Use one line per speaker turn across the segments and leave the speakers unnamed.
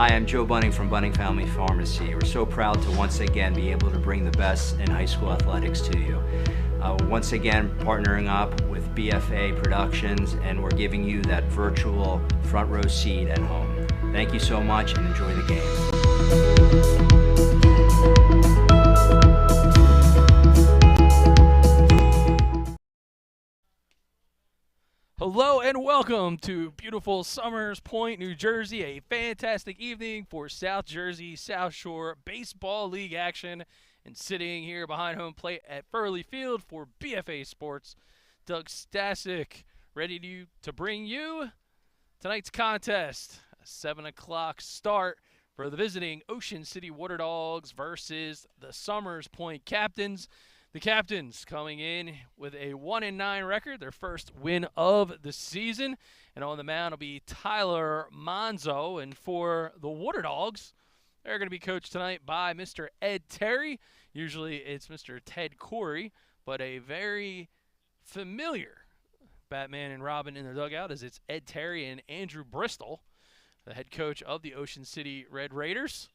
Hi, I'm Joe Bunning from Bunning Family Pharmacy. We're so proud to once again be able to bring the best in high school athletics to you. Once again, partnering up with BFA Productions, and we're giving you that virtual front row seat at home. Thank you so much and enjoy the game.
Hello and welcome to beautiful Summers Point, New Jersey. A fantastic evening for South Jersey South Shore Baseball League action. And sitting here behind home plate at Furley Field for BFA Sports, Doug Stasic, ready to bring you tonight's contest. A 7 o'clock start for the visiting Ocean City Water Dogs versus the Summers Point Captains. The Captains coming in with a 1-9 record, their first win of the season. And on the mound will be Tyler Monzo. And for the Water Dogs, they're going to be coached tonight by Mr. Ed Terry. Usually it's Mr. Ted Corey, but a very familiar Batman and Robin in the dugout as it's Ed Terry and Andrew Bristol, the head coach of the Ocean City Red Raiders.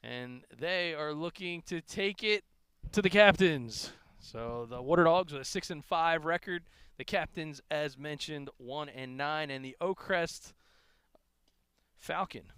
And they are looking to take it to the Captains. So the Water Dogs with a 6-5 record. The Captains, as mentioned, 1-9. And the Oakcrest Falcon,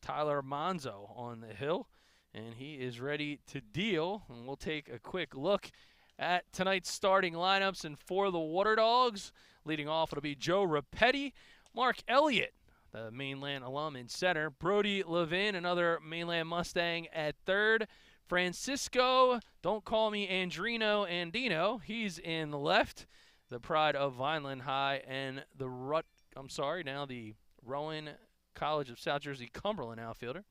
Tyler Monzo on the hill, and he is ready to deal. And we'll take a quick look at tonight's starting lineups. And for the Water Dogs, leading off it'll be Joe Rapetti, Mark Elliott, the Mainland alum in center, Brody Levin, another Mainland Mustang at third, Francisco, don't call me Andrino Andino, he's in the left, the pride of Vineland High, and the Rowan College of South Jersey Cumberland outfielder.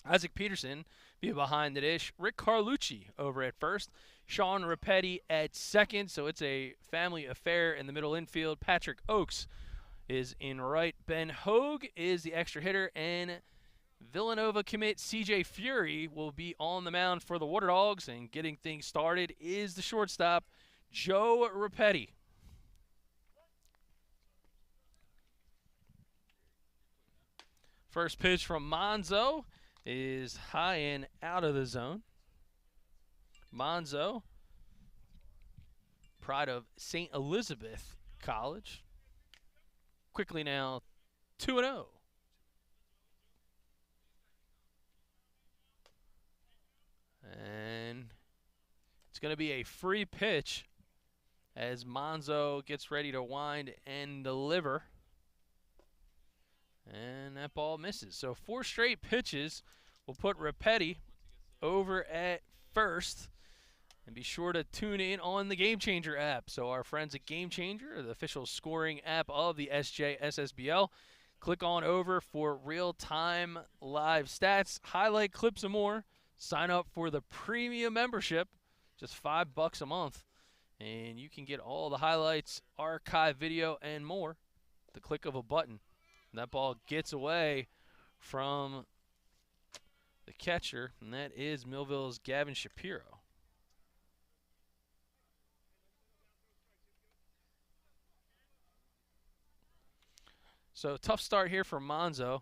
Isaac Peterson be behind the dish. Rick Carlucci over at first. Sean Rapetti at second, so it's a family affair in the middle infield. Patrick Oakes is in right. Ben Hogue is the extra hitter, and Villanova commit CJ Fury will be on the mound for the Water Dogs, and getting things started is the shortstop, Joe Rapetti. First pitch from Monzo is high and out of the zone. Monzo, pride of St. Elizabeth College. Quickly now 2-0. And it's going to be a free pitch as Monzo gets ready to wind and deliver. And that ball misses. So 4 straight pitches will put Rapetti over at first. And be sure to tune in on the GameChanger app. So our friends at GameChanger, the official scoring app of the Sjssbl, click on over for real-time live stats, highlight clips, and more. Sign up for the premium membership, just $5 a month. And you can get all the highlights, archive video, and more at the click of a button. That ball gets away from the catcher, and that is Millville's Gavin Shapiro. So tough start here for Monzo,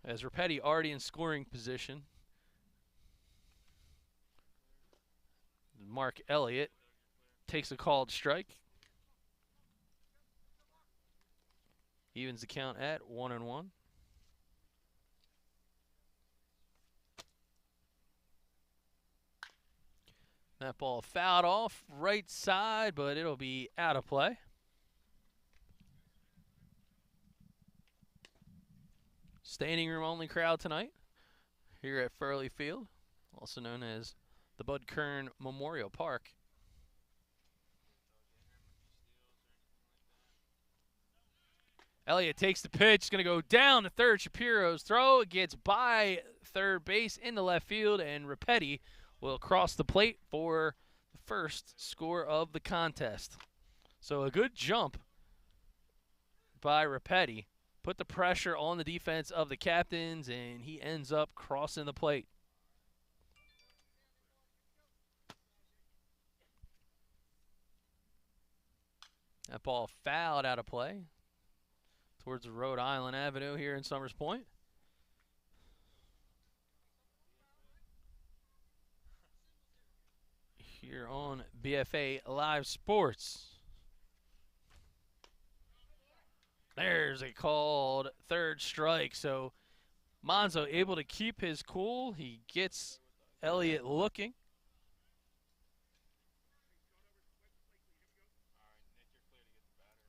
as Rapetti already in scoring position. Mark Elliott takes a called strike. Evens the count at 1-1. That ball fouled off right side, but it'll be out of play. Standing room only crowd tonight here at Furley Field, also known as the Bud Kern Memorial Park. Elliott takes the pitch. It's going to go down to third. Shapiro's throw. It gets by third base into left field, and Rapetti will cross the plate for the first score of the contest. So a good jump by Rapetti. Put the pressure on the defense of the Captains, and he ends up crossing the plate. That ball fouled out of play towards Rhode Island Avenue here in Summers Point. here on BFA Live Sports. There's a called third strike. So Monzo able to keep his cool. He gets Elliott looking.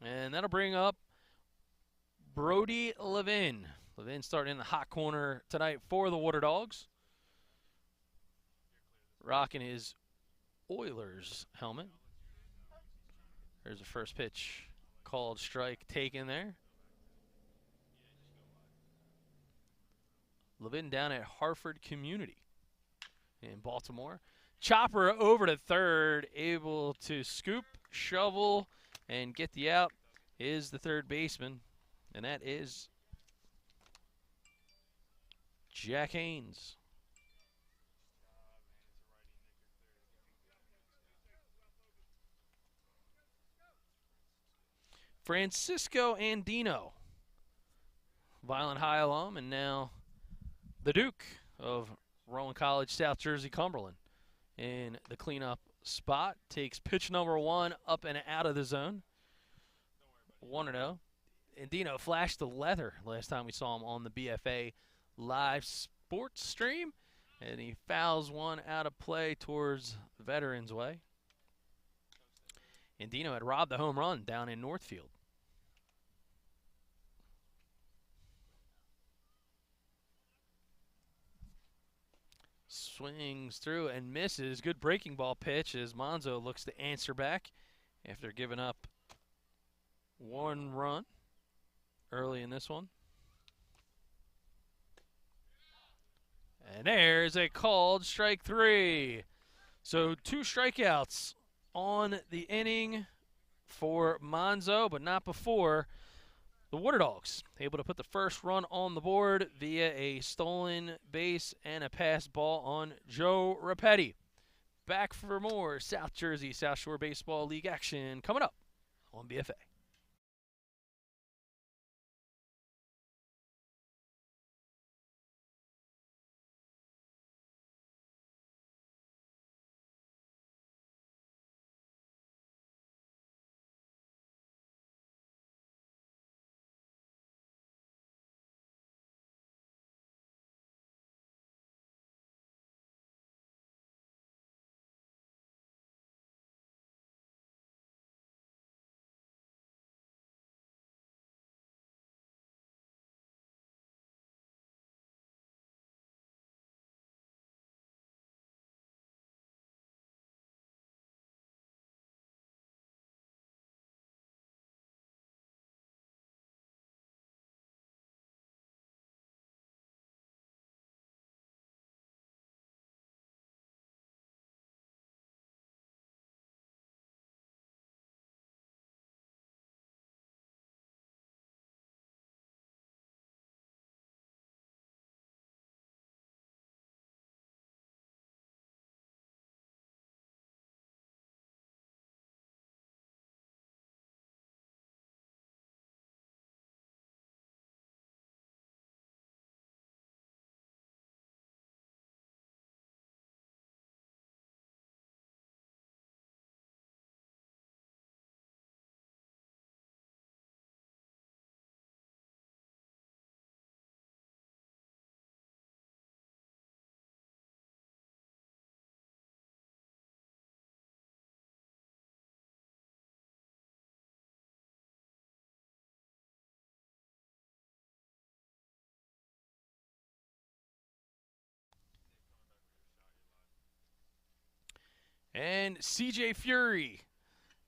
And that'll bring up Brody Levin. Levin starting in the hot corner tonight for the Water Dogs. Rocking his Oilers helmet. There's the first pitch. Called strike taken there. Levin down at Hartford Community in Baltimore. Chopper over to third, able to scoop, shovel, and get the out is the third baseman, and that is Jack Haynes. Francisco Andino, Violent High alum, and now the Duke of Rowan College, South Jersey, Cumberland, in the cleanup spot. Takes pitch number 1 up and out of the zone. 1-0. Andino flashed the leather last time we saw him on the BFA Live Sports stream, and he fouls one out of play towards the Veterans Way. Andino had robbed the home run down in Northfield. Swings through and misses. Good breaking ball pitch as Monzo looks to answer back after giving up 1 run early in this one. And there's a called strike 3. So 2 strikeouts on the inning for Monzo, but not before the Water Dogs able to put the first run on the board via a stolen base and a pass ball on Joe Rapetti. Back for more South Jersey South Shore Baseball League action coming up on BFA. And CJ Fury,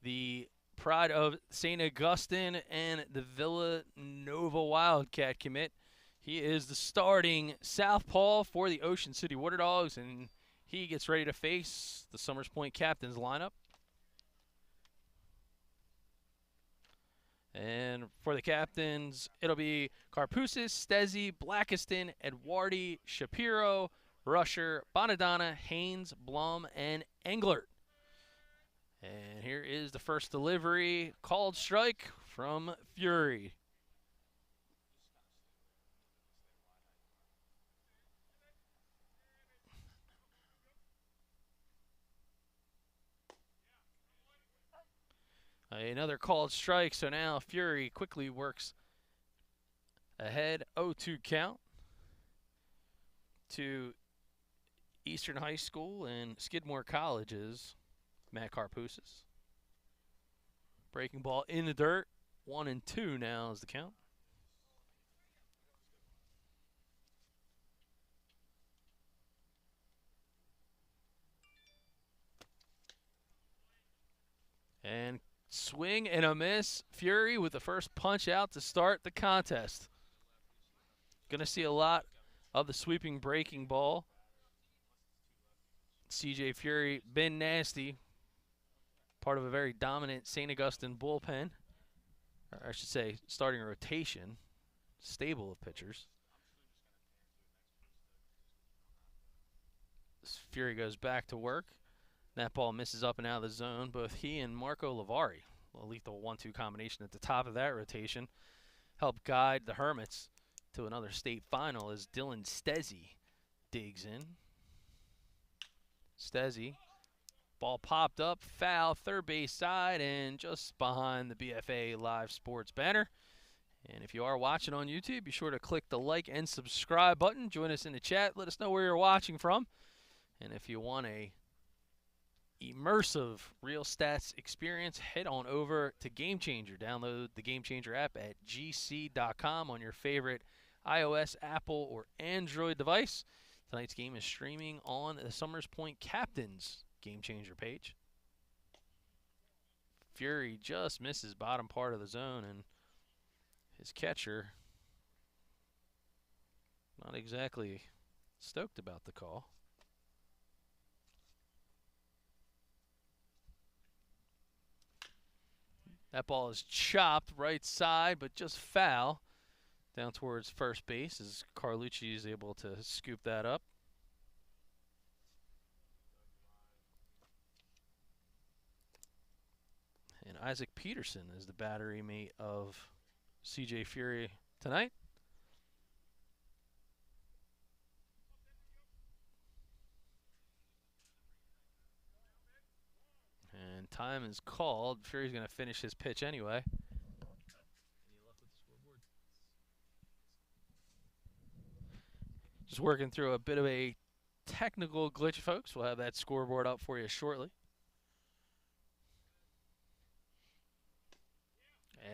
the pride of St. Augustine and the Villanova Wildcat commit. He is the starting southpaw for the Ocean City Water Dogs, and he gets ready to face the Summers Point Captains lineup. And for the Captains, it'll be Carpusis, Stezzi, Blackiston, Eduardi, Shapiro, Rusher, Bonadonna, Haynes, Blum, and Englert. And here is the first delivery, called strike from Fury. Another called strike, so now Fury quickly works ahead. 0-2 count to Eastern High School and Skidmore College's Matt Karpousis. Breaking ball in the dirt. 1-2 now is the count. And swing and a miss. Fury with the first punch out to start the contest. Going to see a lot of the sweeping breaking ball. CJ Fury been nasty. Part of a very dominant St. Augustine bullpen. Or I should say starting rotation. Stable of pitchers. Fury goes back to work. That ball misses up and out of the zone. Both he and Marco Lavari, a lethal 1-2 combination at the top of that rotation, help guide the Hermits to another state final as Dylan Stezzi digs in. Stezzi, ball popped up, foul, third base side, and just behind the BFA Live Sports banner. And if you are watching on YouTube, be sure to click the like and subscribe button. Join us in the chat. Let us know where you're watching from. And if you want a immersive real stats experience, head on over to GameChanger. Download the GameChanger app at gc.com on your favorite iOS, Apple, or Android device. Tonight's game is streaming on the Summers Point Captains GameChanger page. Fury just misses bottom part of the zone, and his catcher not exactly stoked about the call. That ball is chopped right side, but just foul down towards first base as Carlucci is able to scoop that up. And Isaac Peterson is the battery mate of CJ Fury tonight. And time is called. Fury's going to finish his pitch anyway. Just working through a bit of a technical glitch, folks. We'll have that scoreboard up for you shortly.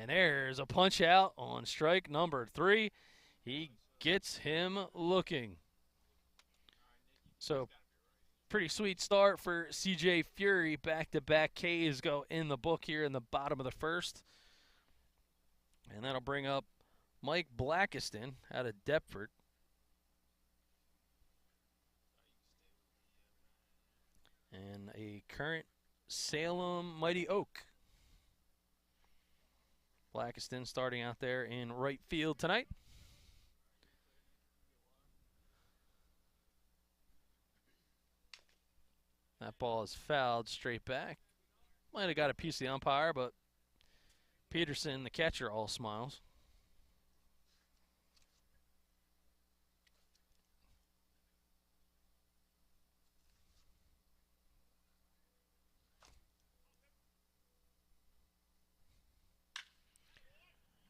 And there's a punch out on strike number 3. He gets him looking. So, pretty sweet start for CJ Fury. Back-to-back Ks go in the book here in the bottom of the first. And that'll bring up Mike Blackiston out of Deptford. And a current Salem Mighty Oak. Blackiston starting out there in right field tonight. That ball is fouled straight back. Might have got a piece of the umpire, but Peterson, the catcher, all smiles.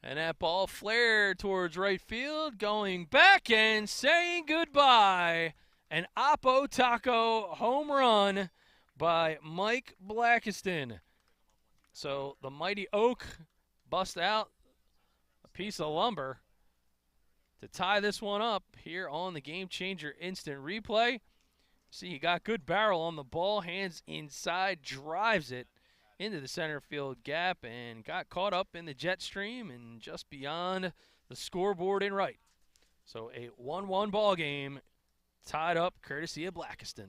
And that ball flared towards right field, going back and saying goodbye. An Oppo Taco home run by Mike Blackiston. So the Mighty Oak bust out a piece of lumber to tie this one up here on the Game Changer Instant Replay. See, he got good barrel on the ball, hands inside, drives it into the center field gap and got caught up in the jet stream and just beyond the scoreboard in right. So a 1-1 ball game tied up courtesy of Blackiston.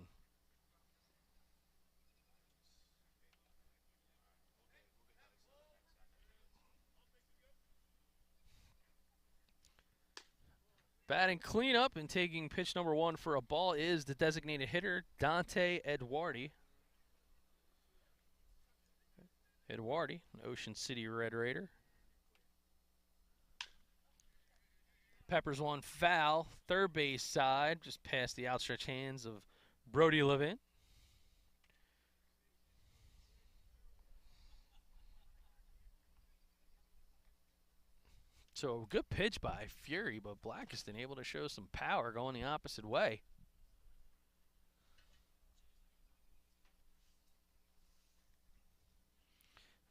Batting cleanup and taking pitch number 1 for a ball is the designated hitter, Dante Eduardi. Eduardi, an Ocean City Red Raider. Peppers one foul, third base side, just past the outstretched hands of Brody Levin. So a good pitch by Fury, but Blackiston able to show some power going the opposite way.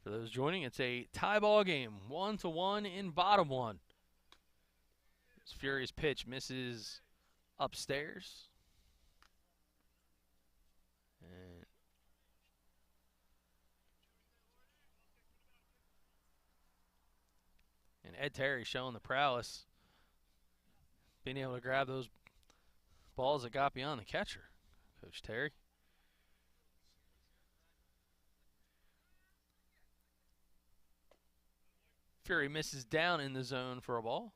For those joining, it's a tie ball game, 1-1 in bottom one. This Fury's pitch misses upstairs. And Ed Terry showing the prowess, being able to grab those balls that got beyond the catcher. Coach Terry. Fury misses down in the zone for a ball.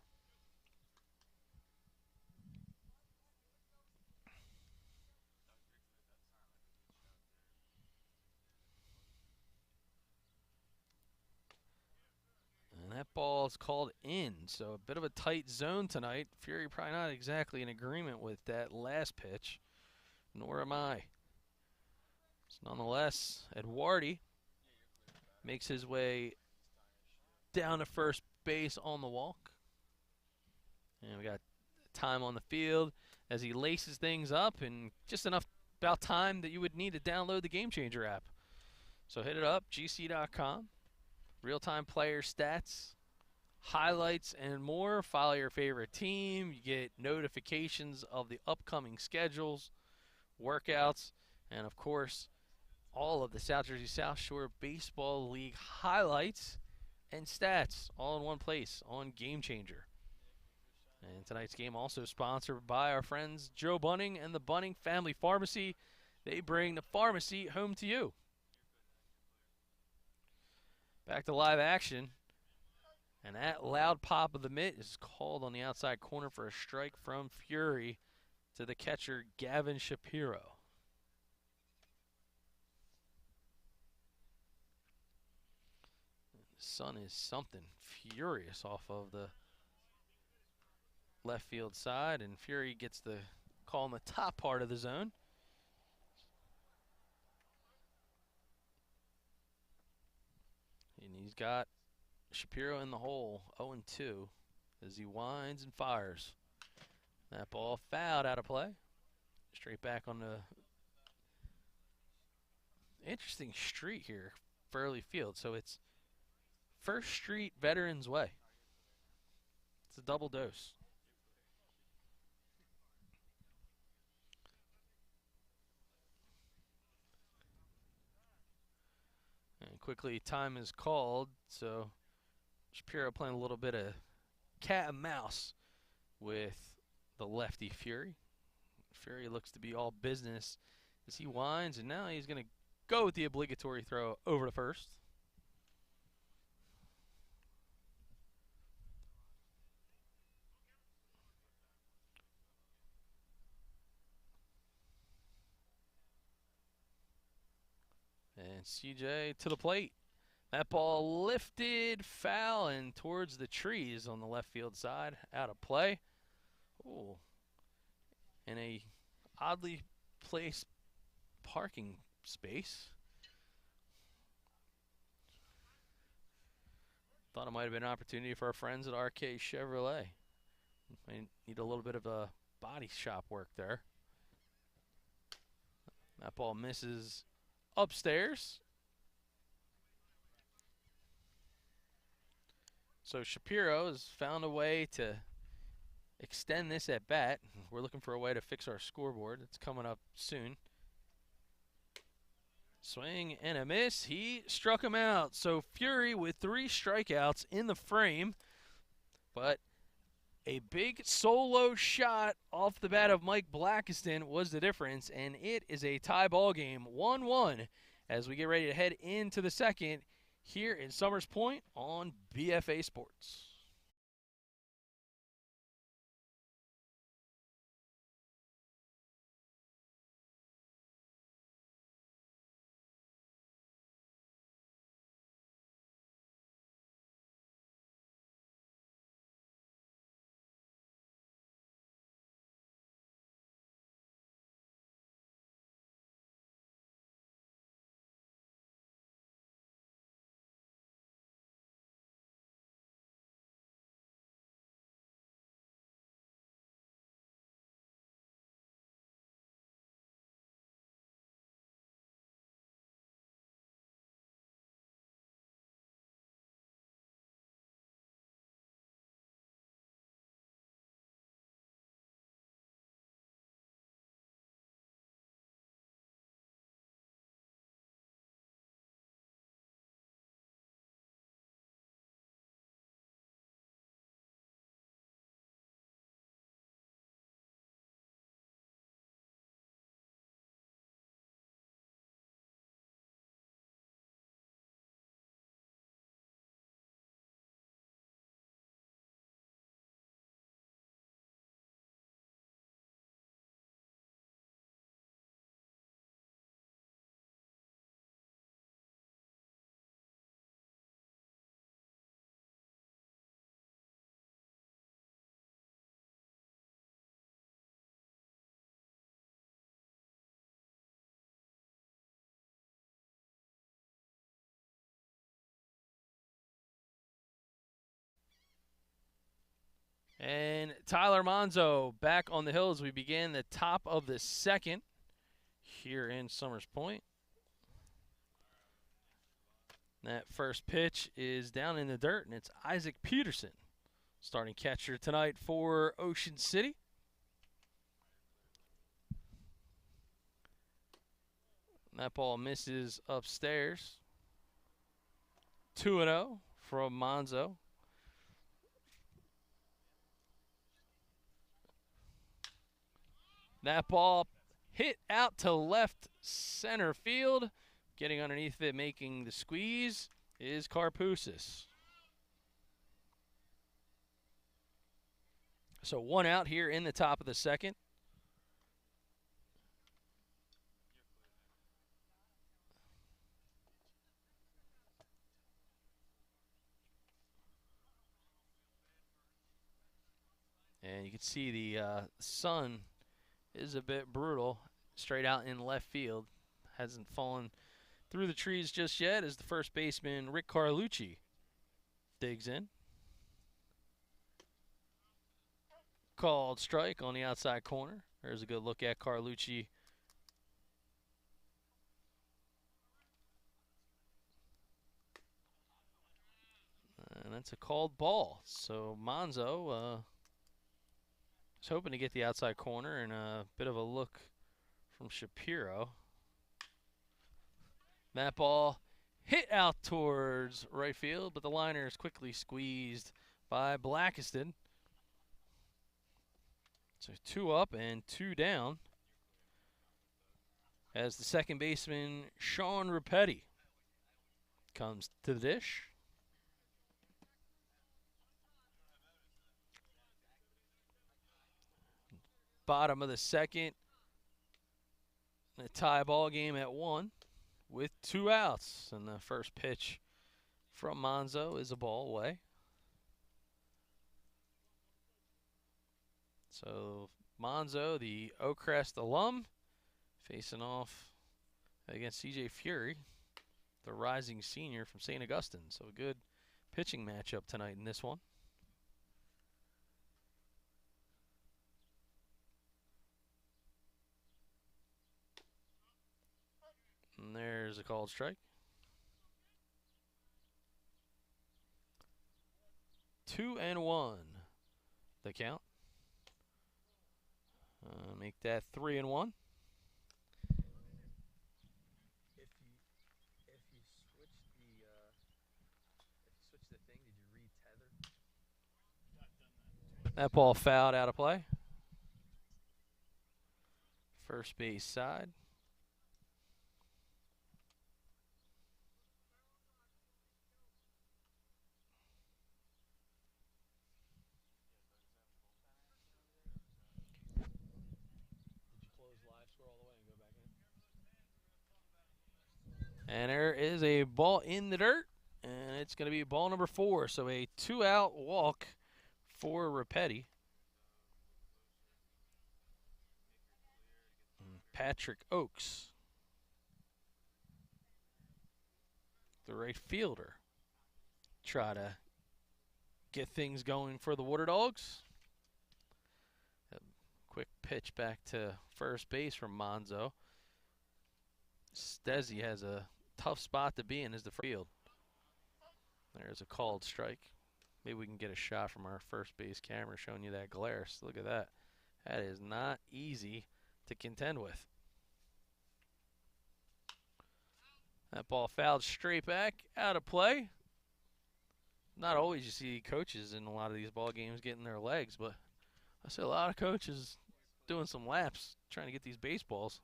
And that ball is called in, so a bit of a tight zone tonight. Fury probably not exactly in agreement with that last pitch, nor am I. So nonetheless, Eduardi makes his way down to first base on the walk. And we got time on the field as he laces things up, and just enough about time that you would need to download the GameChanger app. So hit it up, gc.com. Real-time player stats, highlights, and more. Follow your favorite team. You get notifications of the upcoming schedules, workouts, and of course, all of the South Jersey South Shore Baseball League highlights and stats all in one place on GameChanger. And tonight's game also sponsored by our friends Joe Bunning and the Bunning Family Pharmacy. They bring the pharmacy home to you. Back to live action. And that loud pop of the mitt is called on the outside corner for a strike from Fury to the catcher Gavin Shapiro. The sun is something furious off of the left field side, and Fury gets the call in the top part of the zone. And he's got Shapiro in the hole, 0-2, as he winds and fires. That ball fouled out of play. Straight back on the interesting street here, Furley Field. So it's First Street Veterans Way. It's a double dose. And quickly, time is called, so Shapiro playing a little bit of cat and mouse with the lefty Fury. Fury looks to be all business as he winds, and now he's going to go with the obligatory throw over to first. And CJ to the plate. That ball lifted, foul, and towards the trees on the left field side, out of play. Ooh. In a oddly placed parking space. Thought it might have been an opportunity for our friends at RK Chevrolet. Might need a little bit of a body shop work there. That ball misses upstairs. So Shapiro has found a way to extend this at bat. We're looking for a way to fix our scoreboard. It's coming up soon. Swing and a miss. He struck him out. So Fury with 3 strikeouts in the frame. But a big solo shot off the bat of Mike Blackiston was the difference. And it is a tie ball game, 1-1, as we get ready to head into the second here in Summers Point on BFA Sports. And Tyler Monzo back on the hill as we begin the top of the second here in Summers Point. That first pitch is down in the dirt, and it's Isaac Peterson, starting catcher tonight for Ocean City. That ball misses upstairs. 2-0 from Monzo. That ball hit out to left center field. Getting underneath it, making the squeeze, is Karpousis. So 1 out here in the top of the second. And you can see the sun is a bit brutal, straight out in left field. Hasn't fallen through the trees just yet as the first baseman, Rick Carlucci, digs in. Called strike on the outside corner. There's a good look at Carlucci. And that's a called ball. So Monzo was hoping to get the outside corner, and a bit of a look from Shapiro. That ball hit out towards right field, but the liner is quickly squeezed by Blackiston. So 2 up and 2 down as the second baseman, Sean Rapetti, comes to the dish. Bottom of the second, a tie ball game at 1 with 2 outs. And the first pitch from Monzo is a ball away. So Monzo, the Oakcrest alum, facing off against CJ Fury, the rising senior from St. Augustine. So a good pitching matchup tonight in this one. And there's a called strike. 2-1, the count. Make that 3-1. If you switch the thing, did you re-tether? That ball fouled out of play. First base side. And there is a ball in the dirt, and it's going to be ball number 4. So a 2-out walk for Rapetti. Patrick Oakes, the right fielder, try to get things going for the Water Dogs. A quick pitch back to first base from Monzo. Stezzi has a tough spot to be in as the field. There's a called strike. Maybe we can get a shot from our first base camera showing you that glare. So look at that. That is not easy to contend with. That ball fouled straight back, out of play. Not always you see coaches in a lot of these ball games getting their legs, but I see a lot of coaches doing some laps trying to get these baseballs.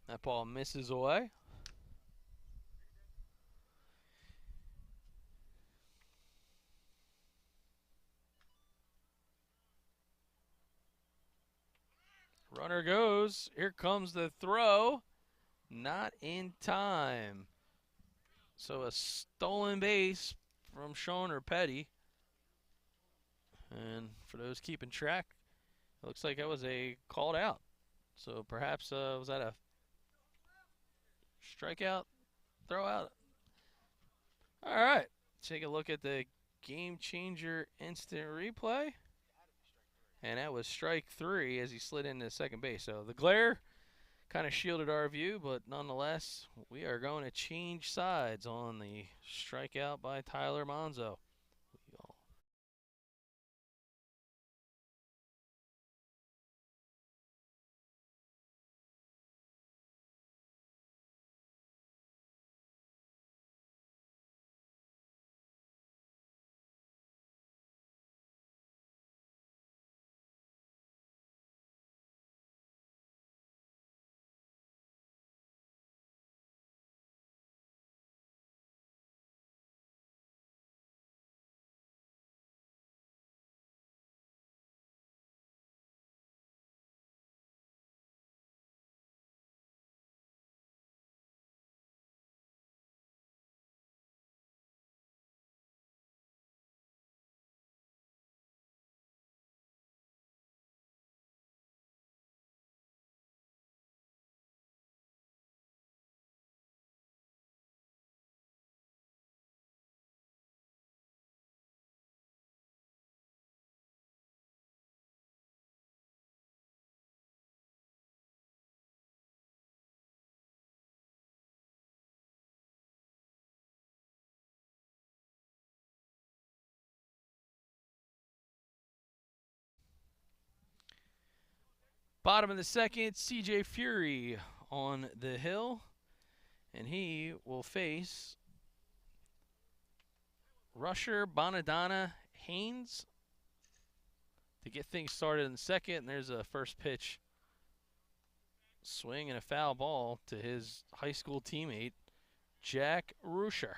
That ball misses away. Runner goes. Here comes the throw. Not in time. So a stolen base from Sean Rapetti. And for those keeping track, it looks like that was a called out. So perhaps was that a strikeout, throw out? All right. Take a look at the Game Changer instant replay. And that was strike 3 as he slid into second base. So the glare kind of shielded our view, but nonetheless, we are going to change sides on the strikeout by Tyler Monzo. Bottom of the second, CJ Fury on the hill. And he will face rusher Bonadonna Haynes to get things started in the second. And there's a first pitch swing and a foul ball to his high school teammate, Jack Rusher.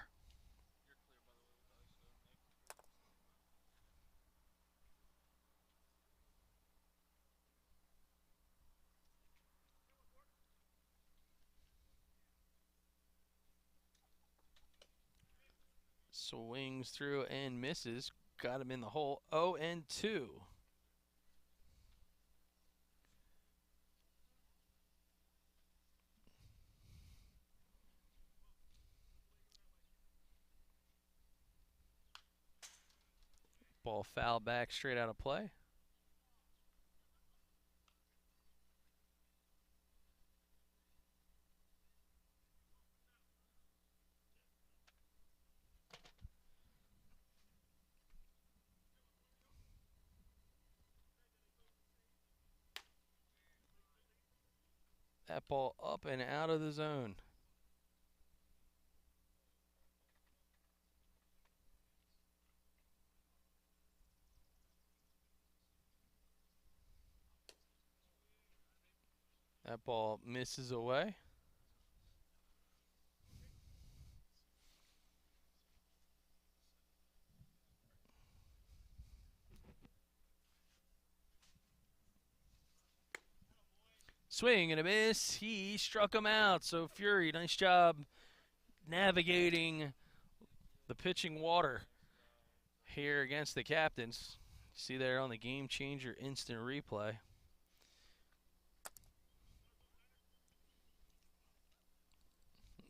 Swings through and misses. Got him in the hole. 0-2. Ball foul back straight out of play. That ball up and out of the zone. That ball misses away. Swing and a miss. He struck him out. So Fury, nice job navigating the pitching water here against the Captains. See there on the Game Changer instant replay.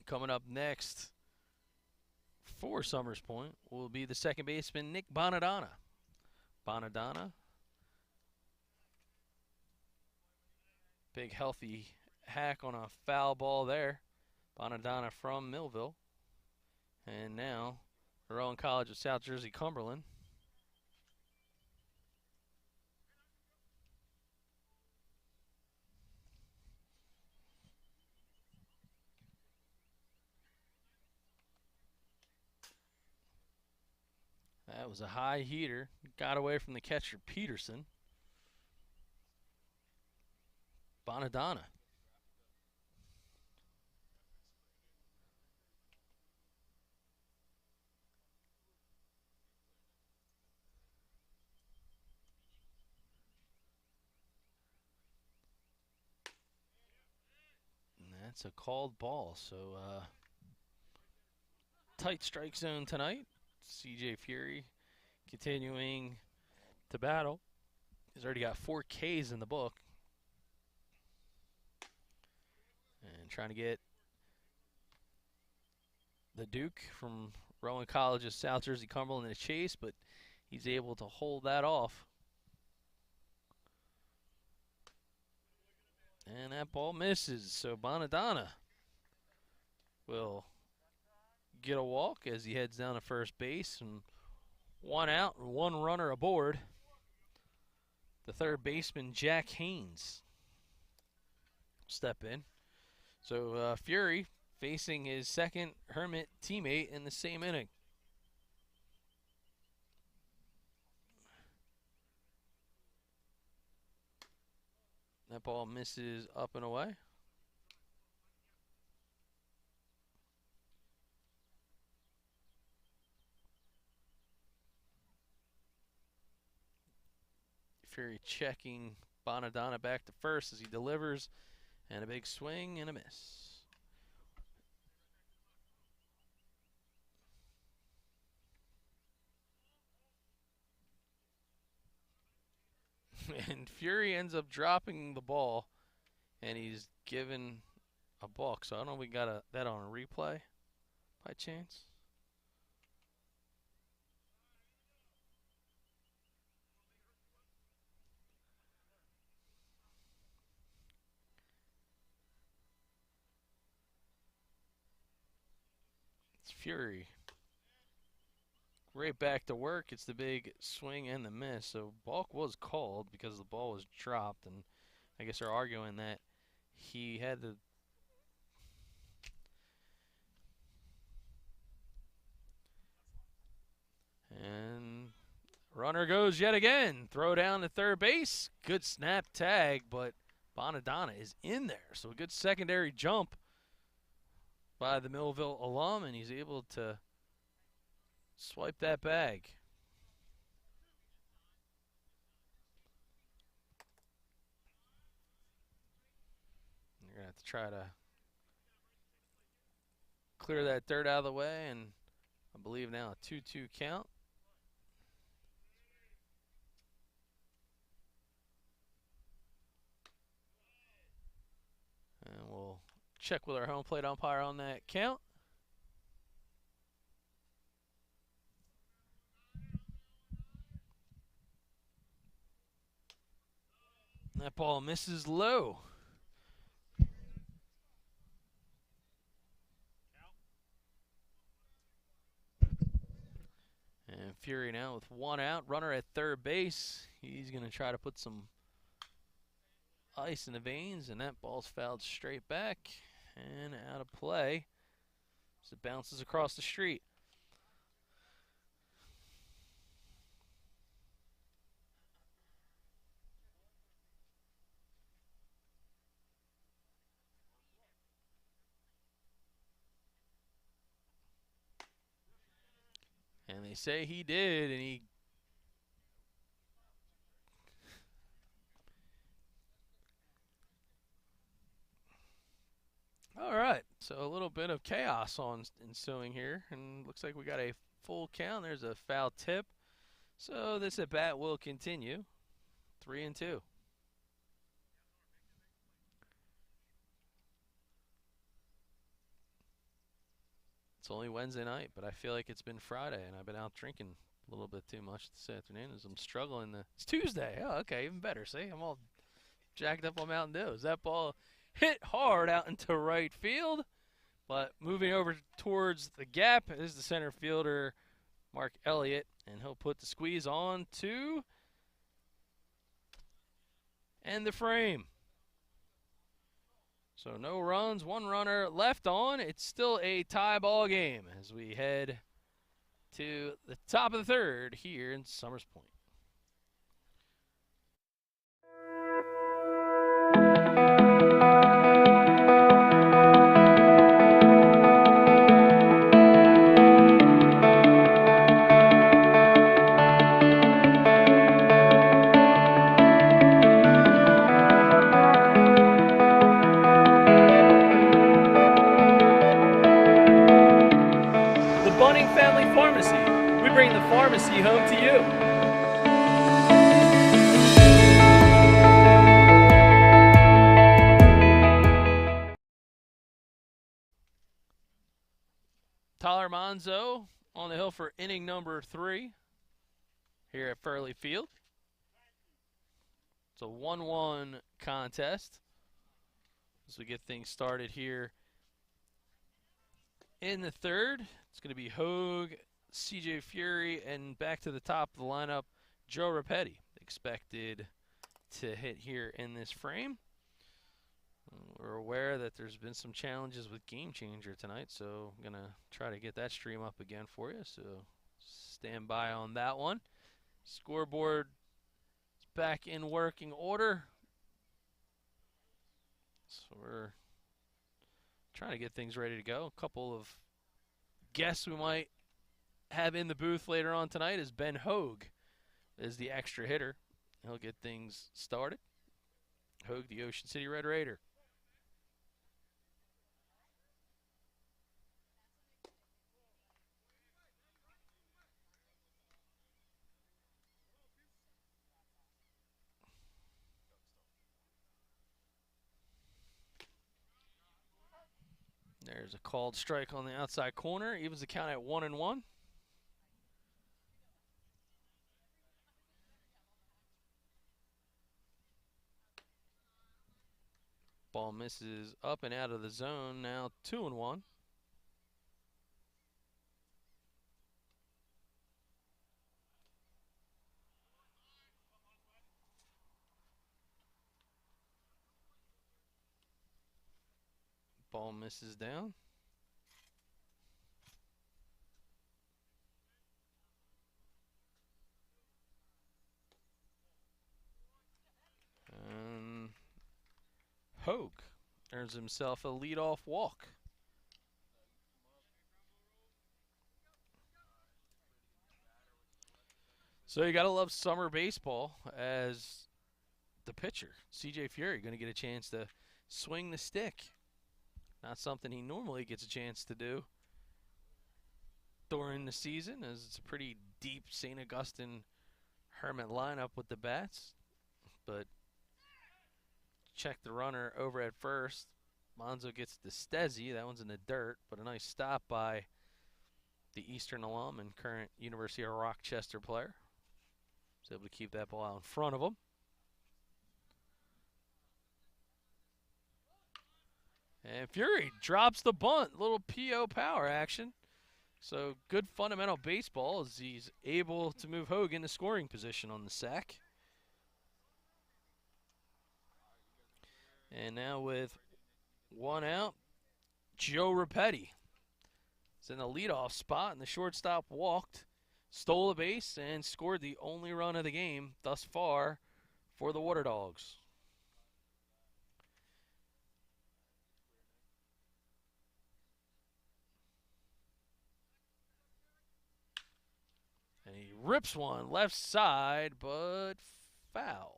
Coming up next for Summers Point will be the second baseman, Nick Bonadonna. Bonadonna, big healthy hack on a foul ball there. Bonadonna from Millville. And now, Rowan College of South Jersey, Cumberland. That was a high heater. Got away from the catcher, Peterson. Bonadonna. And that's a called ball. So, tight strike zone tonight. CJ Fury continuing to battle. He's already got 4 Ks in the book. And trying to get the Duke from Rowan College's South Jersey Cumberland in a chase, but he's able to hold that off. And that ball misses, so Bonadonna will get a walk as he heads down to first base, and 1 out and 1 runner aboard. The third baseman, Jack Haynes, step in. So Fury facing his second Hermit teammate in the same inning. That ball misses up and away. Fury checking Bonadonna back to first as he delivers, and a big swing and a miss. And Fury ends up dropping the ball, and he's given a balk. So I don't know if we got that on a replay by chance. It's Fury. Right back to work. It's the big swing and the miss. So balk was called because the ball was dropped, and I guess they're arguing that he had the and runner goes yet again. Throw down to third base. Good snap tag, but Bonadonna is in there. So a good secondary jump by the Millville alum, and he's able to swipe that bag. You're going to have to try to clear that dirt out of the way, and I believe now a 2-2 count. And we'll check with our home plate umpire on that count. That ball misses low. And Fury now with 1 out, runner at third base. He's going to try to put some ice in the veins, and that ball's fouled straight back and out of play as it bounces across the street. And they say he did, and he all right, so a little bit of chaos ensuing here, and looks like we got a full count. There's a foul tip, so this at bat will continue. 3-2. It's only Wednesday night, but I feel like it's been Friday, and I've been out drinking a little bit too much this afternoon as I'm struggling. It's Tuesday. Oh, okay, even better. See, I'm all jacked up on Mountain Dew. That ball hit hard out into right field, but moving over towards the gap is the center fielder, Mark Elliott, and he'll put the squeeze on to end the frame. So no runs, 1 runner left on. It's still a tie ball game as we head to the top of the third here in Summers Point. Bring the pharmacy home to you. Tyler Monzo on the hill for inning number 3 here at Furley Field. It's a 1-1 contest as we get things started here in the third. It's going to be Hogue, CJ Fury, and back to the top of the lineup, Joe Rapetti, expected to hit here in this frame. We're aware that there's been some challenges with GameChanger tonight, so I'm going to try to get that stream up again for you, so stand by on that one. Scoreboard is back in working order. So we're trying to get things ready to go. A couple of guests we might have in the booth later on tonight is Ben Hogue is the extra hitter. He'll get things started. Hogue, the Ocean City Red Raider. There's a called strike on the outside corner. Evens the count at 1-1. Ball misses up and out of the zone. Now 2-1. Ball misses down. And Hogue earns himself a leadoff walk. So you got to love summer baseball as the pitcher, CJ Fury, going to get a chance to swing the stick. Not something he normally gets a chance to do during the season, as it's a pretty deep St. Augustine Hermit lineup with the bats. But check the runner over at first. Monzo gets the Stezzi. That one's in the dirt, but a nice stop by the Eastern alum and current University of Rochester player. Was able to keep that ball out in front of him. And Fury drops the bunt. Little PO power action. So good fundamental baseball as he's able to move Hogue into scoring position on the sack. And now with one out, Joe Rapetti is in the leadoff spot, and the shortstop walked, stole a base, and scored the only run of the game thus far for the Water Dogs. And he rips one left side, but foul.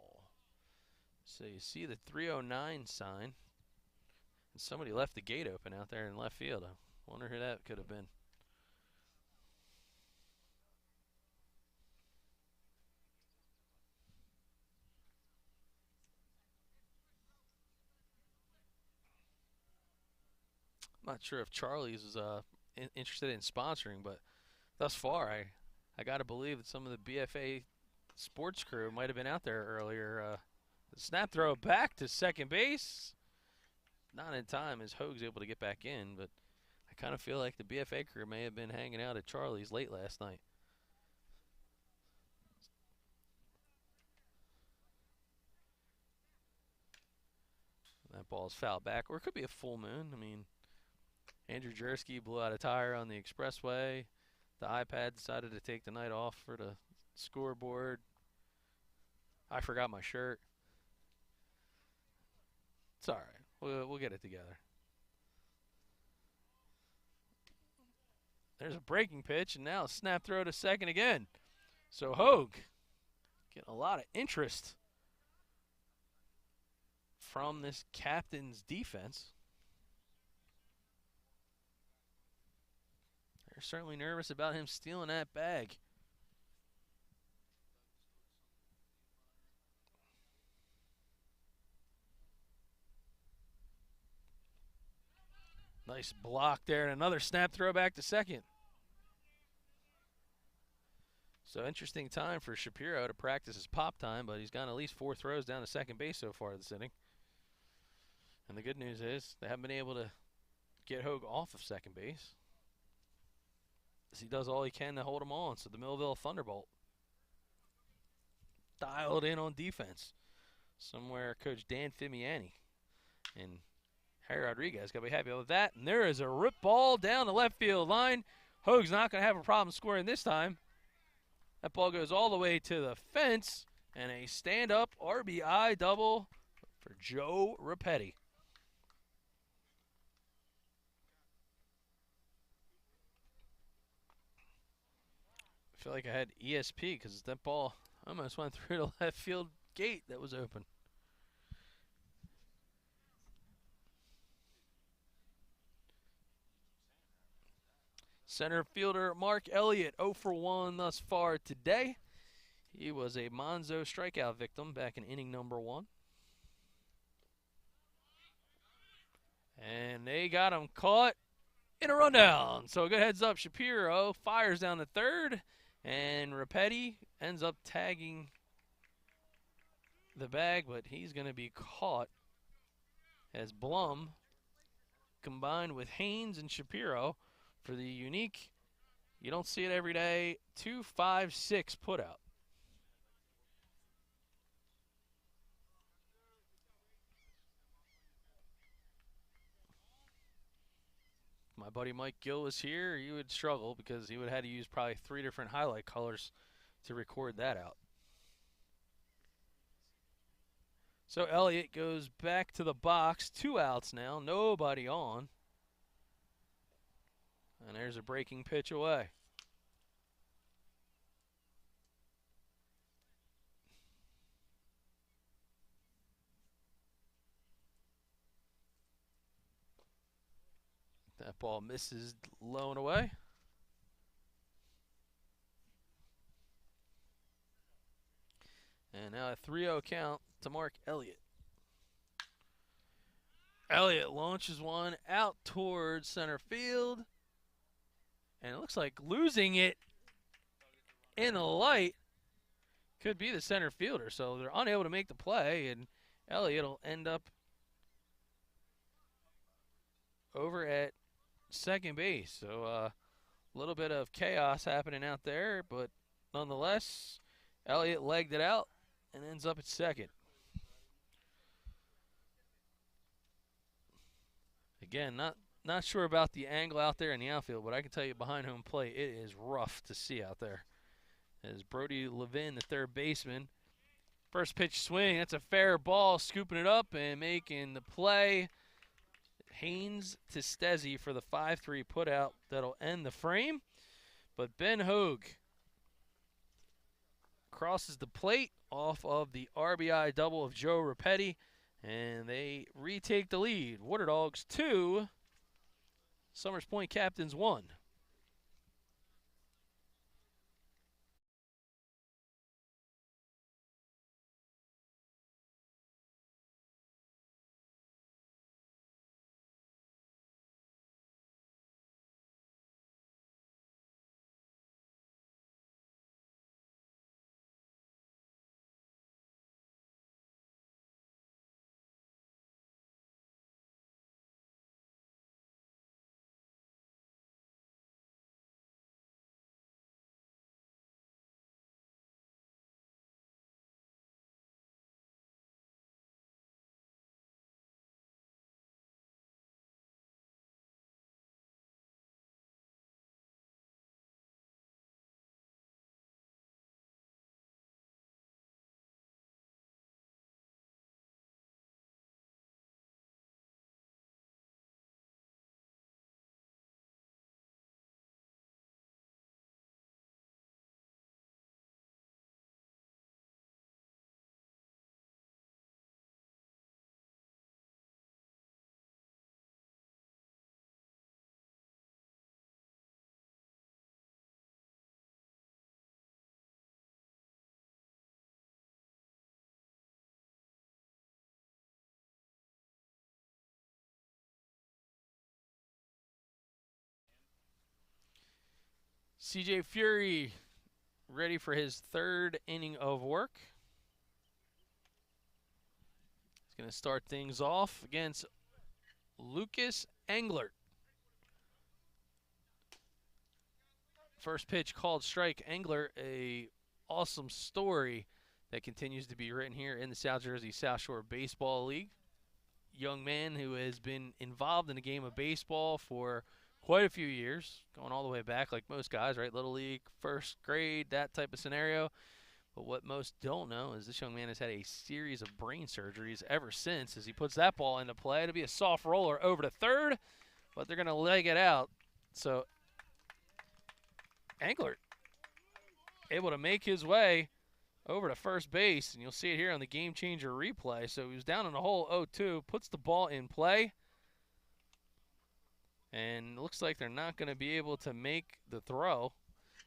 So you see the 309 sign. And somebody left the gate open out there in left field. I wonder who that could have been. I'm not sure if Charlie's is interested in sponsoring, but thus far, I got to believe that some of the BFA sports crew might have been out there earlier. The snap throw back to second base. Not in time as Hogue's able to get back in, but I kind of feel like the BFA crew may have been hanging out at Charlie's late last night. That ball's fouled back, or it could be a full moon. I mean, Andrew Jersky blew out a tire on the expressway. The iPad decided to take the night off for the scoreboard. I forgot my shirt. It's all right. We'll get it together. There's a breaking pitch, and now a snap throw to second again. So Hogue getting a lot of interest from this captain's defense. They're certainly nervous about him stealing that bag. Nice block there, and another snap throw back to second. So interesting time for Shapiro to practice his pop time, but he's gotten at least 4 throws down to second base so far this inning. And the good news is they haven't been able to get Hogue off of second base, as he does all he can to hold him on. So the Millville Thunderbolt dialed in on defense. Somewhere Coach Dan Fimiani and Harry Rodriguez got to be happy with that. And there is a rip ball down the left field line. Hogue's not going to have a problem scoring this time. That ball goes all the way to the fence, and a stand-up RBI double for Joe Rapetti. I feel like I had ESP because that ball almost went through the left field gate that was open. Center fielder Mark Elliott, 0 for 1 thus far today. He was a Monzo strikeout victim back in inning number 1. And they got him caught in a rundown. So a good heads up. Shapiro fires down the third, and Rapetti ends up tagging the bag, but he's going to be caught as Blum combined with Haynes and Shapiro for the unique, you don't see it every day, 2-5-6 putout. If my buddy Mike Gill was here, he would struggle because he would have had to use probably 3 different highlight colors to record that out. So Elliott goes back to the box, 2 outs now, nobody on. And there's a breaking pitch away. That ball misses low and away. And now a 3-0 count to Mark Elliott. Elliott launches one out towards center field. And it looks like losing it in the light could be the center fielder. So they're unable to make the play, and Elliott will end up over at second base. So a little bit of chaos happening out there, but nonetheless, Elliott legged it out and ends up at second. Again, not sure about the angle out there in the outfield, but I can tell you behind home plate, it is rough to see out there. As Brody Levin, the third baseman, first pitch swing, that's a fair ball, scooping it up and making the play. Haynes to Stezzi for the 5-3 putout that'll end the frame. But Ben Hogue crosses the plate off of the RBI double of Joe Rapetti, and they retake the lead. Water Dogs 2, Summers Point Captains 1. CJ Fury ready for his third inning of work. He's going to start things off against Lucas Englert. First pitch called strike. Englert, a awesome story that continues to be written here in the South Jersey South Shore Baseball League. Young man who has been involved in the game of baseball for quite a few years, going all the way back like most guys, right? Little League, first grade, that type of scenario. But what most don't know is this young man has had a series of brain surgeries ever since as he puts that ball into play. It'll be a soft roller over to third, but they're going to leg it out. So Englert able to make his way over to first base, and you'll see it here on the GameChanger replay. So he was down in the hole 0-2, puts the ball in play, and it looks like they're not going to be able to make the throw.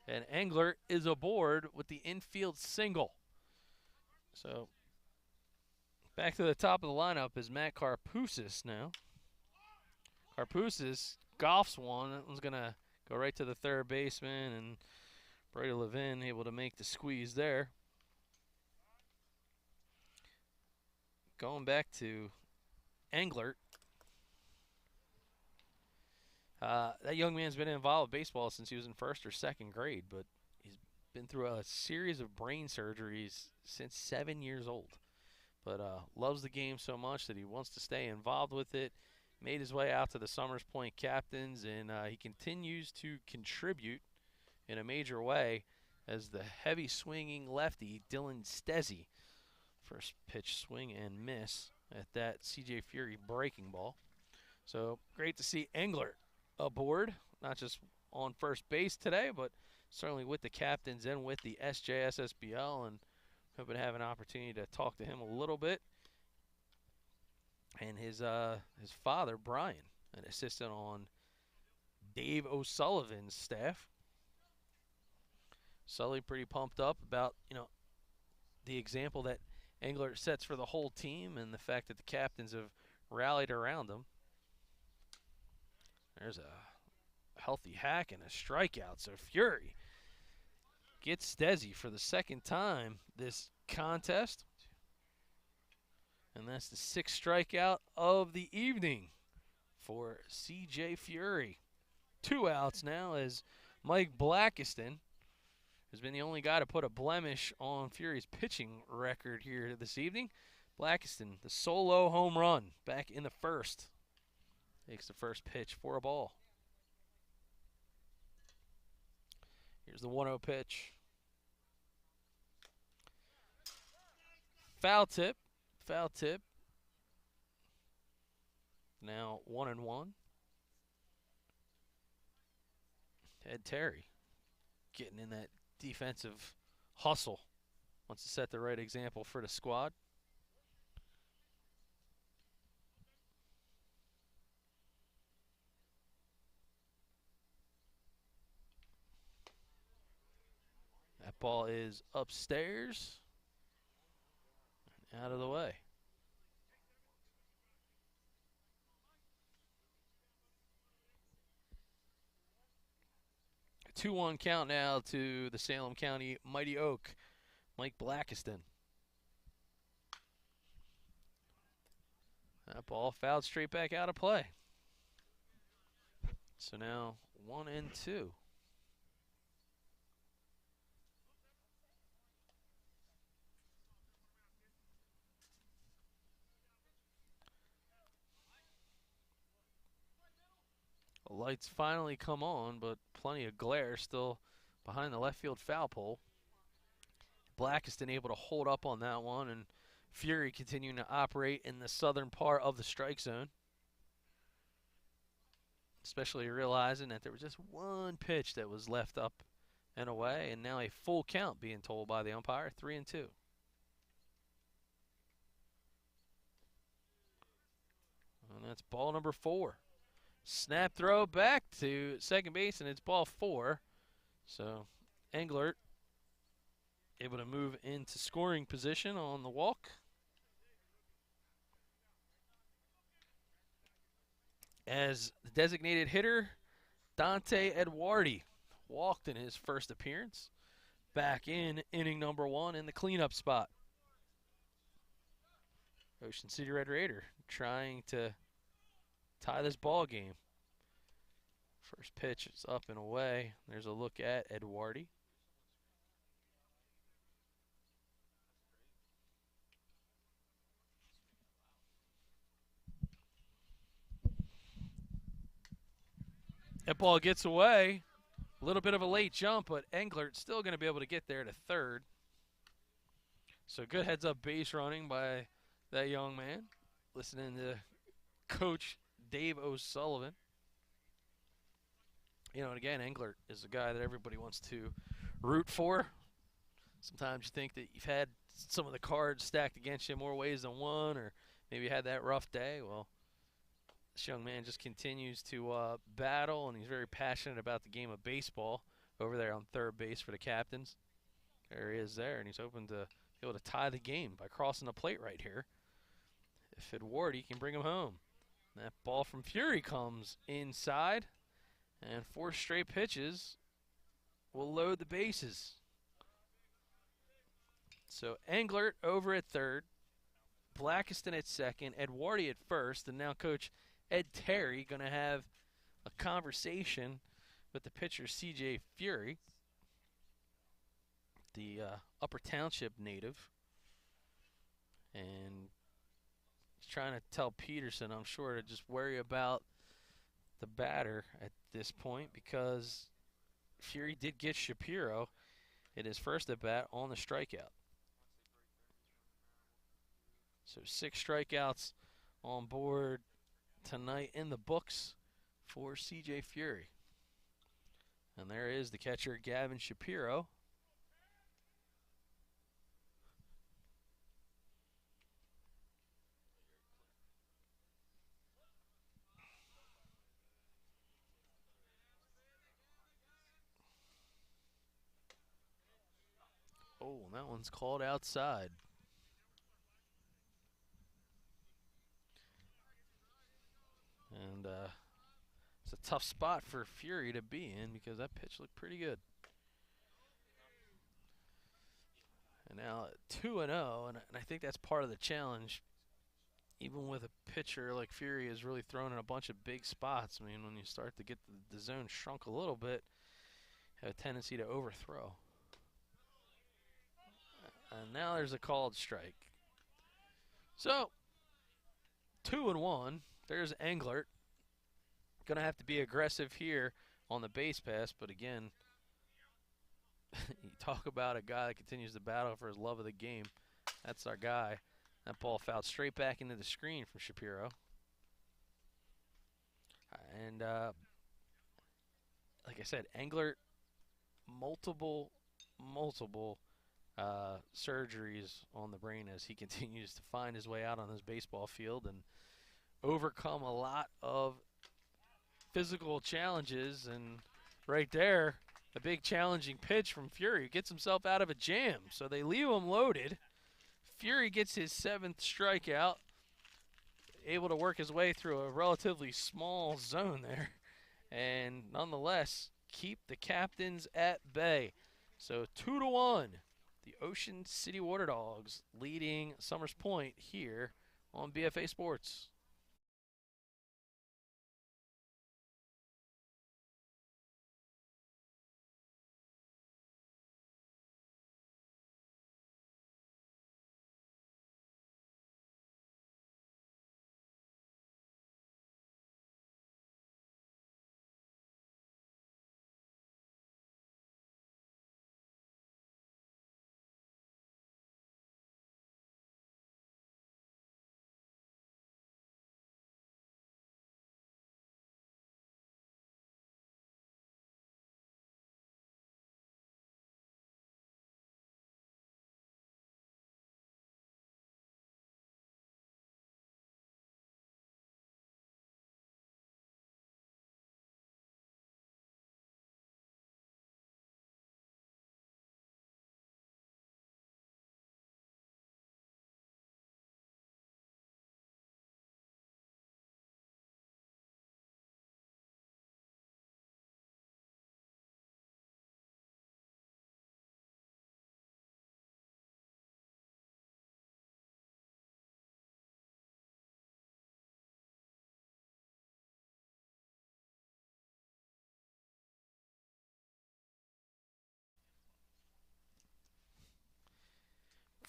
And Englert is aboard with the infield single. So back to the top of the lineup is Matt Karpousis now. Karpousis golfs one. That one's going to go right to the third baseman, and Brady Levin able to make the squeeze there. Going back to Englert. That young man's been involved with baseball since he was in first or second grade, but he's been through a series of brain surgeries since 7 years old. But loves the game so much that he wants to stay involved with it. Made his way out to the Summers Point Captains, and he continues to contribute in a major way as the heavy swinging lefty Dylan Stezzi. First pitch swing and miss at that CJ Fury breaking ball. So great to see Englert aboard, not just on first base today, but certainly with the captains and with the Sjssbl, and hoping to have an opportunity to talk to him a little bit. And his father, Brian, an assistant on Dave O'Sullivan's staff. Sully pretty pumped up about, the example that Englert sets for the whole team and the fact that the captains have rallied around him. There's a healthy hack and a strikeout. So Fury gets Stezzi for the second time this contest. And that's the sixth strikeout of the evening for CJ Fury. 2 outs now as Mike Blackiston has been the only guy to put a blemish on Fury's pitching record here this evening. Blackiston, the solo home run back in the first. Takes the first pitch for a ball. Here's the 1-0 pitch. Foul tip. Foul tip. Now 1-1. Ed Terry getting in that defensive hustle. Wants to set the right example for the squad. That ball is upstairs and out of the way. A 2-1 count now to the Salem County Mighty Oak, Mike Blackiston. That ball fouled straight back out of play. So now 1-2. The lights finally come on, but plenty of glare still behind the left field foul pole. Blackiston able to hold up on that one, and Fury continuing to operate in the southern part of the strike zone. Especially realizing that there was just one pitch that was left up and away, and now a full count being told by the umpire, 3-2. And that's ball number 4. Snap throw back to second base, and it's ball 4. So Englert able to move into scoring position on the walk. As the designated hitter, Dante Eduardi walked in his first appearance. Back in inning number 1 in the cleanup spot. Ocean City Red Raider trying to tie this ball game. First pitch is up and away. There's a look at Eduardi. That ball gets away. A little bit of a late jump, but Englert's still going to be able to get there to third. So good heads-up base running by that young man. Listening to Coach Dave O'Sullivan. You know, and again, Englert is a guy that everybody wants to root for. Sometimes you think that you've had some of the cards stacked against you more ways than one, or maybe you had that rough day. Well, this young man just continues to battle, and he's very passionate about the game of baseball over there on third base for the Captains. There he is there, and he's hoping to be able to tie the game by crossing the plate right here. If Eduardi can bring him home. That ball from Fury comes inside, and 4 straight pitches will load the bases. So Englert over at third, Blackiston at second, Eduardi at first, and now Coach Ed Terry going to have a conversation with the pitcher CJ Fury, the Upper Township native, and he's trying to tell Peterson, I'm sure, to just worry about the batter at this point, because Fury did get Shapiro in his first at bat on the strikeout. So 6 strikeouts on board tonight in the books for CJ Fury. And there is the catcher, Gavin Shapiro. Oh, and that one's called outside. And it's a tough spot for Fury to be in because that pitch looked pretty good. And now 2-0, and I think that's part of the challenge. Even with a pitcher like Fury is really thrown in a bunch of big spots. I mean, when you start to get the zone shrunk a little bit, you have a tendency to overthrow. And now there's a called strike. So 2-1. There's Englert. Going to have to be aggressive here on the base pass, but again, you talk about a guy that continues to battle for his love of the game. That's our guy. That ball fouled straight back into the screen from Shapiro. And like I said, Englert, multiple surgeries on the brain as he continues to find his way out on this baseball field and overcome a lot of physical challenges. And right there, a big challenging pitch from Fury. Gets himself out of a jam. So they leave him loaded. Fury gets his 7th strikeout. Able to work his way through a relatively small zone there. And nonetheless, keep the Captains at bay. So 2-1. The Ocean City Water Dogs leading Summers Point here on BFA Sports.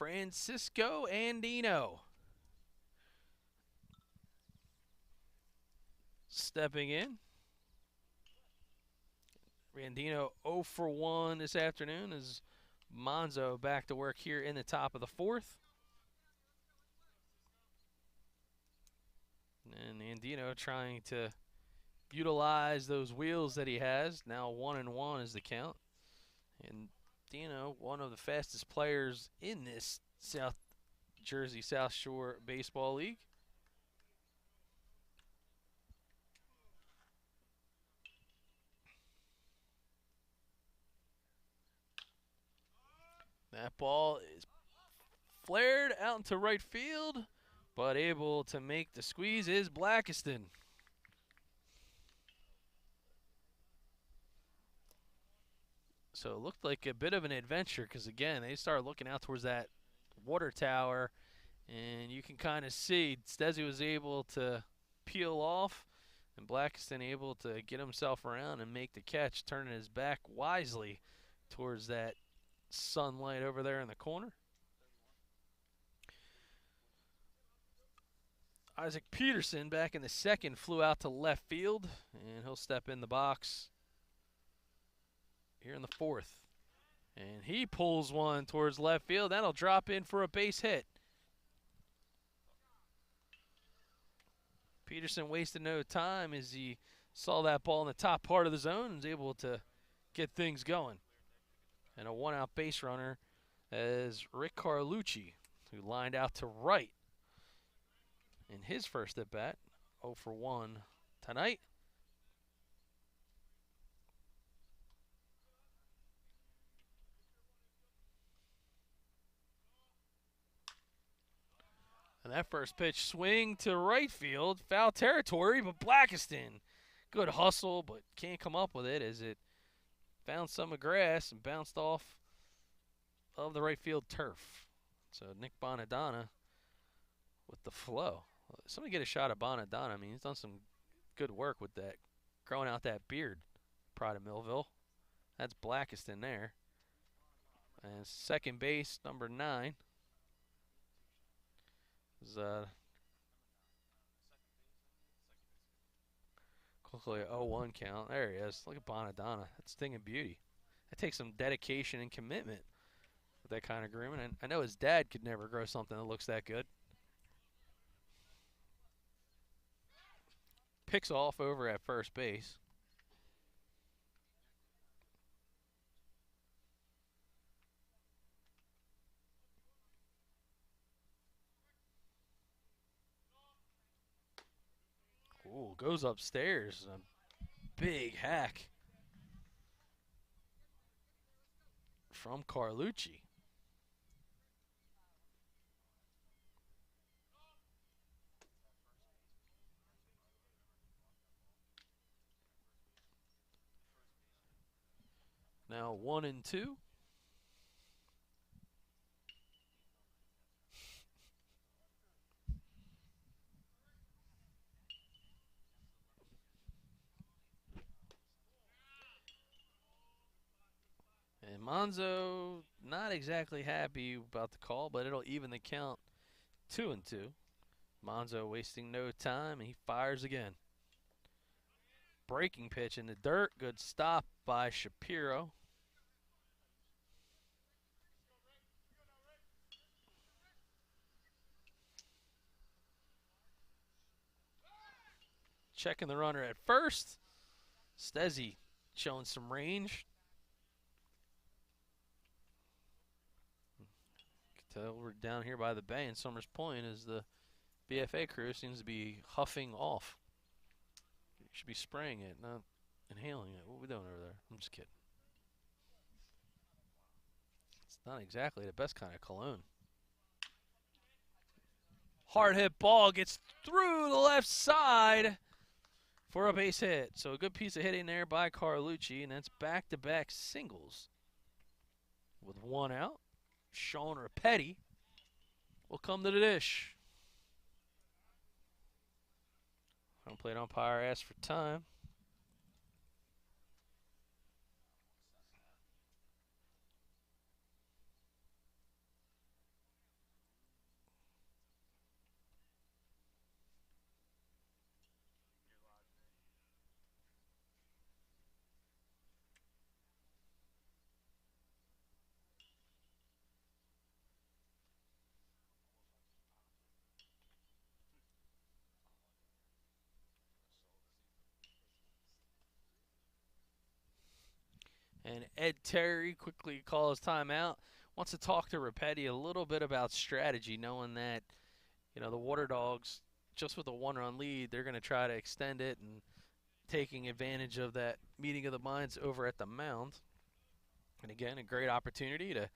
Francisco Andino. Stepping in. Andino 0 for 1 this afternoon as Monzo back to work here in the top of the 4th. And Andino trying to utilize those wheels that he has. Now 1-1 is the count. And Andino, one of the fastest players in this South Jersey South Shore Baseball League. That ball is flared out into right field, but able to make the squeeze is Blackiston. So it looked like a bit of an adventure because, again, they started looking out towards that water tower, and you can kind of see Stezzi was able to peel off, and Blackiston able to get himself around and make the catch, turning his back wisely towards that sunlight over there in the corner. Isaac Peterson back in the 2nd flew out to left field, and he'll step in the box here in the 4th. And he pulls one towards left field. That'll drop in for a base hit. Peterson wasted no time as he saw that ball in the top part of the zone and was able to get things going. And a 1-out base runner as Rick Carlucci, who lined out to right in his first at bat, 0 for 1 tonight. And that first pitch swing to right field, foul territory, but Blackiston, good hustle, but can't come up with it as it found some grass and bounced off of the right field turf. So Nick Bonadonna with the flow. Somebody get a shot of Bonadonna. I mean, he's done some good work with that, growing out that beard. Pride of Millville. That's Blackiston there. And second base, number 9. Is quickly a 0-1 count. There he is. Look at Bonadonna. That's stinging beauty. That takes some dedication and commitment with that kind of grooming. And I know his dad could never grow something that looks that good. Picks off over at first base. Ooh, goes upstairs. A big hack from Carlucci. Now 1-2. And Monzo not exactly happy about the call, but it'll even the count 2-2. Monzo wasting no time, and he fires again. Breaking pitch in the dirt. Good stop by Shapiro. Checking the runner at first. Stezzi showing some range. Tell we're down here by the bay in Summers Point as the BFA crew seems to be huffing off. You should be spraying it, not inhaling it. What are we doing over there? I'm just kidding. It's not exactly the best kind of cologne. Hard hit ball gets through the left side for a base hit. So a good piece of hitting there by Carlucci, and that's back-to-back singles. With 1 out, Sean Rapetti will come to the dish. Home plate umpire asked for time. And Ed Terry quickly calls timeout. Wants to talk to Rapetti a little bit about strategy, knowing that, the Water Dogs, just with a 1-run lead, they're going to try to extend it and taking advantage of that meeting of the minds over at the mound. And again, a great opportunity to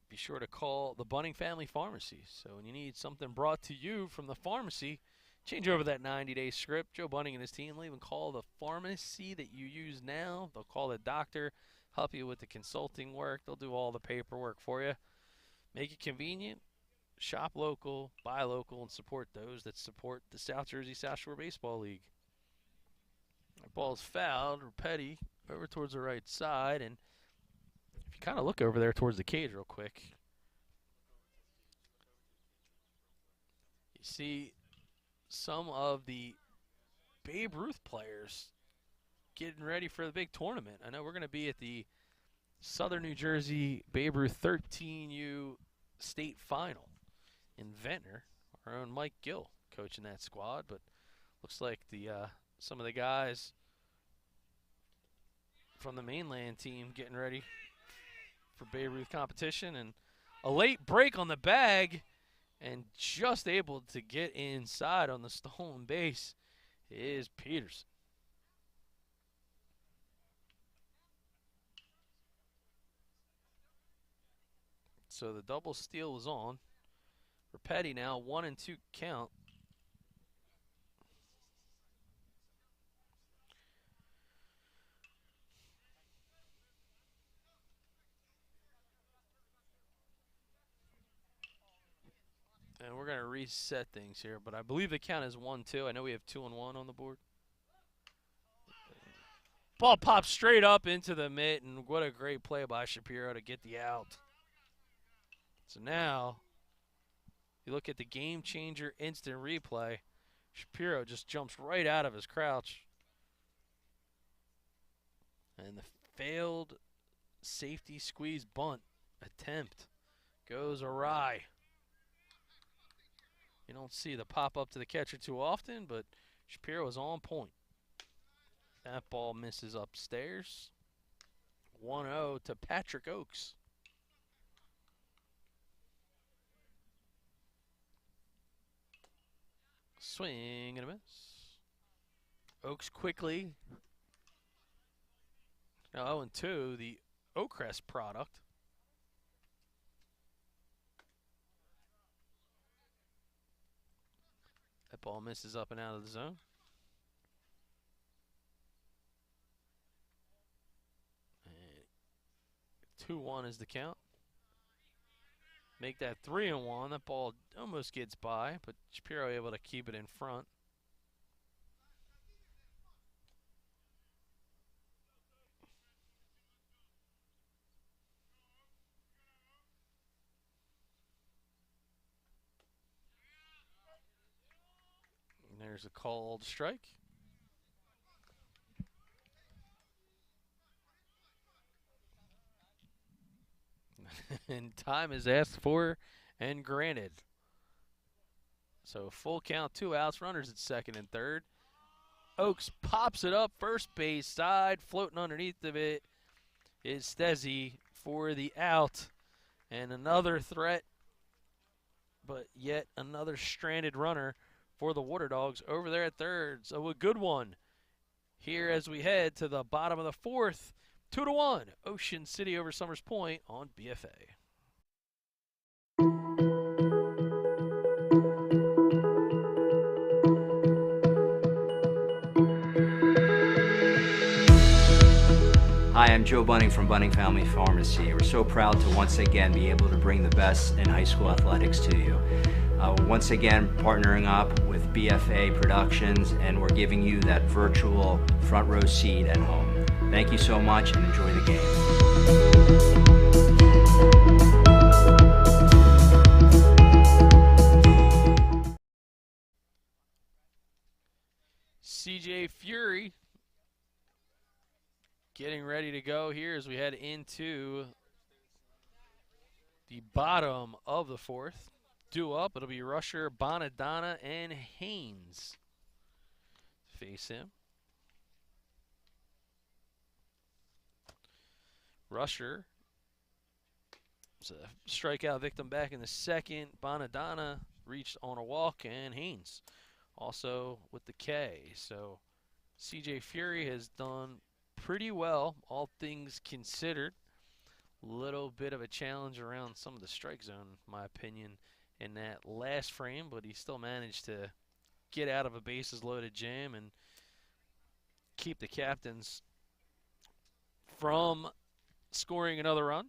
be sure to call the Bunning Family Pharmacy. So when you need something brought to you from the pharmacy, change over that 90-day script. Joe Bunning and his team will even call the pharmacy that you use now. They'll call the doctor, help you with the consulting work. They'll do all the paperwork for you. Make it convenient. Shop local, buy local, and support those that support the South Jersey South Shore Baseball League. That ball's fouled. Rapetti over towards the right side. And if you kind of look over there towards the cage real quick, you see some of the Babe Ruth players getting ready for the big tournament. I know we're going to be at the Southern New Jersey Babe Ruth 13U state final in Ventnor. Our own Mike Gill coaching that squad, but looks like the some of the guys from the mainland team getting ready for Babe Ruth competition. And a late break on the bag, and just able to get inside on the stolen base is Peterson. So the double steal is on. Rapetti now 1-2 count. And we're going to reset things here, but I believe the count is 1-2. I know we have 2-1 on the board. Ball pops straight up into the mitt, and what a great play by Shapiro to get the out. So now, you look at the GameChanger instant replay. Shapiro just jumps right out of his crouch. And the failed safety squeeze bunt attempt goes awry. You don't see the pop up to the catcher too often, but Shapiro is on point. That ball misses upstairs. 1-0 to Patrick Oakes. Swing and a miss. Oakes quickly. Now 0-2, the Oakcrest product. That ball misses up and out of the zone. And 2-1 is the count. Make that 3-1. That ball almost gets by, but Shapiro able to keep it in front. And there's a called strike. And time is asked for and granted. So full count, 2 outs, runners at second and third. Oakes pops it up first base side, floating underneath of it is Stezzi for the out. And another threat, but yet another stranded runner for the Water Dogs over there at third. So a good one here as we head to the bottom of the fourth. 2-1, Ocean City over Summers Point on BFA.
Hi, I'm Joe Bunning from Bunning Family Pharmacy. We're so proud to once again be able to bring the best in high school athletics to you. Once again, partnering up with BFA Productions, and we're giving you that virtual front row seat at home. Thank you so much, and enjoy the game.
CJ Fury getting ready to go here as we head into the bottom of the fourth. Due up, it'll be Rusher, Bonadonna, and Haynes face him. Rusher was a strikeout victim back in the second. Bonadonna reached on a walk, and Haynes also with the K. So CJ Fury has done pretty well, all things considered. Little bit of a challenge around some of the strike zone, in my opinion, in that last frame, but he still managed to get out of a bases loaded jam and keep the Captains from scoring another run.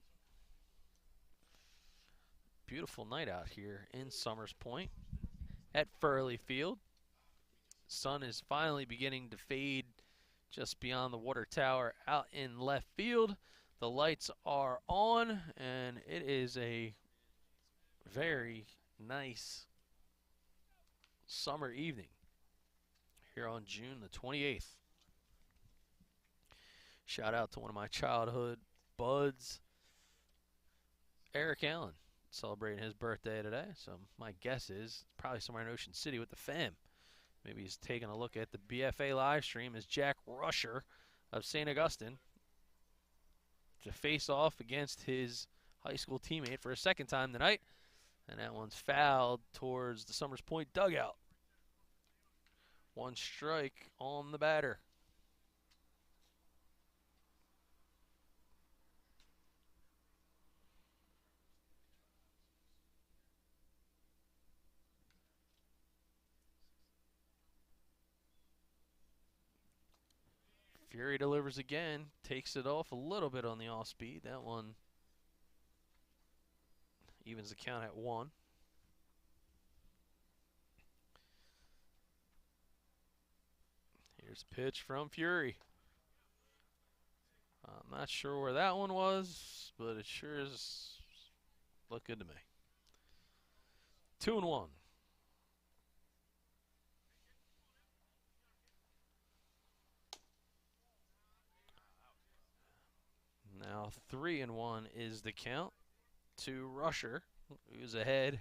Beautiful night out here in Summers Point at Furley Field. Sun is finally beginning to fade just beyond the water tower out in left field. The lights are on, and it is a very nice summer evening here on June the 28th. Shout out to one of my childhood buds, Eric Allen, celebrating his birthday today. So my guess is probably somewhere in Ocean City with the fam. Maybe he's taking a look at the BFA live stream as Jack Rusher of St. Augustine to face off against his high school teammate for a second time tonight. And that one's fouled towards the Summers Point dugout. One strike on the batter. Fury delivers again, takes it off a little bit on the off speed. That one evens the count at 1. Here's a pitch from Fury. I'm not sure where that one was, but it sure is look good to me. 2-1. Now 3-1 is the count to Rusher, who's ahead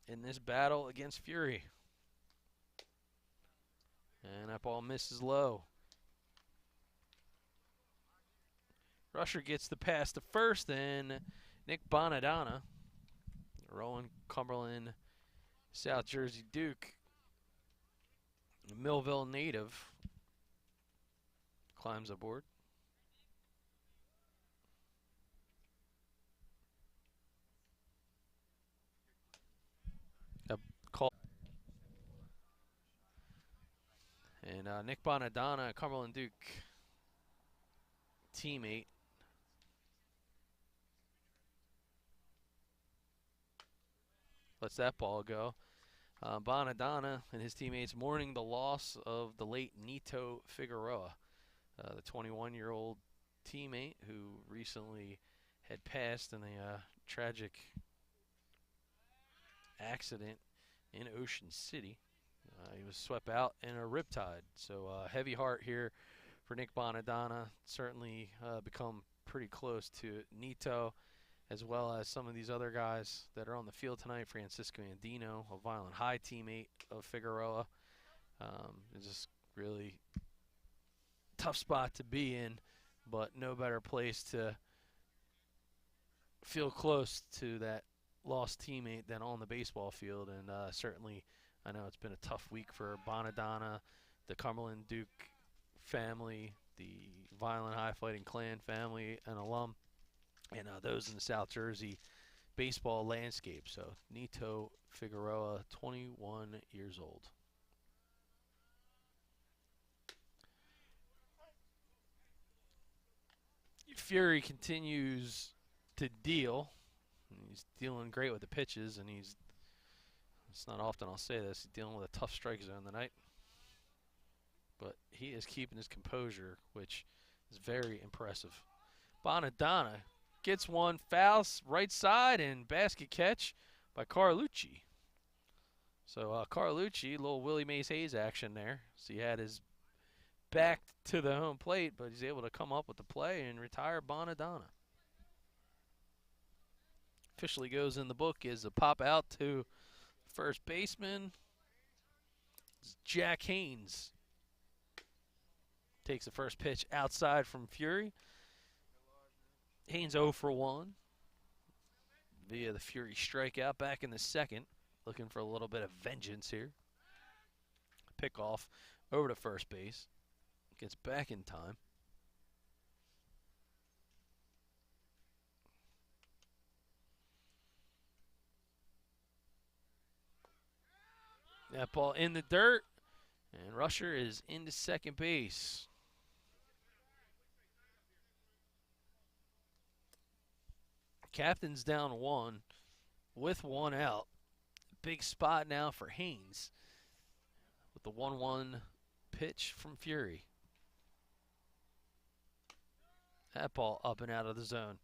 in this battle against Fury. And that ball misses low. Rusher gets the pass to first, and Nick Bonadonna, Rowan Cumberland, South Jersey Duke, Millville native, climbs aboard. A call. And Nick Bonadonna, Cumberland Duke teammate. Lets that ball go. Bonadonna and his teammates mourning the loss of the late Nito Figueroa, the 21-year-old teammate who recently had passed in a tragic accident in Ocean City. He was swept out in a riptide. So heavy heart here for Nick Bonadonna. Certainly become pretty close to Nito, as well as some of these other guys that are on the field tonight. Francisco Andino, a Violent High teammate of Figueroa. It's just really tough spot to be in, but no better place to feel close to that lost teammate than on the baseball field. And certainly, I know it's been a tough week for Bonadonna, the Cumberland Duke family, the Violent High Fighting Clan family, and alum, and those in the South Jersey baseball landscape. So Nito Figueroa, 21 years old. Fury continues to deal. He's dealing great with the pitches, and it's not often I'll say this, he's dealing with a tough strike zone tonight. But he is keeping his composure, which is very impressive. Bonadonna gets one, fouls right side, and basket catch by Carlucci. So Carlucci, little Willie Mays Hayes action there. So he had his back to the home plate, but he's able to come up with the play and retire Bonadonna. Officially goes in the book as a pop out to first baseman. It's Jack Haynes Takes the first pitch outside from Fury. Haynes 0 for 1 via the Fury strikeout back in the second. Looking for a little bit of vengeance here. Pick off over to first base. Gets back in time. That ball in the dirt. And Rusher is into second base. Captain's down 1 with 1 out. Big spot now for Haynes with the 1-1 pitch from Fury. That ball up and out of the zone.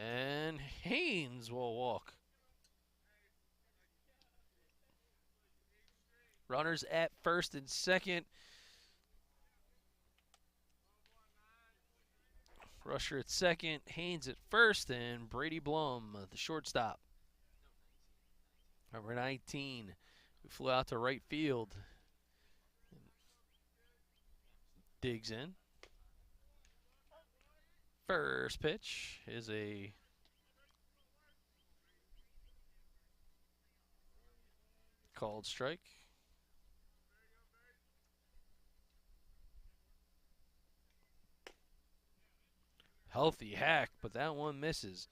And Haynes will walk. Runners at first and second. Rusher at second, Haynes at first, and Brady Blum, the shortstop. Number 19, who flew out to right field. Digs in. First pitch is a called strike. Healthy hack, but that one misses.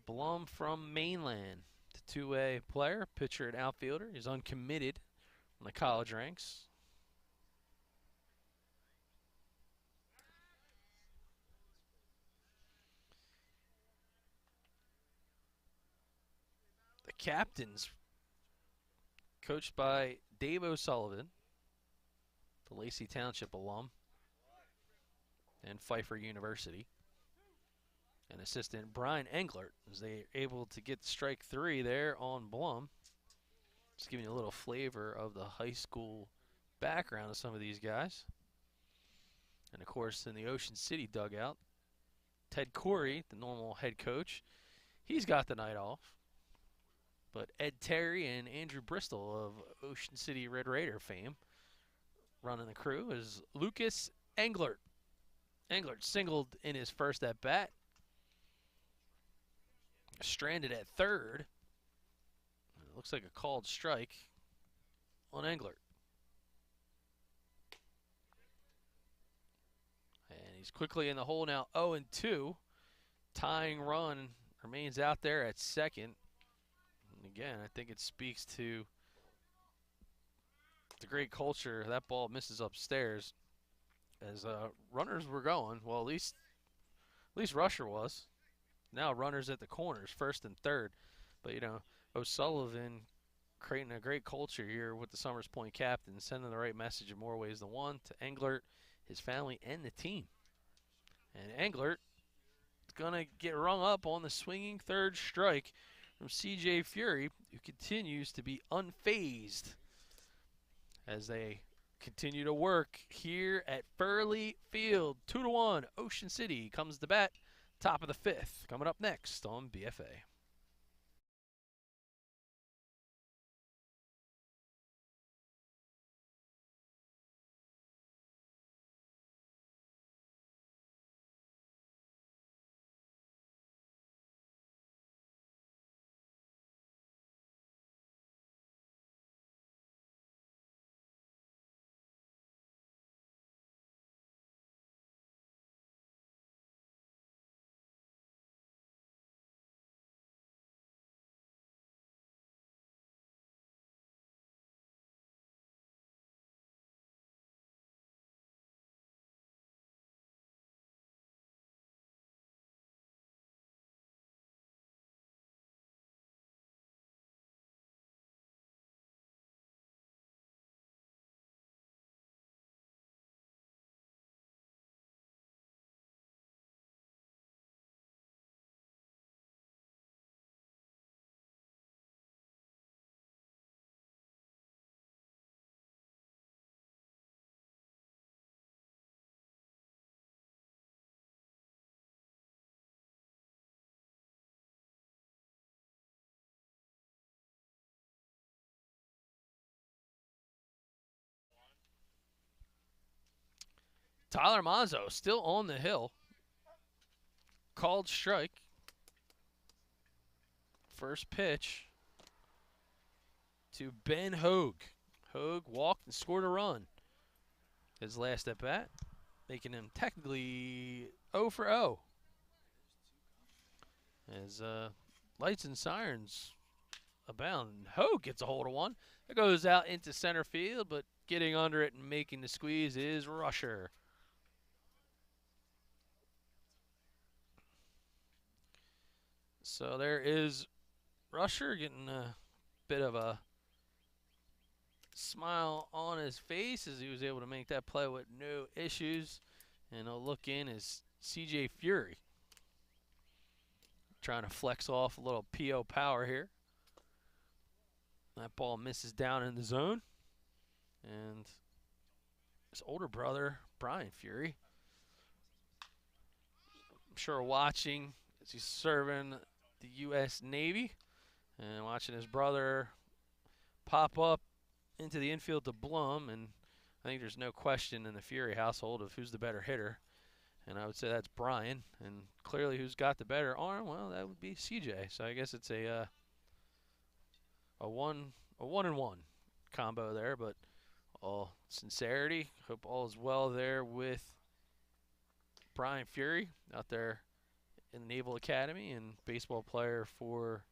Blum from Mainland, the two-way player, pitcher and outfielder. He's uncommitted on the college ranks. The captains, coached by Dave O'Sullivan, the Lacey Township alum, and Pfeiffer University. And assistant Brian Englert, as they are able to get strike 3 there on Blum. Just giving you a little flavor of the high school background of some of these guys. And of course, in the Ocean City dugout, Ted Corey, the normal head coach, he's got the night off. But Ed Terry and Andrew Bristol of Ocean City Red Raider fame running the crew is Lucas Englert. Englert singled in his first at bat. Stranded at third. It looks like a called strike on Englert. And he's quickly in the hole now, 0-2. Tying run remains out there at second. And again, I think it speaks to the great culture. That ball misses upstairs as runners were going. Well, at least Rusher was. Now runners at the corners, first and third. But, you know, O'Sullivan creating a great culture here with the Summers Point captain, sending the right message in more ways than one to Englert, his family, and the team. And Englert is going to get rung up on the swinging third strike from C.J. Fury, who continues to be unfazed as they continue to work here at Furley Field. 2-1, Ocean City comes to bat. Top of the 5th, coming up next on BFA. Tyler Monzo still on the hill. Called strike. First pitch to Ben Hogue. Hogue walked and scored a run. His last at bat, making him technically 0 for 0. As lights and sirens abound. Hogue gets a hold of one. It goes out into center field, but getting under it and making the squeeze is Rusher. So there is Rusher getting a bit of a smile on his face as he was able to make that play with no issues. And a look in is CJ Fury, trying to flex off a little PO power here. That ball misses down in the zone. And his older brother, Brian Fury, I'm sure watching as he's serving the U.S. Navy and watching his brother pop up into the infield to Blum. And I think there's no question in the Fury household of who's the better hitter. And I would say that's Brian. And clearly who's got the better arm? Well, that would be CJ. So I guess it's a one-and-one combo there. But all sincerity, hope all is well there with Brian Fury out there in the Naval Academy and baseball player for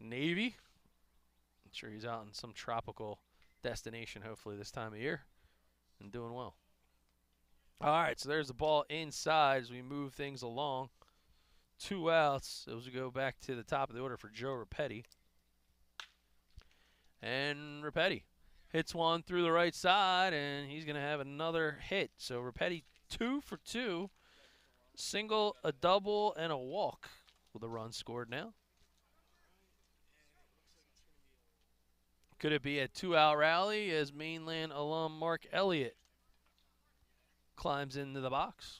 Navy. I'm sure he's out in some tropical destination hopefully this time of year and doing well. All right, so there's the ball inside as we move things along. 2 outs as we go back to the top of the order for Joe Repetti. And Repetti hits one through the right side, and he's going to have another hit. So Repetti 2 for 2, single, a double, and a walk with a run scored now. Could it be a 2-out rally as Mainland alum Mark Elliott climbs into the box?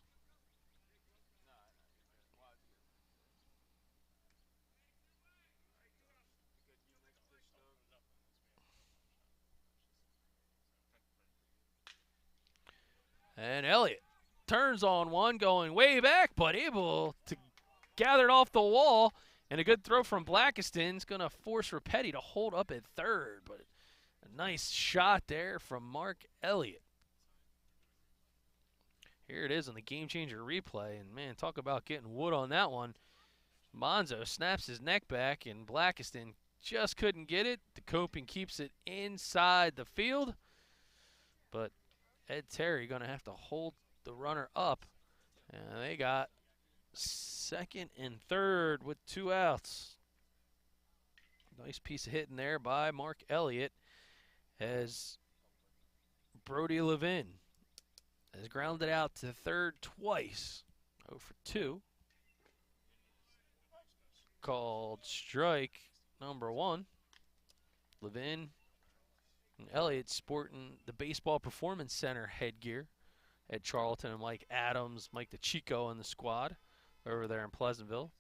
And Elliott turns on one, going way back, but able to gather it off the wall. And a good throw from Blackiston is going to force Repetti to hold up at third. But a nice shot there from Mark Elliott. Here it is on the GameChanger replay. And, man, talk about getting wood on that one. Monzo snaps his neck back, and Blackiston just couldn't get it. The coping keeps it inside the field. But Ed Terry going to have to hold the runner up. And they got second and third with 2 outs. Nice piece of hitting there by Mark Elliott as Brody Levin has grounded out to third twice. 0 for 2. Called strike number 1. Levin and Elliott sporting the Baseball Performance Center headgear. Ed Charlton and Mike Adams, Mike the Chico in the squad over there in Pleasantville,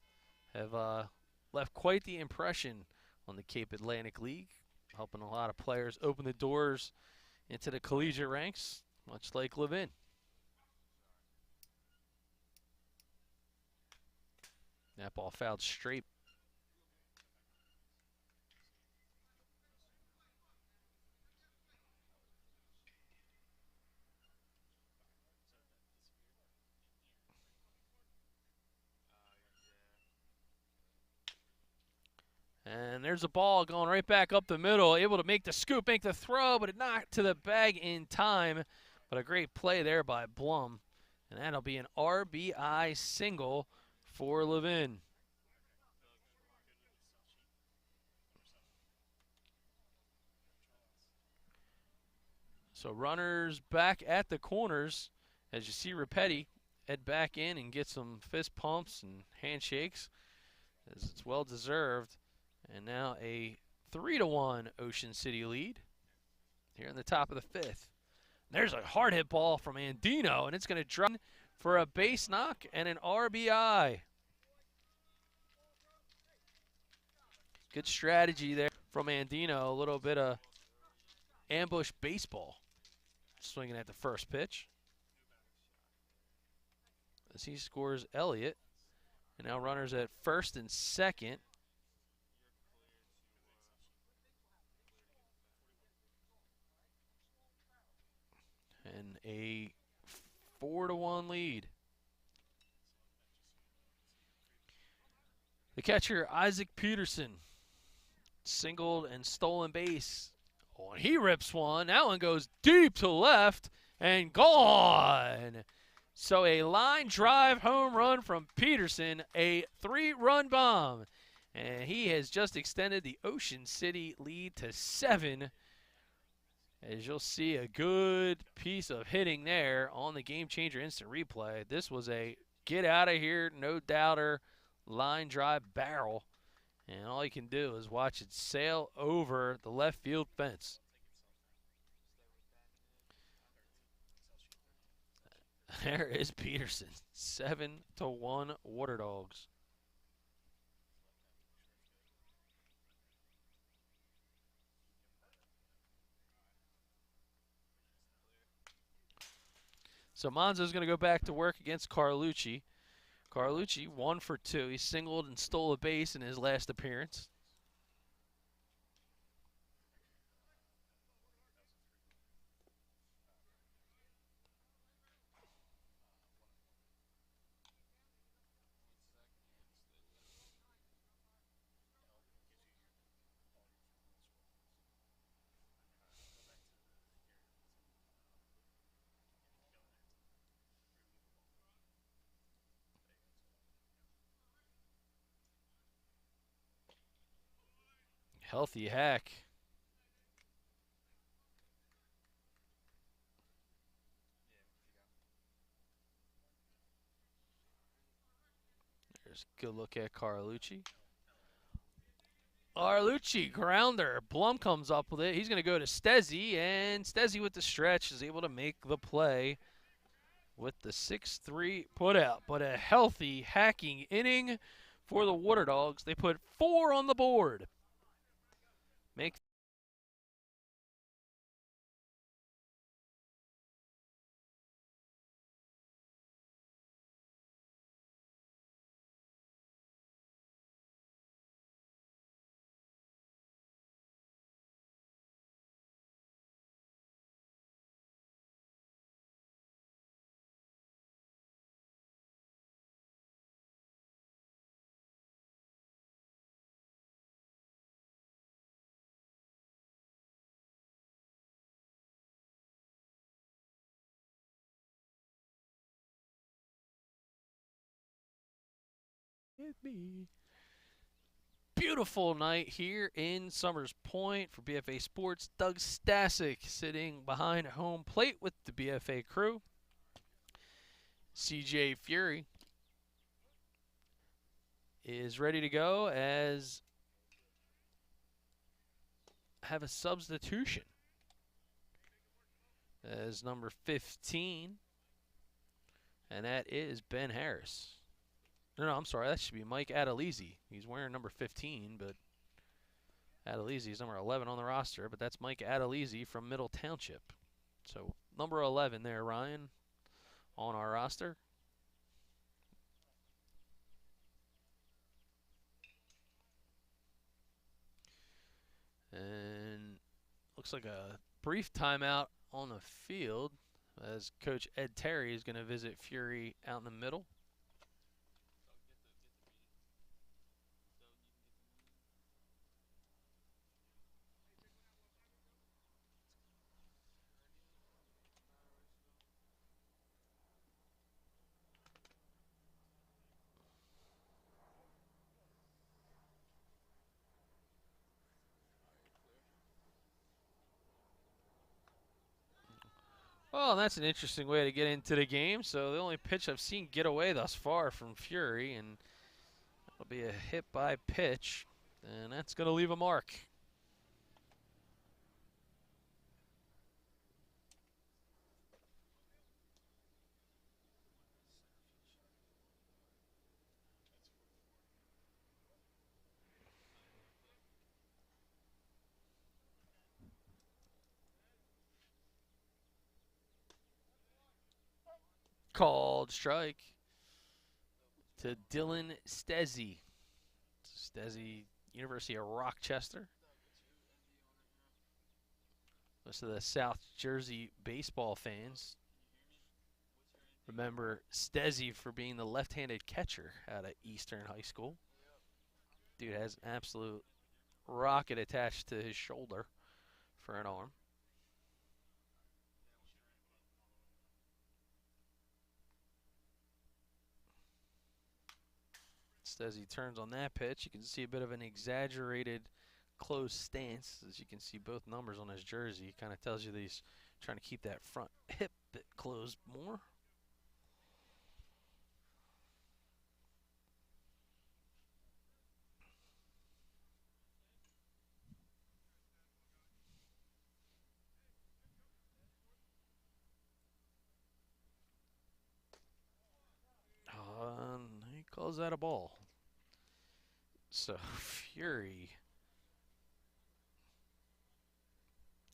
have left quite the impression on the Cape Atlantic League, helping a lot of players open the doors into the collegiate ranks, much like Levin. That ball fouled straight. And there's a ball going right back up the middle, able to make the scoop, make the throw, but it knocked to the bag in time. But a great play there by Blum. And that'll be an RBI single for Levin. So runners back at the corners as you see Repetti head back in and get some fist pumps and handshakes, as it's well deserved. And now a 3-1 Ocean City lead here in the top of the 5th. There's a hard hit ball from Andino, and it's going to drop for a base knock and an RBI. Good strategy there from Andino. A little bit of ambush baseball. Swinging at the first pitch. as he scores Elliott. And now runners at first and second. And a 4-1 lead. The catcher, Isaac Peterson, singled and stolen base. Oh, and he rips one. That one goes deep to left and gone. So a line drive home run from Peterson, a 3-run bomb. And he has just extended the Ocean City lead to 7. As you'll see, a good piece of hitting there on the GameChanger instant replay. This was a get out of here, no doubter, line drive barrel. And all you can do is watch it sail over the left field fence. There is Peterson, 7-1 Water Dogs. So Monzo's going to go back to work against Carlucci. Carlucci 1 for 2. He singled and stole a base in his last appearance. Healthy hack. There's a good look at Carlucci. Carlucci, grounder. Blum comes up with it. He's going to go to Stezzi, and Stezzi with the stretch is able to make the play with the 6-3 putout. But a healthy hacking inning for the Water Dogs. They put 4 on the board. Make it me. Beautiful night here in Summers Point for BFA Sports. Doug Stasic sitting behind home plate with the BFA crew. CJ Fury is ready to go as have a substitution as number 15, and that is Ben Harris. No, I'm sorry. That should be Mike Adelizi. He's wearing number 15, but Adelizi is number 11 on the roster. But that's Mike Adelizi from Middle Township. So number 11 there, Ryan, on our roster. And looks like a brief timeout on the field as Coach Ed Terry is going to visit Fury out in the middle. Well, that's an interesting way to get into the game. So the only pitch I've seen get away thus far from Fury, and that'll be a hit by pitch, and that's going to leave a mark. Called strike. to Dylan Stezzi. Stezzi, University of Rochester. Most of the South Jersey baseball fans remember Stezzi for being the left-handed catcher out of Eastern High School. Dude has an absolute rocket attached to his shoulder for an arm. As he turns on that pitch, you can see a bit of an exaggerated closed stance. As you can see both numbers on his jersey, kind of tells you that he's trying to keep that front hip bit closed more. He calls that a ball. So Fury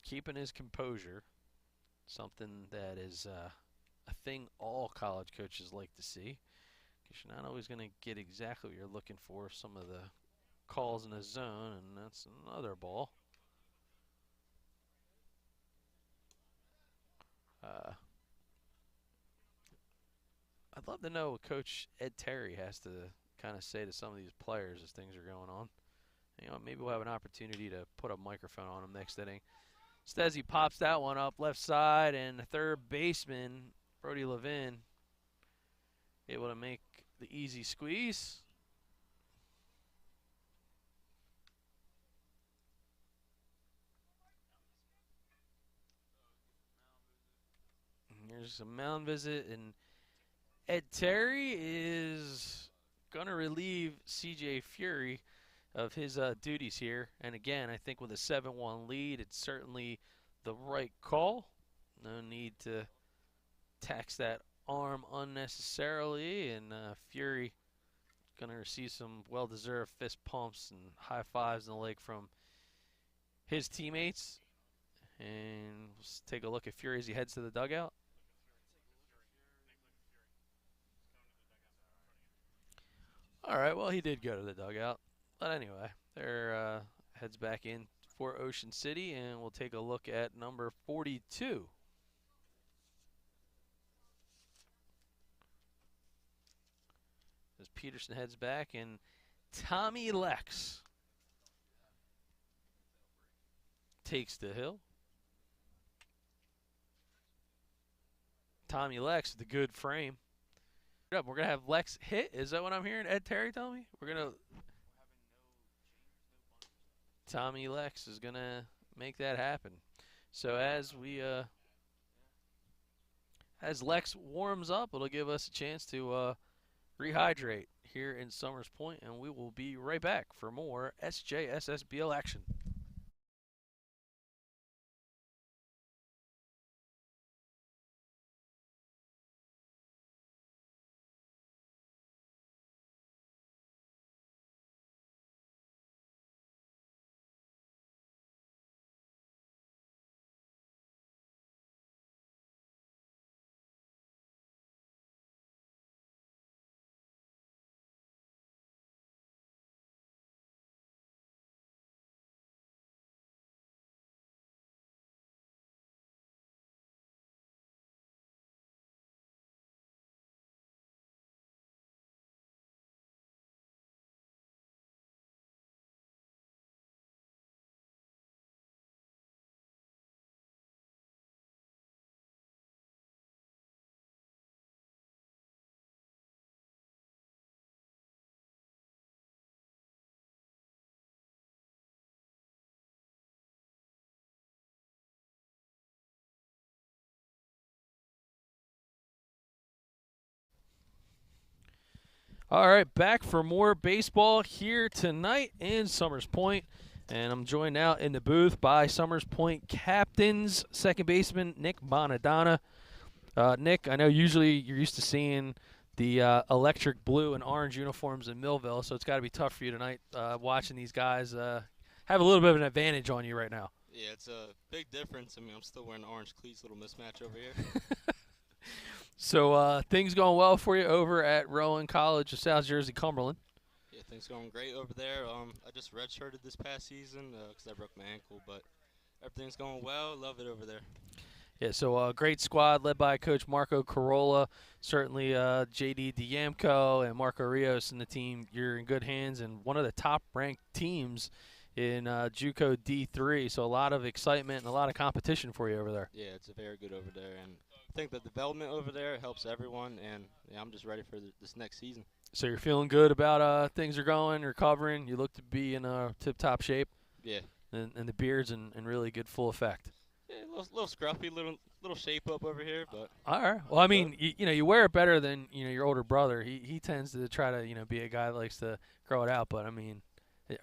keeping his composure, something that is a thing all college coaches like to see, because you're not always going to get exactly what you're looking for. Some of the calls in a zone, and that's another ball. I'd love to know what Coach Ed Terry has to kind of say to some of these players as things are going on. You know, maybe we'll have an opportunity to put a microphone on him next inning. Stezzi pops that one up left side, and the third baseman, Brody Levin, able to make the easy squeeze. And here's a mound visit, and Ed Terry is going to relieve C.J. Fury of his duties here. And again, I think with a 7-1 lead, it's certainly the right call. No need to tax that arm unnecessarily. And Fury going to receive some well-deserved fist pumps and high fives in the leg from his teammates. And let's take a look at Fury as he heads to the dugout. All right, well, he did go to the dugout. But anyway, there heads back in for Ocean City, and we'll take a look at number 42. As Peterson heads back, and Tommy Lex takes the hill. Tommy Lex, the good frame. We're going to have Lex hit. Is that what I'm hearing? Ed Terry tell me? We're going to... Tommy Lex is going to make that happen. So as we... as Lex warms up, it'll give us a chance to rehydrate here in Summers Point, and we will be right back for more SJSSBL action. All right, back for more baseball here tonight in Summers Point. And I'm joined now in the booth by Summers Point captains, second baseman Nick Bonadonna. Nick, I know usually you're used to seeing the electric blue and orange uniforms in Millville, so it's got to be tough for you tonight watching these guys have a little bit of an advantage on you right now.
Yeah, it's a big difference. I mean, I'm still wearing orange cleats, little mismatch over here.
So things going well for you over at Rowan College of South Jersey, Cumberland.
Yeah, things going great over there. I just redshirted this past season because I broke my ankle, but everything's going well. Love it over there.
Yeah, so great squad led by Coach Marco Corolla. Certainly J.D. Diamco and Marco Rios and the team. You're in good hands and one of the top-ranked teams in JUCO D3. So a lot of excitement and a lot of competition for you over there.
Yeah, it's very good over there, and I think the development over there helps everyone, and yeah, I'm just ready for this next season.
So you're feeling good about things are going, recovering. You look to be in tip-top shape.
Yeah.
And the beard's in really good full effect.
Yeah, a little scruffy, little shape up over here, but.
All right. Well, I mean, you wear it better than your older brother. He tends to try to be a guy that likes to grow it out. But I mean,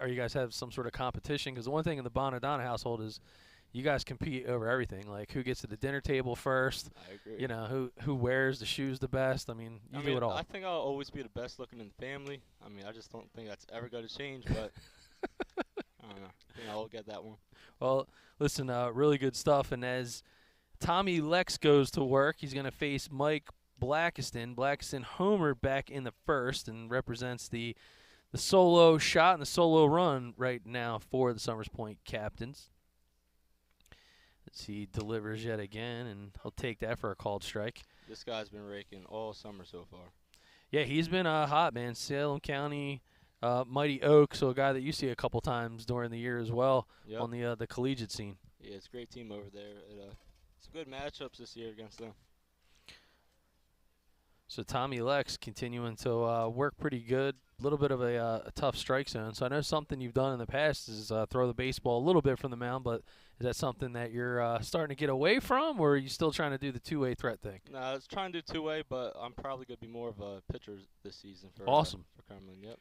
are you guys have some sort of competition? Because the one thing in the Bonadonna household is you guys compete over everything. Like who gets to the dinner table first.
I agree.
Who wears the shoes the best. I mean, you do it all.
I think I'll always be the best looking in the family. I mean, I just don't think that's ever going to change, but. I don't know. I think I'll get that one.
Well, listen, really good stuff. And as Tommy Lex goes to work, he's going to face Mike Blackiston. Blackiston homered back in the first and represents the solo shot and the solo run right now for the Summers Point Captains. As he delivers yet again, and he'll take that for a called strike.
This guy's been raking all summer so far.
Yeah, he's been hot, man. Salem County. Mighty Oak, so a guy that you see a couple times during the year as well on the collegiate scene.
Yeah, it's a great team over there. It's good matchups this year against them.
So Tommy Lex continuing to work pretty good. A little bit of a tough strike zone. So I know something you've done in the past is throw the baseball a little bit from the mound, but is that something that you're starting to get away from, or are you still trying to do the two-way threat thing?
No, I was trying to do two-way, but I'm probably going to be more of a pitcher this season for
awesome.
For Cumberland, yep.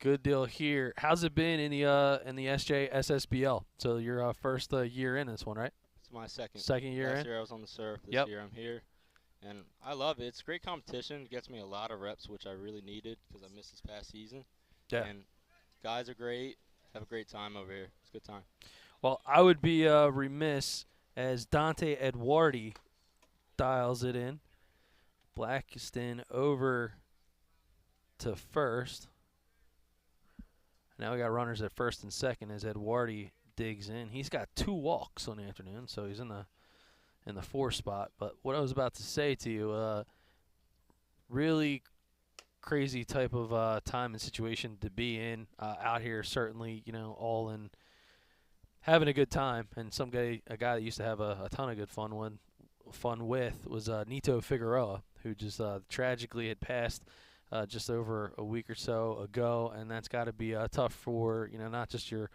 Good deal here. How's it been in the SJSSBL? So your first year in this one, right?
It's my second.
Second year in?
Last year I was on the surf. This year I'm here. And I love it. It's great competition. It gets me a lot of reps, which I really needed because I missed this past season.
Yeah.
And guys are great. Have a great time over here. It's a good time.
Well, I would be remiss as Dante Eduardi dials it in. Blackiston over to first. Now we got runners at first and second as Eduardi digs in. He's got 2 walks on the afternoon, so he's in the 4 spot. But what I was about to say to you, really crazy type of time and situation to be in out here. Certainly, all in having a good time. And a guy that used to have a ton of good fun with was Nito Figueroa, who just tragically had passed just over a week or so ago, and that's got to be tough for not just your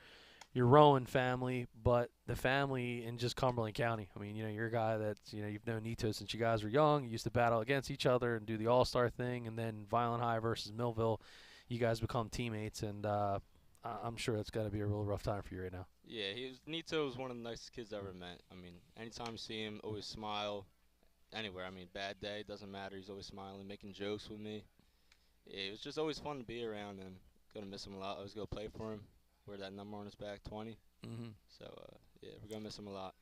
Rowan family, but the family in just Cumberland County. I mean, you're a guy that you've known Nito since you guys were young. You used to battle against each other and do the All-Star thing, and then Violent High versus Millville, you guys become teammates, and I'm sure that's got to be a real rough time for you right now.
Yeah, Nito was one of the nicest kids I ever met. I mean, anytime you see him, always smile. Anywhere, I mean, bad day, doesn't matter. He's always smiling, making jokes with me. Yeah, it was just always fun to be around, and gonna miss him a lot. I was gonna play for him. Wear that number on his back, 20.
Mm-hmm.
So yeah, we're gonna miss him a lot.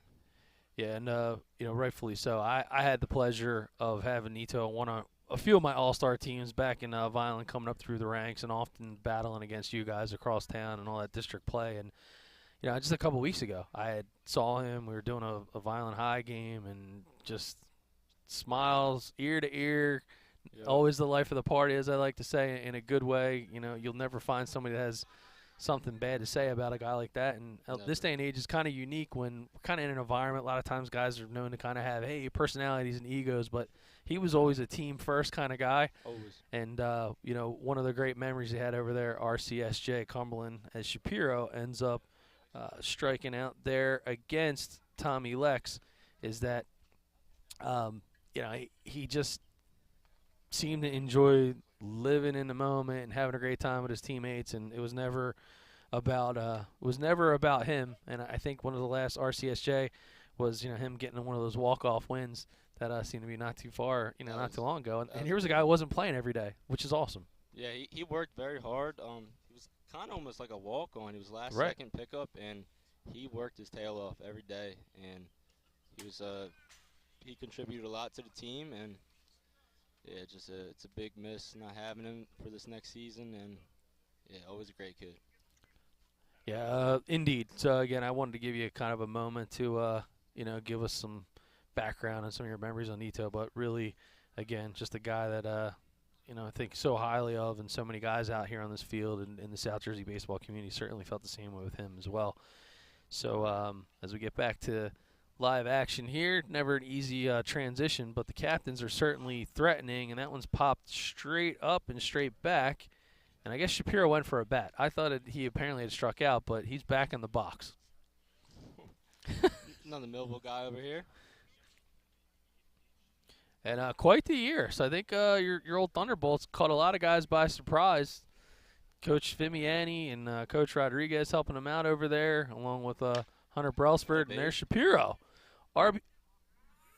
Yeah, and rightfully so. I had the pleasure of having Nito on a few of my all-star teams back in Violent, coming up through the ranks, and often battling against you guys across town and all that district play. And just a couple weeks ago, I had saw him. We were doing a Violent High game, and just smiles ear to ear.
Yep.
Always the life of the party, as I like to say, in a good way. You'll never find somebody that has something bad to say about a guy like that. And this day and age is kind of unique when we're kind of in an environment. A lot of times guys are known to kind of have, personalities and egos, but he was always a team first kind of guy.
Always.
And, one of the great memories he had over there, RCSJ Cumberland, as Shapiro ends up striking out there against Tommy Lex, is that, he just seemed to enjoy living in the moment and having a great time with his teammates, and it was never about him. And I think one of the last RCSJ was him getting one of those walk-off wins that seemed to be not too far, not too long ago. And here was a guy who wasn't playing every day, which is awesome.
Yeah, he worked very hard. He was kind of almost like a walk-on. He was second pickup, and he worked his tail off every day, and he contributed a lot to the team, and Yeah, it's a big miss not having him for this next season, and yeah, always a great kid.
Yeah, indeed. So again, I wanted to give you kind of a moment to give us some background and some of your memories on Ito, but really, again, just a guy that I think so highly of, and so many guys out here on this field and in the South Jersey baseball community certainly felt the same way with him as well. So as we get back to live action here, never an easy transition, but the captains are certainly threatening, and that one's popped straight up and straight back. And I guess Shapiro went for a bat. I thought he apparently had struck out, but he's back in the box.
Another Millville guy over here.
And quite the year. So I think your old Thunderbolts caught a lot of guys by surprise. Coach Fimiani and Coach Rodriguez helping him out over there, along with Hunter Brelsford. And there's Shapiro. And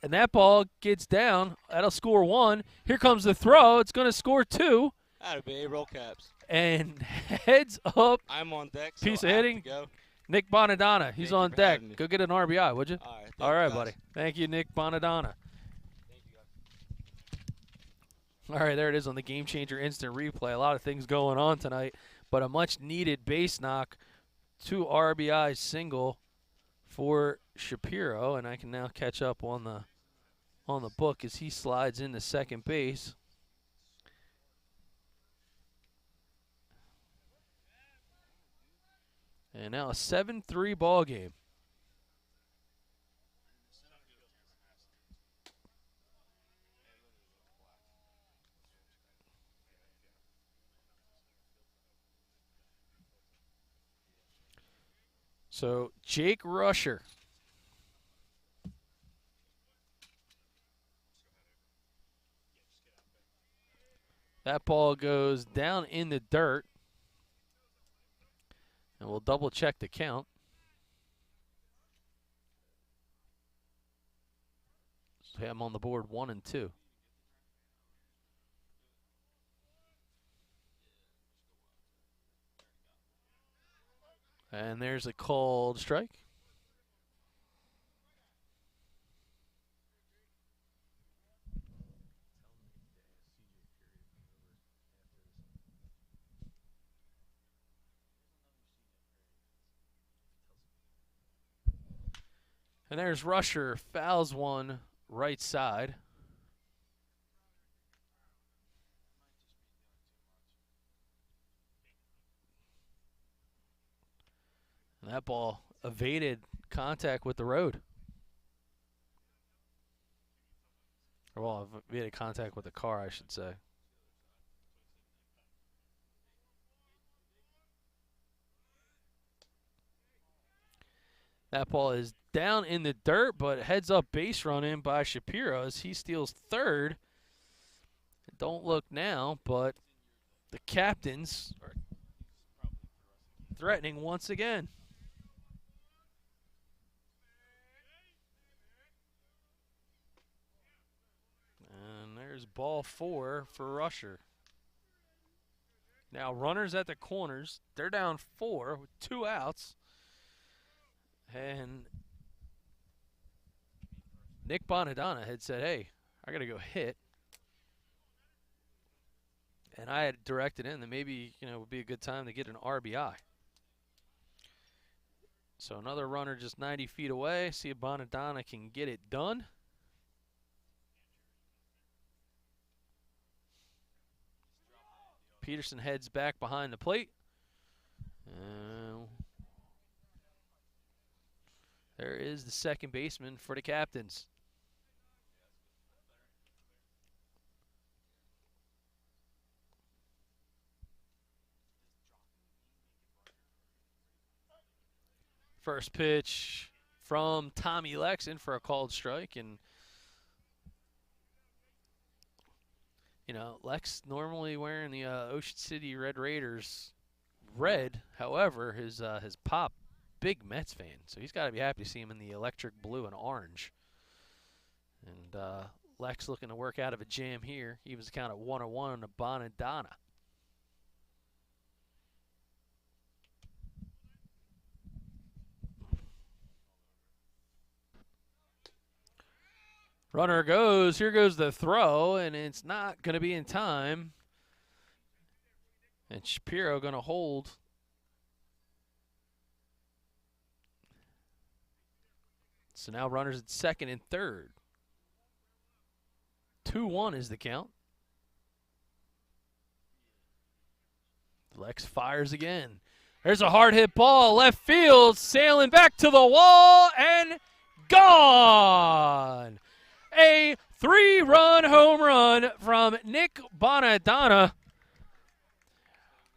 that ball gets down. That'll score 1. Here comes the throw. It's going to score 2.
That'd be roll caps.
And heads up.
I'm on deck. So
Piece of
I have
hitting.
to go.
Nick Bonadonna. He's on deck.
Me.
Go get an RBI, would you?
All right,
Buddy. Thank you, Nick Bonadonna. All right, there it is on the GameChanger instant replay. A lot of things going on tonight, but a much-needed base knock, 2 RBI single for Shapiro, and I can now catch up on the book as he slides into second base. And now a 7-3 ball game. So Jake Rusher. That ball goes down in the dirt. And we'll double check the count. So I'm on the board 1 and 2. And there's a called strike. And there's Rusher, fouls one right side. And that ball evaded contact with the road. Or, well, evaded contact with the car, I should say. That ball is down in the dirt, but heads up base run in by Shapiro as he steals third. Don't look now, but the captains are threatening once again. And there's ball 4 for Rusher. Now runners at the corners. They're down 4 with 2 outs. And Nick Bonadonna had said, hey, I got to go hit. And I had directed in that maybe, it would be a good time to get an RBI. So another runner just 90 feet away. See if Bonadonna can get it done. Peterson heads back behind the plate. There is the second baseman for the captains. First pitch from Tommy Lex in for a called strike. And, Lex normally wearing the Ocean City Red Raiders red. However, his pop, big Mets fan, so he's got to be happy to see him in the electric blue and orange. And Lex looking to work out of a jam here. He was count at 1-1 to Bonadonna. Runner goes. Here goes the throw, and it's not going to be in time. And Shapiro going to hold. So now runners at second and third. 2-1 is the count. Lex fires again. There's a hard hit ball. Left field, sailing back to the wall, and gone. A 3-run home run from Nick Bonadonna.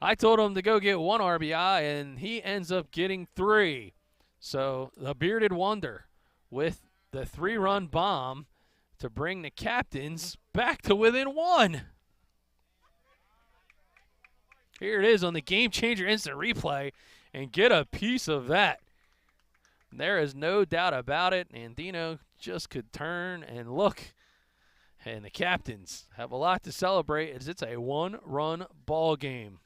I told him to go get 1 RBI, and he ends up getting 3. So the bearded wonder with the 3-run bomb to bring the Captains back to within 1. Here it is on the GameChanger instant replay, and get a piece of that. There is no doubt about it. Andino just could turn and look, and the Captains have a lot to celebrate as it's a 1-run ball game.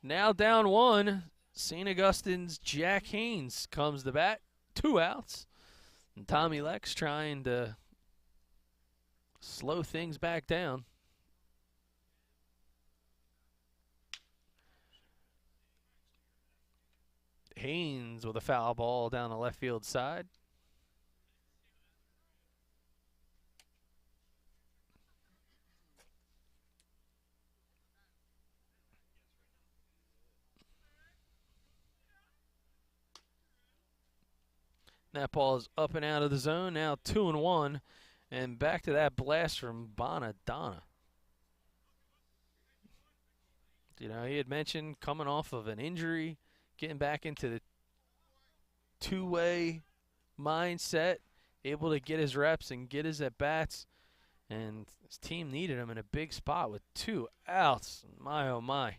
Now down 1, St. Augustine's Jack Haynes comes to bat. 2 outs. And Tommy Lex trying to slow things back down. Haynes with a foul ball down the left field side. That ball is up and out of the zone. Now 2-1. And back to that blast from Bonadonna. You know, he had mentioned coming off of an injury, getting back into the two-way mindset, able to get his reps and get his at-bats. And his team needed him in a big spot with 2 outs. My, oh, my.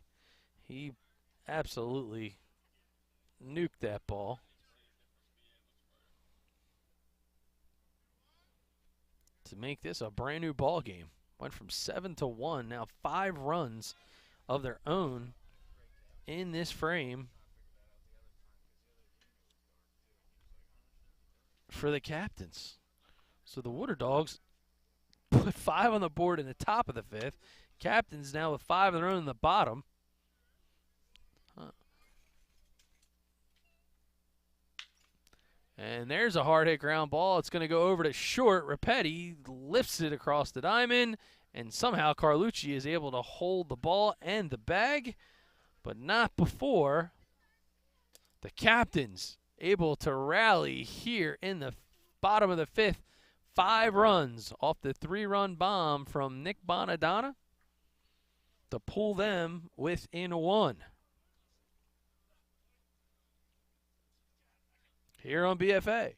He absolutely nuked that ball. To make this a brand new ball game. Went from 7-1, now 5 runs of their own in this frame for the Captains. So the Water Dogs put 5 on the board in the top of the 5th. Captains now with 5 of their own in the bottom. And there's a hard hit ground ball. It's going to go over to short. Rapetti lifts it across the diamond, and somehow Carlucci is able to hold the ball and the bag, but not before the Captains able to rally here in the bottom of the 5th. 5 runs off the 3-run bomb from Nick Bonadonna to pull them within 1. Here on BFA.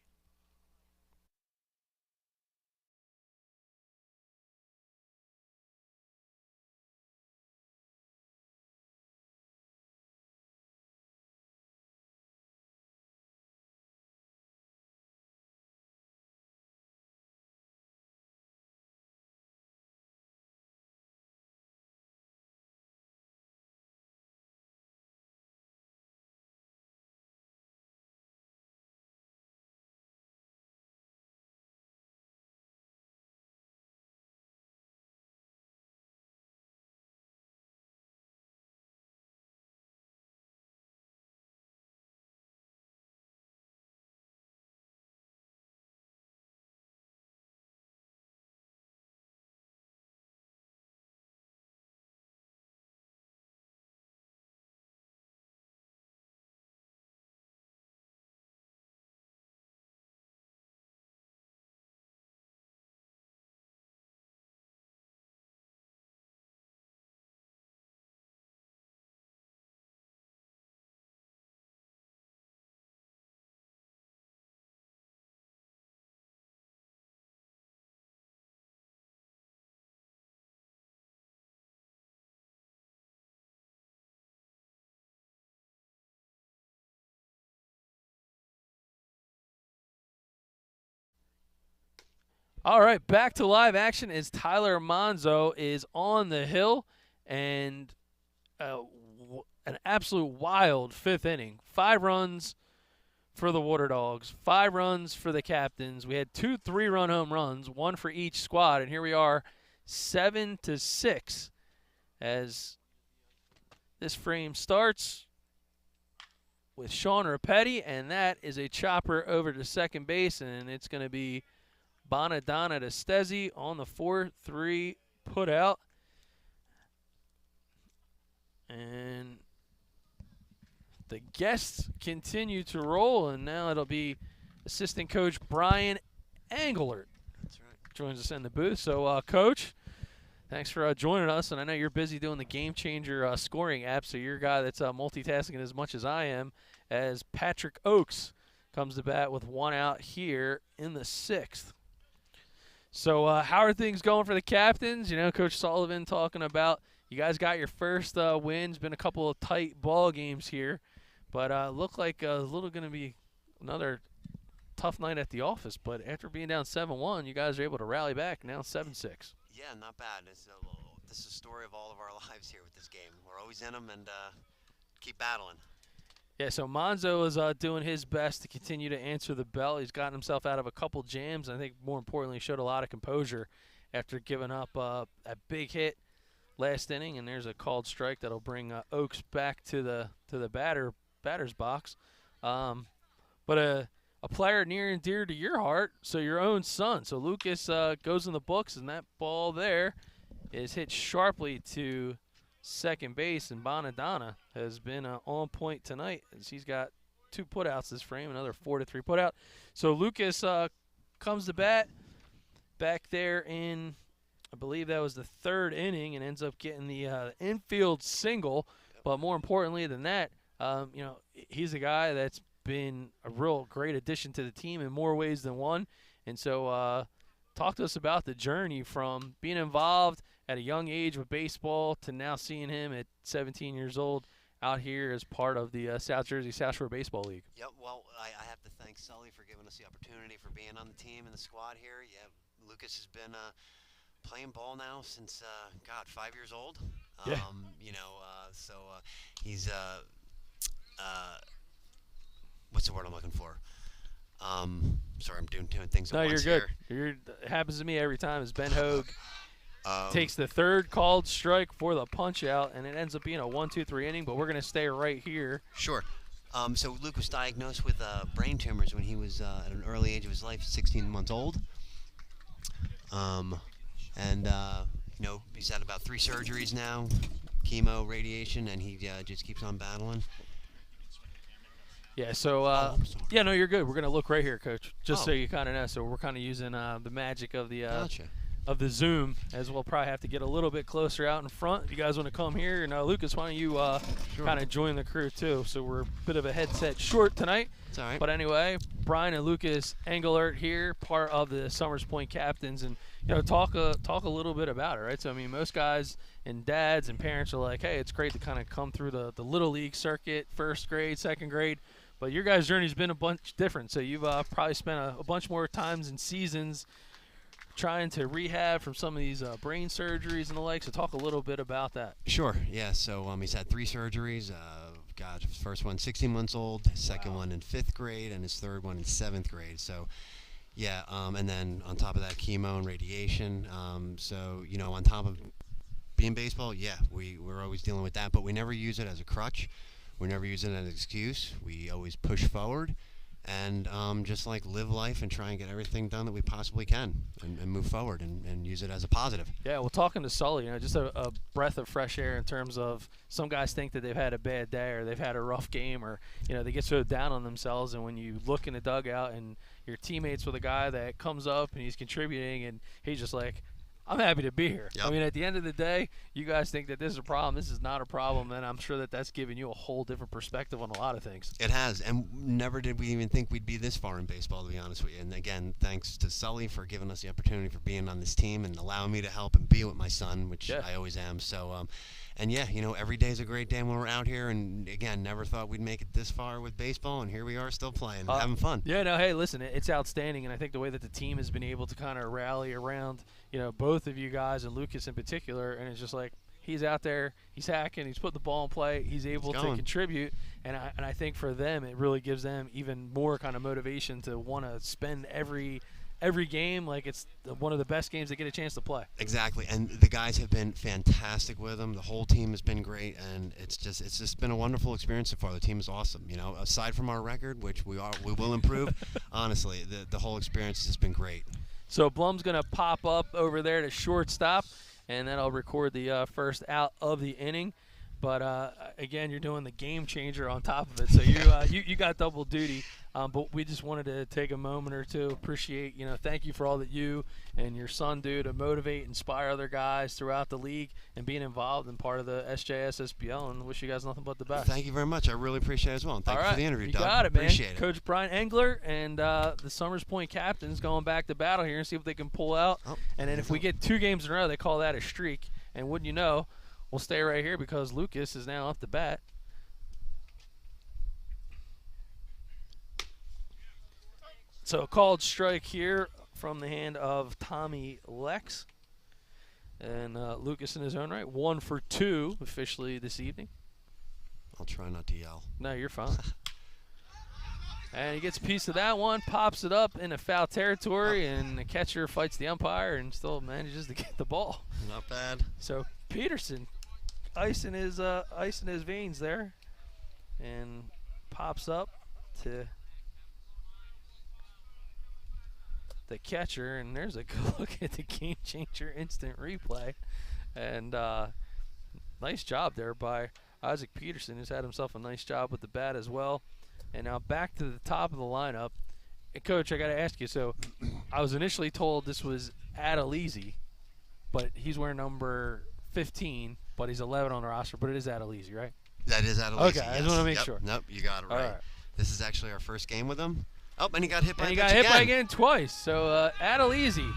All right, back to live action as Tyler Monzo is on the hill, and an absolute wild fifth inning. 5 runs for the Water Dogs, 5 runs for the Captains. We had 2 3-run home runs, 1 for each squad, and here we are, 7-6 as this frame starts with Sean Rapetti, and that is a chopper over to second base, and it's going to be Bonadonna to Stezzi on the 4-3 put out. And the guests continue to roll, and now it'll be assistant coach Brian Englert.
That's right.
Joins us in the booth. So, Coach, thanks for joining us, and I know you're busy doing the GameChanger scoring app, so you're a guy that's multitasking as much as I am, as Patrick Oakes comes to bat with 1 out here in the 6th. So how are things going for the Captains? You know, Coach Sullivan talking about you guys got your first wins, been a couple of tight ball games here, but looked like a little going to be another tough night at the office, but after being down 7-1, you guys are able to rally back, now 7-6.
Yeah, not bad. This is the story of all of our lives here with this game. We're always in them and keep battling.
Yeah, so Monzo is doing his best to continue to answer the bell. He's gotten himself out of a couple jams. I think more importantly, showed a lot of composure after giving up a big hit last inning. And there's a called strike that'll bring Oakes back to the batter's box. But a player near and dear to your heart, so your own son. So Lucas goes in the books, and that ball there is hit sharply to second base, and Bonadonna has been on point tonight as he's got 2 putouts this frame, another 4-3 putout. So Lucas comes to bat back there in, I believe that was the 3rd inning, and ends up getting the infield single. But more importantly than that, you know, he's a guy that's been a real great addition to the team in more ways than one. And so talk to us about the journey from being involved at a young age with baseball to now seeing him at 17 years old out here as part of the South Jersey South Shore Baseball League.
Yep, well, I have to thank Sully for giving us the opportunity for being on the team and the squad here. Yeah, Lucas has been playing ball now since, 5 years old.
Yeah.
You know, he's, what's the word I'm looking for? Sorry, I'm doing things at
No,
once
you're
here.
good. It happens to me every time as Ben Hogue takes the 3rd called strike for the punch out, and it ends up being a 1-2-3 inning, but we're going to stay right here.
Sure. So Luke was diagnosed with brain tumors when he was at an early age of his life, 16 months old. You know, he's had about 3 surgeries now, chemo, radiation, and he just keeps on battling.
Yeah, so,
I'm sorry.
yeah, no, you're good. We're going to look right here, Coach, just
Oh.
so you kind of know. So we're kind of using the magic of the
Gotcha.
of the Zoom, as we'll probably have to get a little bit closer out in front. If you guys want to come here, and Lucas, why don't you
Sure.
kind of join the crew too? So we're a bit of a headset short tonight.
It's all right.
But anyway, Brian and Lucas Englert here, part of the Summers Point Captains, and you know, talk a little bit about it, right? So I mean, most guys and dads and parents are like, hey, it's great to kind of come through the little league circuit, 1st grade, 2nd grade. But your guys' journey's been a bunch different. So you've probably spent a bunch more times and seasons trying to rehab from some of these brain surgeries and the like. So talk a little bit about that.
Sure. Yeah. So he's had 3 surgeries. His first one 16 months old, his second one in 5th grade, and his 3rd one in 7th grade. So, yeah. And then on top of that, chemo and radiation. So you know, on top of being baseball, yeah, we're always dealing with that, but we never use it as a crutch. We never use it as an excuse. We always push forward and just like live life and try and get everything done that we possibly can and move forward and use it as a positive.
Yeah, well, talking to Sully, you know, just a breath of fresh air in terms of some guys think that they've had a bad day or they've had a rough game, or, you know, they get so down on themselves, and when you look in the dugout and your teammates with a guy that comes up and he's contributing and he's just like, I'm happy to be here.
Yep.
I mean, at the end of the day, you guys think that this is a problem. This is not a problem, and I'm sure that that's giving you a whole different perspective on a lot of things.
It has, and never did we even think we'd be this far in baseball, to be honest with you. And again, thanks to Sully for giving us the opportunity for being on this team and allowing me to help and be with my son, which
Yeah.
I always am. So, and yeah, you know, every day's a great day when we're out here. And again, never thought we'd make it this far with baseball, and here we are still playing, and having fun.
Yeah, no, hey, listen, it's outstanding, and I think the way that the team has been able to kind of rally around, you know, both of you guys and Lucas in particular, and it's just like, he's out there, he's hacking, he's putting the ball in play, he's able to contribute, and I think for them it really gives them even more kind of motivation to want to spend every game like it's one of the best games they get a chance to play.
Exactly, and the guys have been fantastic with them. The whole team has been great, and it's just been a wonderful experience so far. The team is awesome. You know, aside from our record, which we will improve, honestly, the whole experience has just been great.
So Blum's going to pop up over there to shortstop, and then I'll record the first out of the inning. But again, you're doing the game changer on top of it, so you got double duty. But we just wanted to take a moment or two, appreciate, thank you for all that you and your son do to motivate, inspire other guys throughout the league and being involved in part of the Sjssbl, and wish you guys nothing but the best.
Thank you very much. I really appreciate it as well. And thank you for the interview, Doug.
You got it, man.
Appreciate it.
Coach Brian Engler and the Summers Point captains going back to battle here and see what they can pull out. And then if we get 2 games in a row, they call that a streak. And wouldn't you know, we'll stay right here because Lucas is now off the bat. So a called strike here from the hand of Tommy Lex. And Lucas in his own right, 1 for 2 officially this evening.
I'll try not to yell.
No, you're fine. And he gets a piece of that one, pops it up into foul territory, and the catcher fights the umpire and still manages to get the ball.
Not bad.
So Peterson ice in his veins there, and pops up to the catcher, and there's a good look at the game changer instant replay, and nice job there by Isaac Peterson, who's had himself a nice job with the bat as well. And now back to the top of the lineup. And Coach, I got to ask you, so I was initially told this was Adelezy, but he's wearing number 15, but he's 11 on the roster, but it is Adelezy, right?
That is Adelezy.
Okay, I just want to make sure.
Nope, you got it right.
All right.
This is actually our first game with him. Oh, and he got hit by
and he got hit by again twice. So Adelezy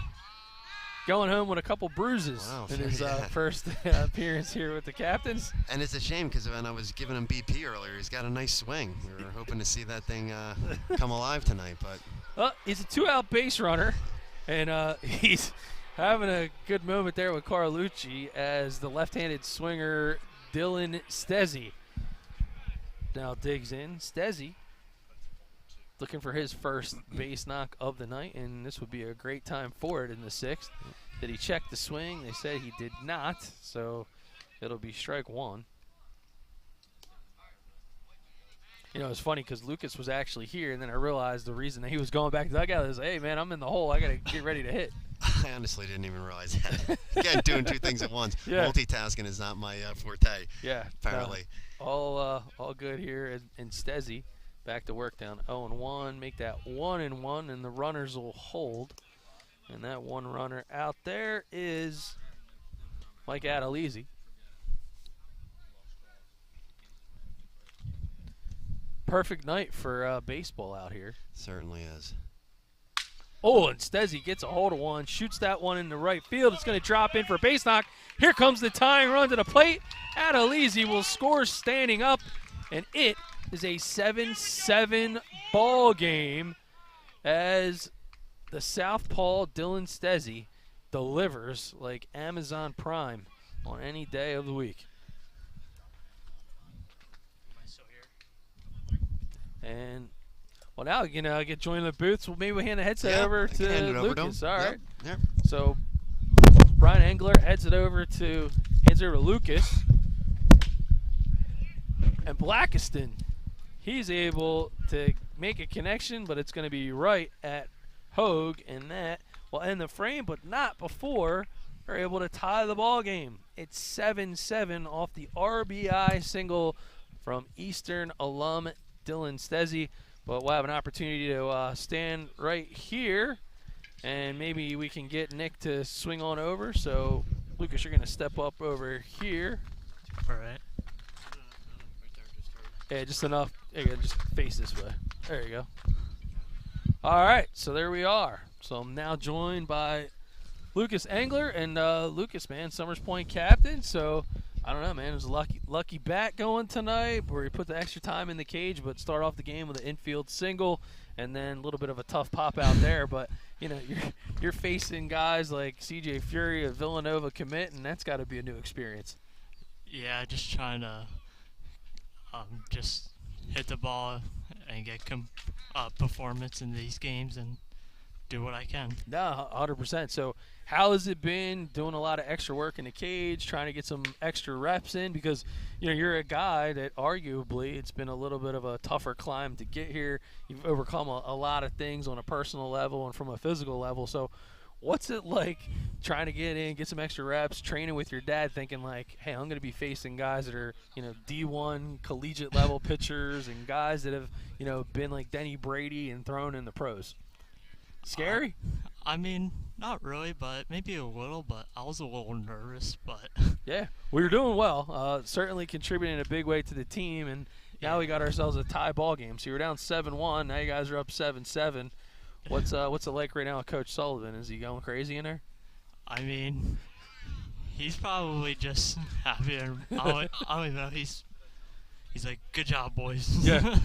going home with a couple bruises in his first appearance here with the captains.
And it's a shame because when I was giving him BP earlier, he's got a nice swing. We were hoping to see that thing come alive tonight. But
well, he's a 2-out base runner, and he's having a good moment there with Carlucci as the left-handed swinger Dylan Stezzi now digs in. Stezzi looking for his first base knock of the night, and this would be a great time for it in the 6th. Did he check the swing? They said he did not, so it'll be strike 1. It's funny because Lucas was actually here, and then I realized the reason that he was going back to the dugout is, hey, man, I'm in the hole. I got to get ready to hit.
I honestly didn't even realize that. Again, doing 2 things at once.
Yeah.
Multitasking is not my forte.
Yeah.
Apparently.
All good here in Stezzi. Back to work down 0-1. Make that 1-1, and the runners will hold. And that one runner out there is Mike Adelezy. Perfect night for baseball out here.
Certainly is.
Oh, and Stezzi gets a hold of one, shoots that one into right field. It's going to drop in for a base knock. Here comes the tying run to the plate. Adelezy will score standing up, and it is a 7-7 ball game as the southpaw Dylan Stezzi delivers like Amazon Prime on any day of the week. And well, now I get joined in the booths. Well, maybe we hand the headset over to Lucas. All right.
Yep.
So Brian Engler hands it over to Lucas, and Blackiston. He's able to make a connection, but it's going to be right at Hogue, and that will end the frame, but not before they're able to tie the ball game. It's 7-7 off the RBI single from Eastern alum Dylan Stezzi, but we'll have an opportunity to stand right here, and maybe we can get Nick to swing on over. So, Lucas, you're going to step up over here.
All right.
Yeah, just enough. Just face this way. There you go. All right, so there we are. So I'm now joined by Lucas Engler, and Lucas, man, Summers Point captain. So I don't know, man. It was a lucky bat going tonight where he put the extra time in the cage, but start off the game with an infield single, and then a little bit of a tough pop out there. But you're facing guys like C.J. Fury, a Villanova commit, and that's got to be a new experience.
Yeah, just trying to just hit the ball and get performance in these games and do what I can.
No, 100%. So, how has it been doing a lot of extra work in the cage, trying to get some extra reps in? Because, you're a guy that arguably it's been a little bit of a tougher climb to get here. You've overcome a lot of things on a personal level and from a physical level. So, what's it like trying to get in, get some extra reps, training with your dad, thinking like, hey, I'm going to be facing guys that are, D1 collegiate level pitchers and guys that have, been like Denny Brady and thrown in the pros? Scary?
I mean, not really, but maybe a little, but I was a little nervous, but
Yeah, we were doing well. Certainly contributing in a big way to the team, and now we got ourselves a tie ball game. So you're down 7-1. Now you guys are up 7-7. What's it like right now with Coach Sullivan? Is he going crazy in there?
I mean, he's probably just happy. I don't know. He's like, good job, boys.
Yeah.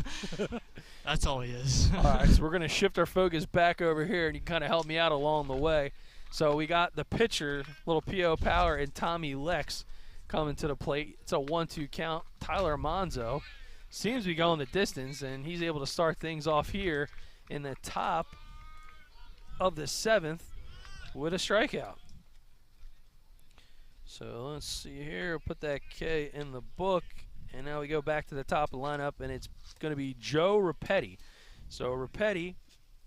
That's all he is.
All right, so we're going to shift our focus back over here, and you can kind of help me out along the way. So we got the pitcher, little P.O. Power, and Tommy Lex coming to the plate. It's a 1-2 count. Tyler Monzo seems to be going the distance, and he's able to start things off here in the top of the 7th with a strikeout. So let's see here. Put that K in the book. And now we go back to the top of the lineup, and it's going to be Joe Rapetti. So Rapetti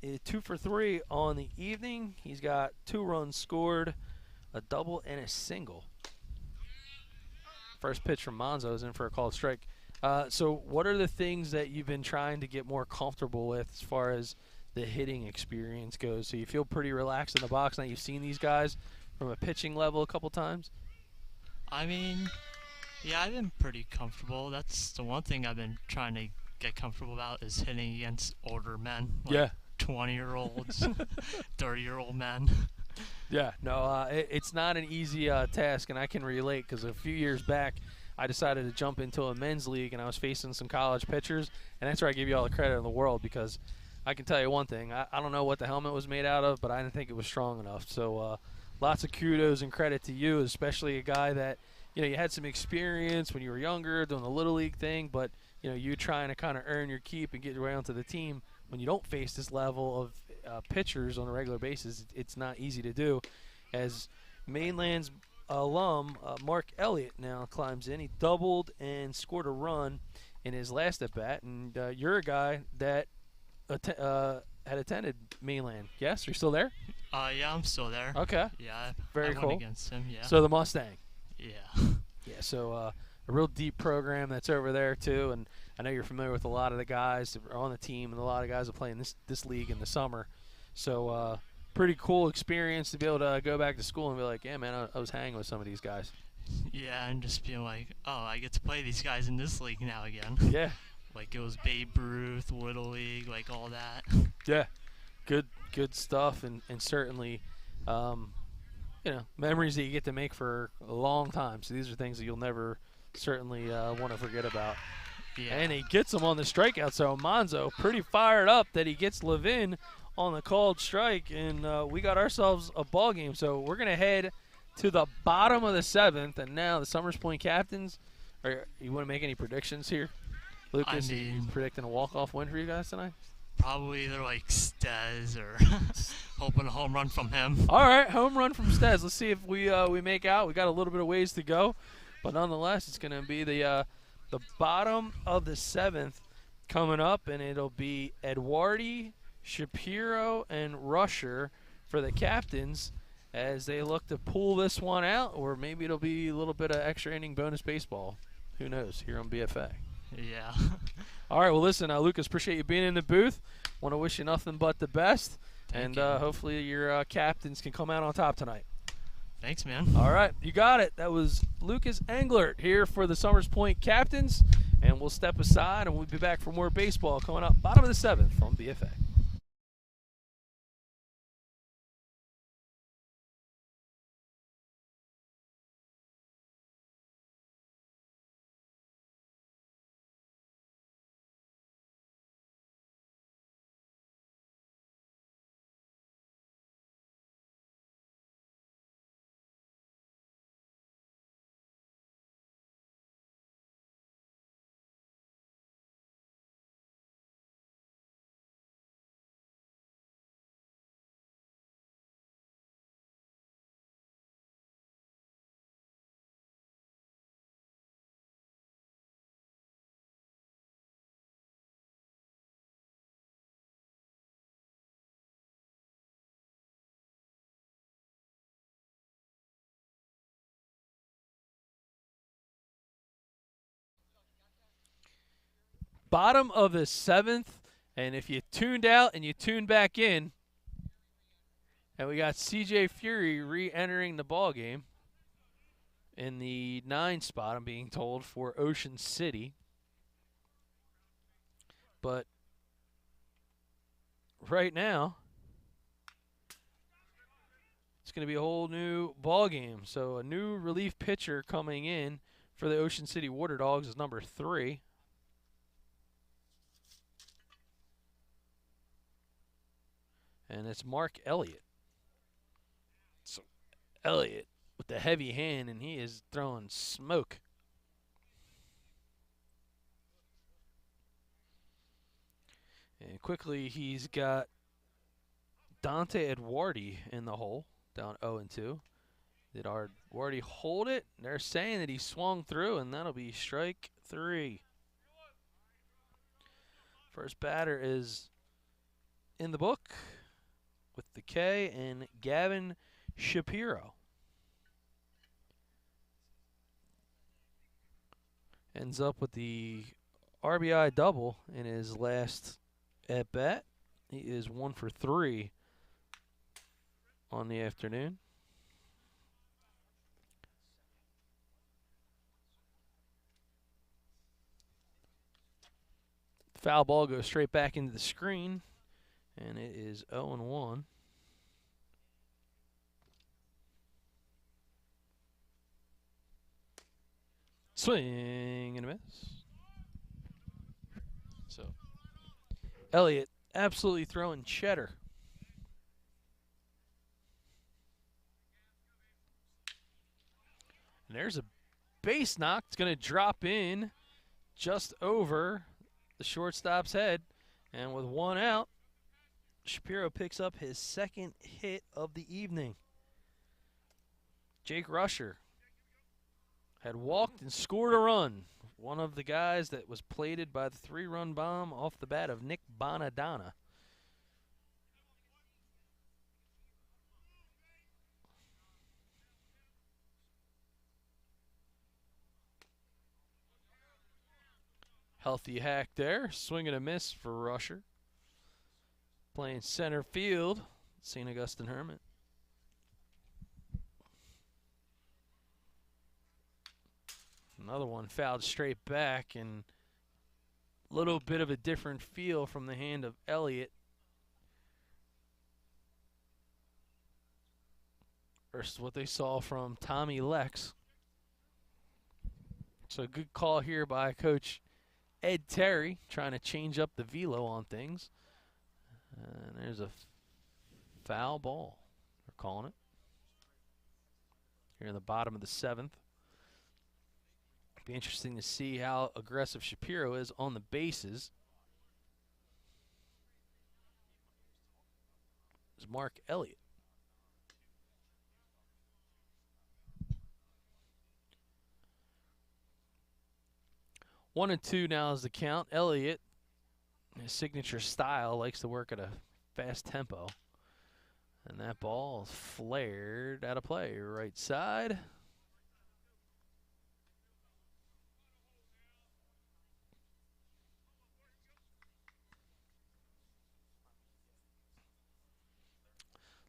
is 2 for 3 on the evening. He's got 2 runs scored, a double, and a single. First pitch from Monzo is in for a called strike. So what are the things that you've been trying to get more comfortable with as far as the hitting experience goes? So you feel pretty relaxed in the box now you've seen these guys from a pitching level a couple times?
I mean, yeah, I've been pretty comfortable. That's the one thing I've been trying to get comfortable about is hitting against older men. Like 20-year-olds, 30-year-old men.
Yeah, no, it's not an easy task, and I can relate because a few years back I decided to jump into a men's league, and I was facing some college pitchers, and that's where I give you all the credit in the world because I can tell you one thing. I don't know what the helmet was made out of, but I didn't think it was strong enough. So lots of kudos and credit to you, especially a guy that, you had some experience when you were younger doing the Little League thing, but, you trying to kind of earn your keep and get around to the team when you don't face this level of pitchers on a regular basis. It's not easy to do. As Mainland's alum, Mark Elliott now climbs in. He doubled and scored a run in his last at-bat, and you're a guy that had attended Mainland. Yes? You're still there?
Yeah, I'm still there.
Okay.
Yeah,
Very
I
cool.
went against him, yeah.
So the Mustang.
Yeah.
Yeah, so a real deep program that's over there too, and I know you're familiar with a lot of the guys that are on the team and a lot of guys that play in this league in the summer. So pretty cool experience to be able to go back to school and be like, yeah, man, I was hanging with some of these guys.
Yeah, and just being like, oh, I get to play these guys in this league now again.
Yeah.
Like it was Babe Ruth, Little League, like all that.
Yeah, good stuff, and certainly, memories that you get to make for a long time. So these are things that you'll never certainly want to forget about.
Yeah.
And he gets him on the strikeout. So Monzo pretty fired up that he gets Levin on the called strike, and we got ourselves a ball game. So we're gonna head to the bottom of the 7th, and now the Summers Point Captains. You want to make any predictions here, Lucas?
I mean,
you predicting a walk-off win for you guys tonight?
Probably either like Stez or hoping a home run from him.
All right, home run from Stez. Let's see if we make out. We got a little bit of ways to go, but nonetheless, it's going to be the bottom of the 7th coming up, and it'll be Eduardi, Shapiro, and Rusher for the Captains as they look to pull this one out, or maybe it'll be a little bit of extra inning bonus baseball. Who knows? Here on BFA.
Yeah.
All right, well, listen, Lucas, appreciate you being in the booth. Want to wish you nothing but the best.
Thank
and
you.
Hopefully your captains can come out on top tonight.
Thanks, man.
All right, you got it. That was Lucas Englert here for the Summers Point Captains. And we'll step aside, and we'll be back for more baseball coming up. Bottom of the 7th on BFA. Bottom of the 7th, and if you tuned out and you tuned back in, and we got CJ Fury re-entering the ball game in the 9 spot, I'm being told, for Ocean City. But right now, it's going to be a whole new ball game. So a new relief pitcher coming in for the Ocean City Water Dogs is number 3. And it's Mark Elliott. So Elliott with the heavy hand, and he is throwing smoke. And quickly, he's got Dante Eduardi in the hole, down 0-2. Did Eduardi hold it? They're saying that he swung through, and that'll be strike 3. First batter is in the book with the K, and Gavin Shapiro. Ends up with the RBI double in his last at bat. He is 1 for 3 on the afternoon. Foul ball goes straight back into the screen, and it is 0-1. Swing and a miss. So Elliott absolutely throwing cheddar. And there's a base knock. It's going to drop in just over the shortstop's head. And with 1 out, Shapiro picks up his 2nd hit of the evening. Jake Rusher had walked and scored a run. One of the guys that was plated by the 3-run bomb off the bat of Nick Bonadonna. Healthy hack there. Swing and a miss for Rusher. Playing center field, St. Augustine Hermit. Another one fouled straight back, and a little bit of a different feel from the hand of Elliott versus what they saw from Tommy Lex. So a good call here by Coach Ed Terry, trying to change up the velo on things. And there's a foul ball. They're calling it. Here in the bottom of the 7th. Be interesting to see how aggressive Shapiro is on the bases. It's Mark Elliott. One and 2 now is the count. Elliott, his signature style, likes to work at a fast tempo. And that ball flared out of play. Right side.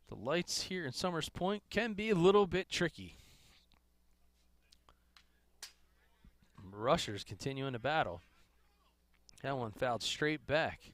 The lights here in Summers Point can be a little bit tricky. Rushers continuing to battle. That one fouled straight back.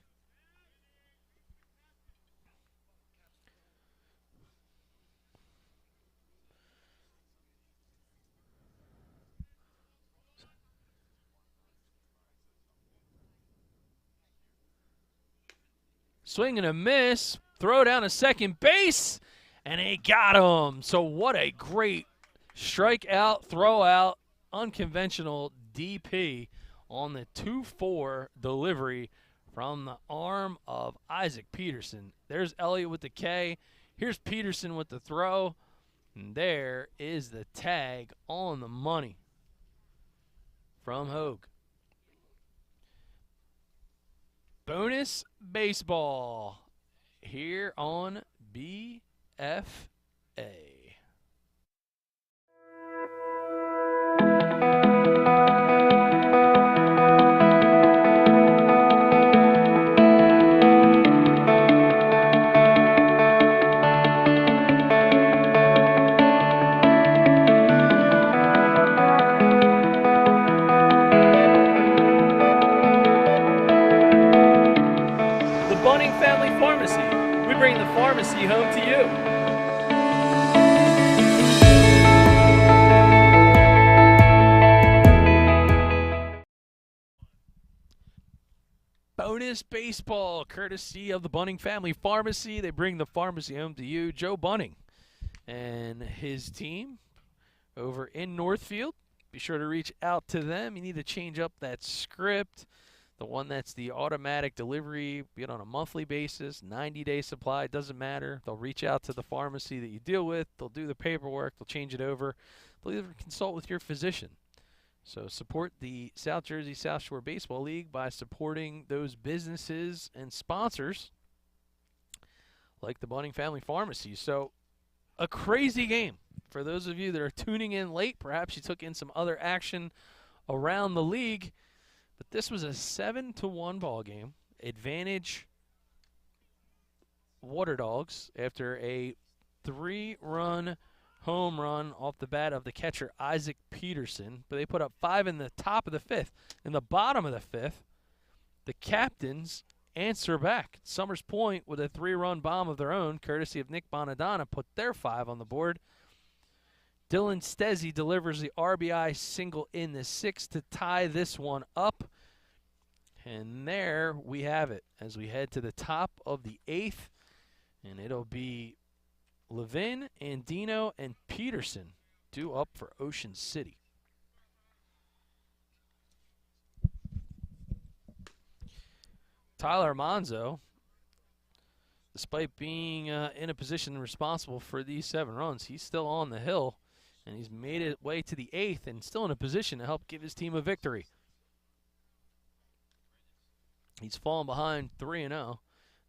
Swing and a miss. Throw down to second base, and he got him. So what a great strikeout, throw out, unconventional DP on the 2-4 delivery from the arm of Isaac Peterson. There's Elliott with the K. Here's Peterson with the throw. And there is the tag on the money from Hogue. Bonus baseball here on BFA. Bunning Family Pharmacy. We bring the pharmacy home to you. Bonus baseball, courtesy of the Bunning Family Pharmacy. They bring the pharmacy home to you. Joe Bunning and his team over in Northfield. Be sure to reach out to them. You need to change up that script, the one that's the automatic delivery, be it on a monthly basis, 90-day supply, doesn't matter. They'll reach out to the pharmacy that you deal with. They'll do the paperwork. They'll change it over. They'll even consult with your physician. So support the South Jersey South Shore Baseball League by supporting those businesses and sponsors like the Bunning Family Pharmacy. So a crazy game. For those of you that are tuning in late, perhaps you took in some other action around the league, but this was a 7-1 ball game. Advantage Water Dogs after a 3-run home run off the bat of the catcher Isaac Peterson, but they put up 5 in the top of the 5th. In the bottom of the 5th, the Captains answer back. Summers Point with a 3-run bomb of their own, courtesy of Nick Bonadonna, put their 5 on the board. Dylan Stezzi delivers the RBI single in the 6th to tie this one up. And there we have it as we head to the top of the 8th, and it'll be Levin, Andino, and Peterson due up for Ocean City. Tyler Monzo, despite being in a position responsible for these 7 runs, he's still on the hill, and he's made his way to the 8th and still in a position to help give his team a victory. He's fallen behind 3-0.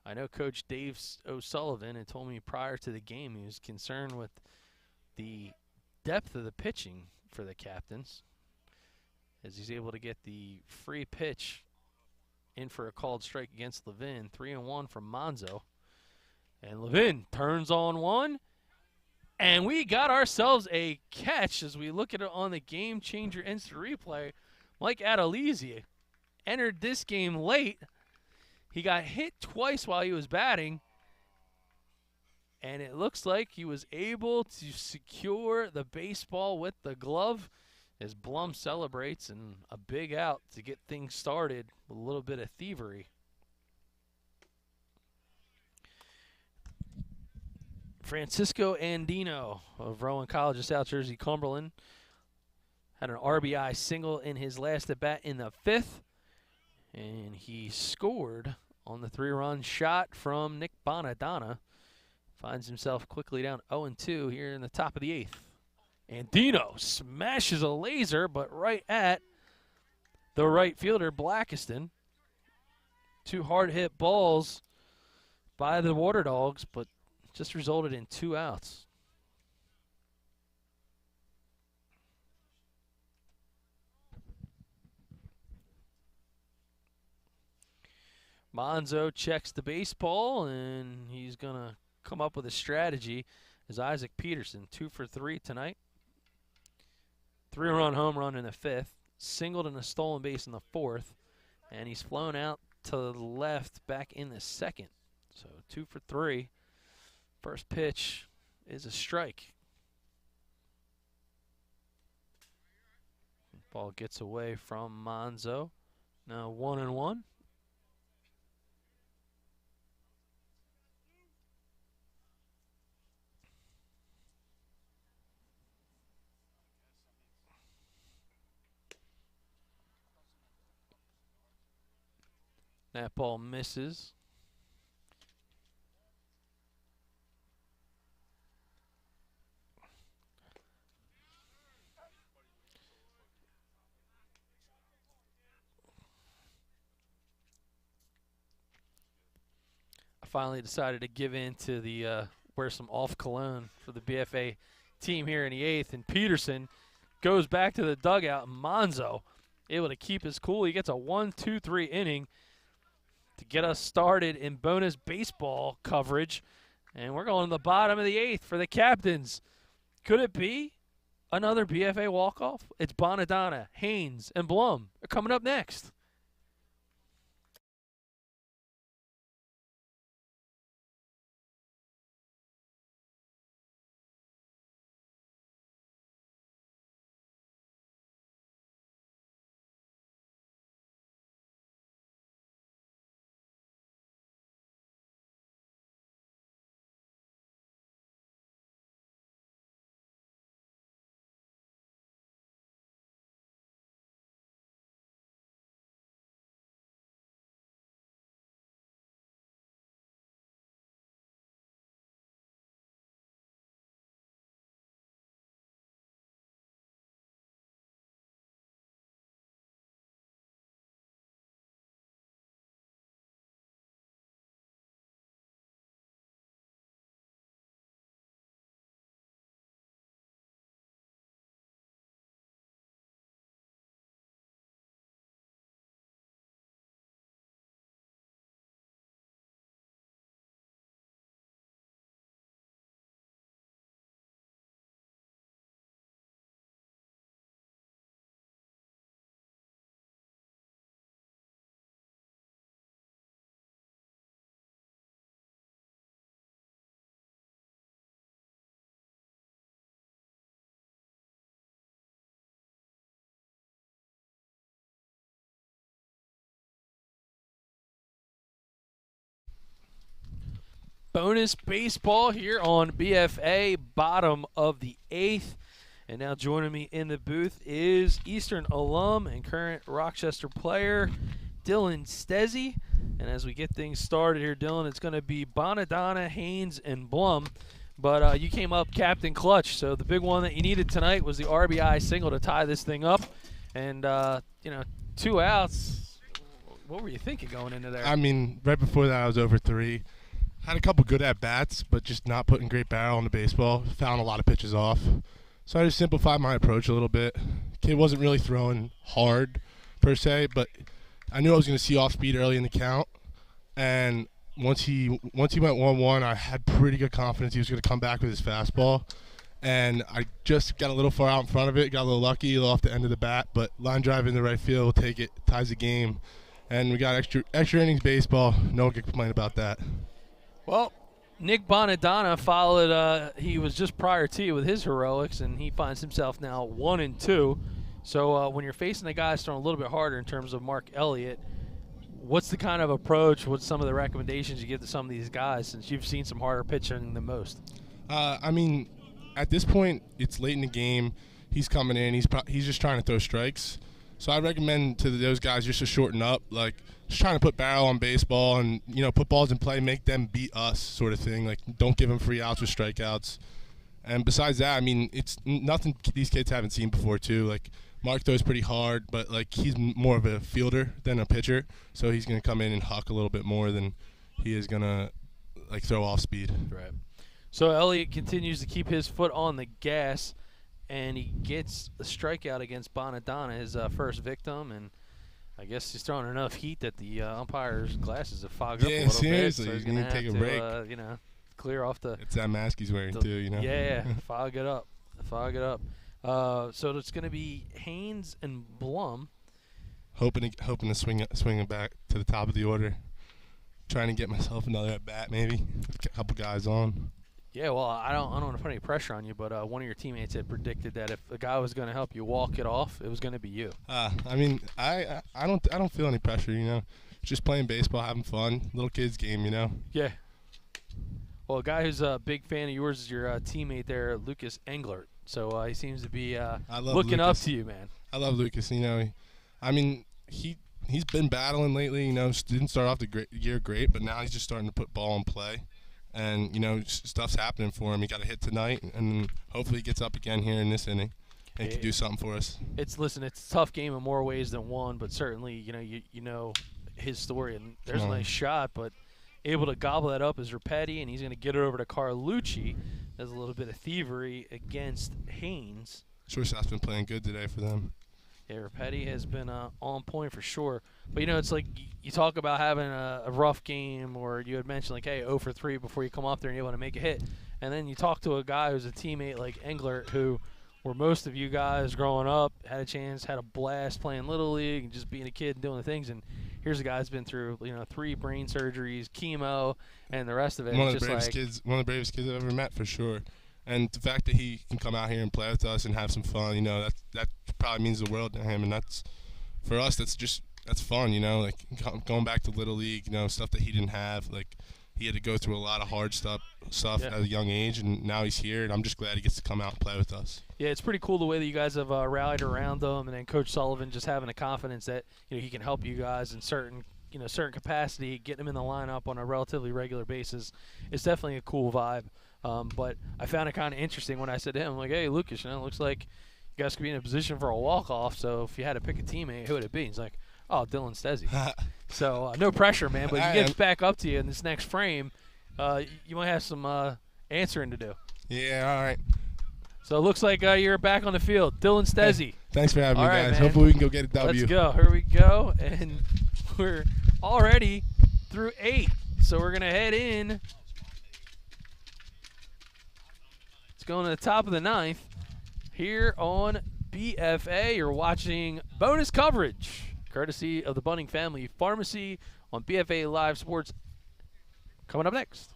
I know Coach Dave O'Sullivan had told me prior to the game he was concerned with the depth of the pitching for the Captains, as he's able to get the free pitch in for a called strike against Levin. 3-1 from Monzo. And Levin turns on one, and we got ourselves a catch as we look at it on the GameChanger instant replay. Mike Adelizi entered this game late. He got hit twice while he was batting, and it looks like he was able to secure the baseball with the glove as Blum celebrates, and a big out to get things started with a little bit of thievery. Francisco Andino of Rowan College of South Jersey, Cumberland, had an RBI single in his last at-bat in the 5th. And he scored on the 3-run shot from Nick Bonadonna. Finds himself quickly down 0-2 here in the top of the 8th. And Dino smashes a laser, but right at the right fielder, Blackiston. 2 hard-hit balls by the Water Dogs, but just resulted in 2 outs. Monzo checks the baseball, and he's going to come up with a strategy as Isaac Peterson, 2 for 3 tonight. 3-run home run in the 5th, singled and a stolen base in the 4th, and he's flown out to the left back in the 2nd. So 2 for 3. First pitch is a strike. Ball gets away from Monzo. Now 1-1. That ball misses. I finally decided to give in to the wear some off cologne for the BFA team here in the 8th, and Peterson goes back to the dugout. Monzo able to keep his cool. He gets a 1-2-3 inning to get us started in bonus baseball coverage. And we're going to the bottom of the 8th for the Captains. Could it be another BFA walk-off? It's Bonadonna, Haynes, and Blum. They're coming up next. Bonus baseball here on BFA, bottom of the 8th. And now joining me in the booth is Eastern alum and current Rochester player, Dylan Stezzi. And as we get things started here, Dylan, it's going to be Bonadonna, Haynes, and Blum. But you came up captain clutch, so the big one that you needed tonight was the RBI single to tie this thing up. And, 2 outs. What were you thinking going into there?
I mean, right before that I was over 3. Had a couple good at-bats, but just not putting great barrel on the baseball. Found a lot of pitches off. So I just simplified my approach a little bit. Kid wasn't really throwing hard, per se, but I knew I was going to see off speed early in the count. And once he went 1-1, I had pretty good confidence he was going to come back with his fastball. And I just got a little far out in front of it, got a little lucky, a little off the end of the bat, but line drive in the right field will take it, ties the game. And we got extra innings baseball. No one can complain about that.
Well, Nick Bonadonna followed, he was just prior to you with his heroics, and he finds himself now 1-2. So when you're facing a guy throwing a little bit harder in terms of Mark Elliott, what's the kind of approach, what's some of the recommendations you give to some of these guys since you've seen some harder pitching than most?
I mean, at this point, it's late in the game. He's coming in. He's just trying to throw strikes. So I recommend to those guys just to shorten up, like just trying to put barrel on baseball and, put balls in play, make them beat us sort of thing. Like, don't give them free outs with strikeouts. And besides that, I mean, it's nothing these kids haven't seen before, too. Like, Mark throws pretty hard, but, like, he's more of a fielder than a pitcher. So he's going to come in and huck a little bit more than he is going to, like, throw off speed.
Right. So Elliott continues to keep his foot on the gas, and he gets a strikeout against Bonadonna, his first victim, and I guess he's throwing enough heat that the umpire's glasses have fogged up a little
seriously,
bit. So he's
going
going
to take a break.
Clear off the.
It's that mask he's wearing too,
Yeah, fog it up. So it's going to be Haynes and Blum.
Hoping to swing it back to the top of the order. Trying to get myself another at bat, maybe. A couple guys on.
Yeah, well, I don't want to put any pressure on you, but one of your teammates had predicted that if a guy was going to help you walk it off, it was going to be you.
I mean, I don't feel any pressure, Just playing baseball, having fun, little kids game,
Yeah. Well, a guy who's a big fan of yours is your teammate there, Lucas Englert. So he seems to be looking up to you, man.
I love Lucas. I mean, he's been battling lately. Didn't start off the year great, but now he's just starting to put ball in play. And, stuff's happening for him. He got a hit tonight, and hopefully he gets up again here in this inning and can do something for us. It's
a tough game in more ways than one, but certainly, you know his story, and there's a nice shot, but able to gobble that up is Rapetti, and he's going to get it over to Carlucci. There's a little bit of thievery against Haynes.
Shortstop's been playing good today for them.
Yeah, Rapetti has been on point for sure. But, it's like you talk about having a rough game, or you had mentioned, like, hey, 0 for 3 before you come up there and you want to make a hit. And then you talk to a guy who's a teammate like Englert, who, where most of you guys growing up had a blast playing Little League and just being a kid and doing the things. And here's a guy who's been through, 3 brain surgeries, chemo, and the rest of it.
One of the bravest kids I've ever met, for sure. And the fact that he can come out here and play with us and have some fun, that probably means the world to him. And that's, for us, that's fun, like going back to Little League, stuff that he didn't have. Like, he had to go through a lot of hard stuff at a young age, and now he's here, and I'm just glad he gets to come out and play with us.
Yeah, it's pretty cool the way that you guys have rallied around him, and then Coach Sullivan just having a confidence that he can help you guys in certain capacity, getting him in the lineup on a relatively regular basis. It's definitely a cool vibe. But I found it kind of interesting when I said to him, like, hey, Lucas, it looks like you guys could be in a position for a walk-off, so if you had to pick a teammate, who would it be? He's like, oh, Dylan Stezzi. So no pressure, man, but he gets back up to you in this next frame. You might have some answering to do.
Yeah, all right.
So it looks like you're back on the field. Dylan Stezzi.
Hey, thanks for having me, guys.
Man.
Hopefully we can go get a W.
Let's go. Here we go. And we're already through 8. So we're going to head in. It's going to the top of the 9th. Here on BFA, you're watching bonus coverage, courtesy of the Bunning Family Pharmacy on BFA Live Sports. Coming up next.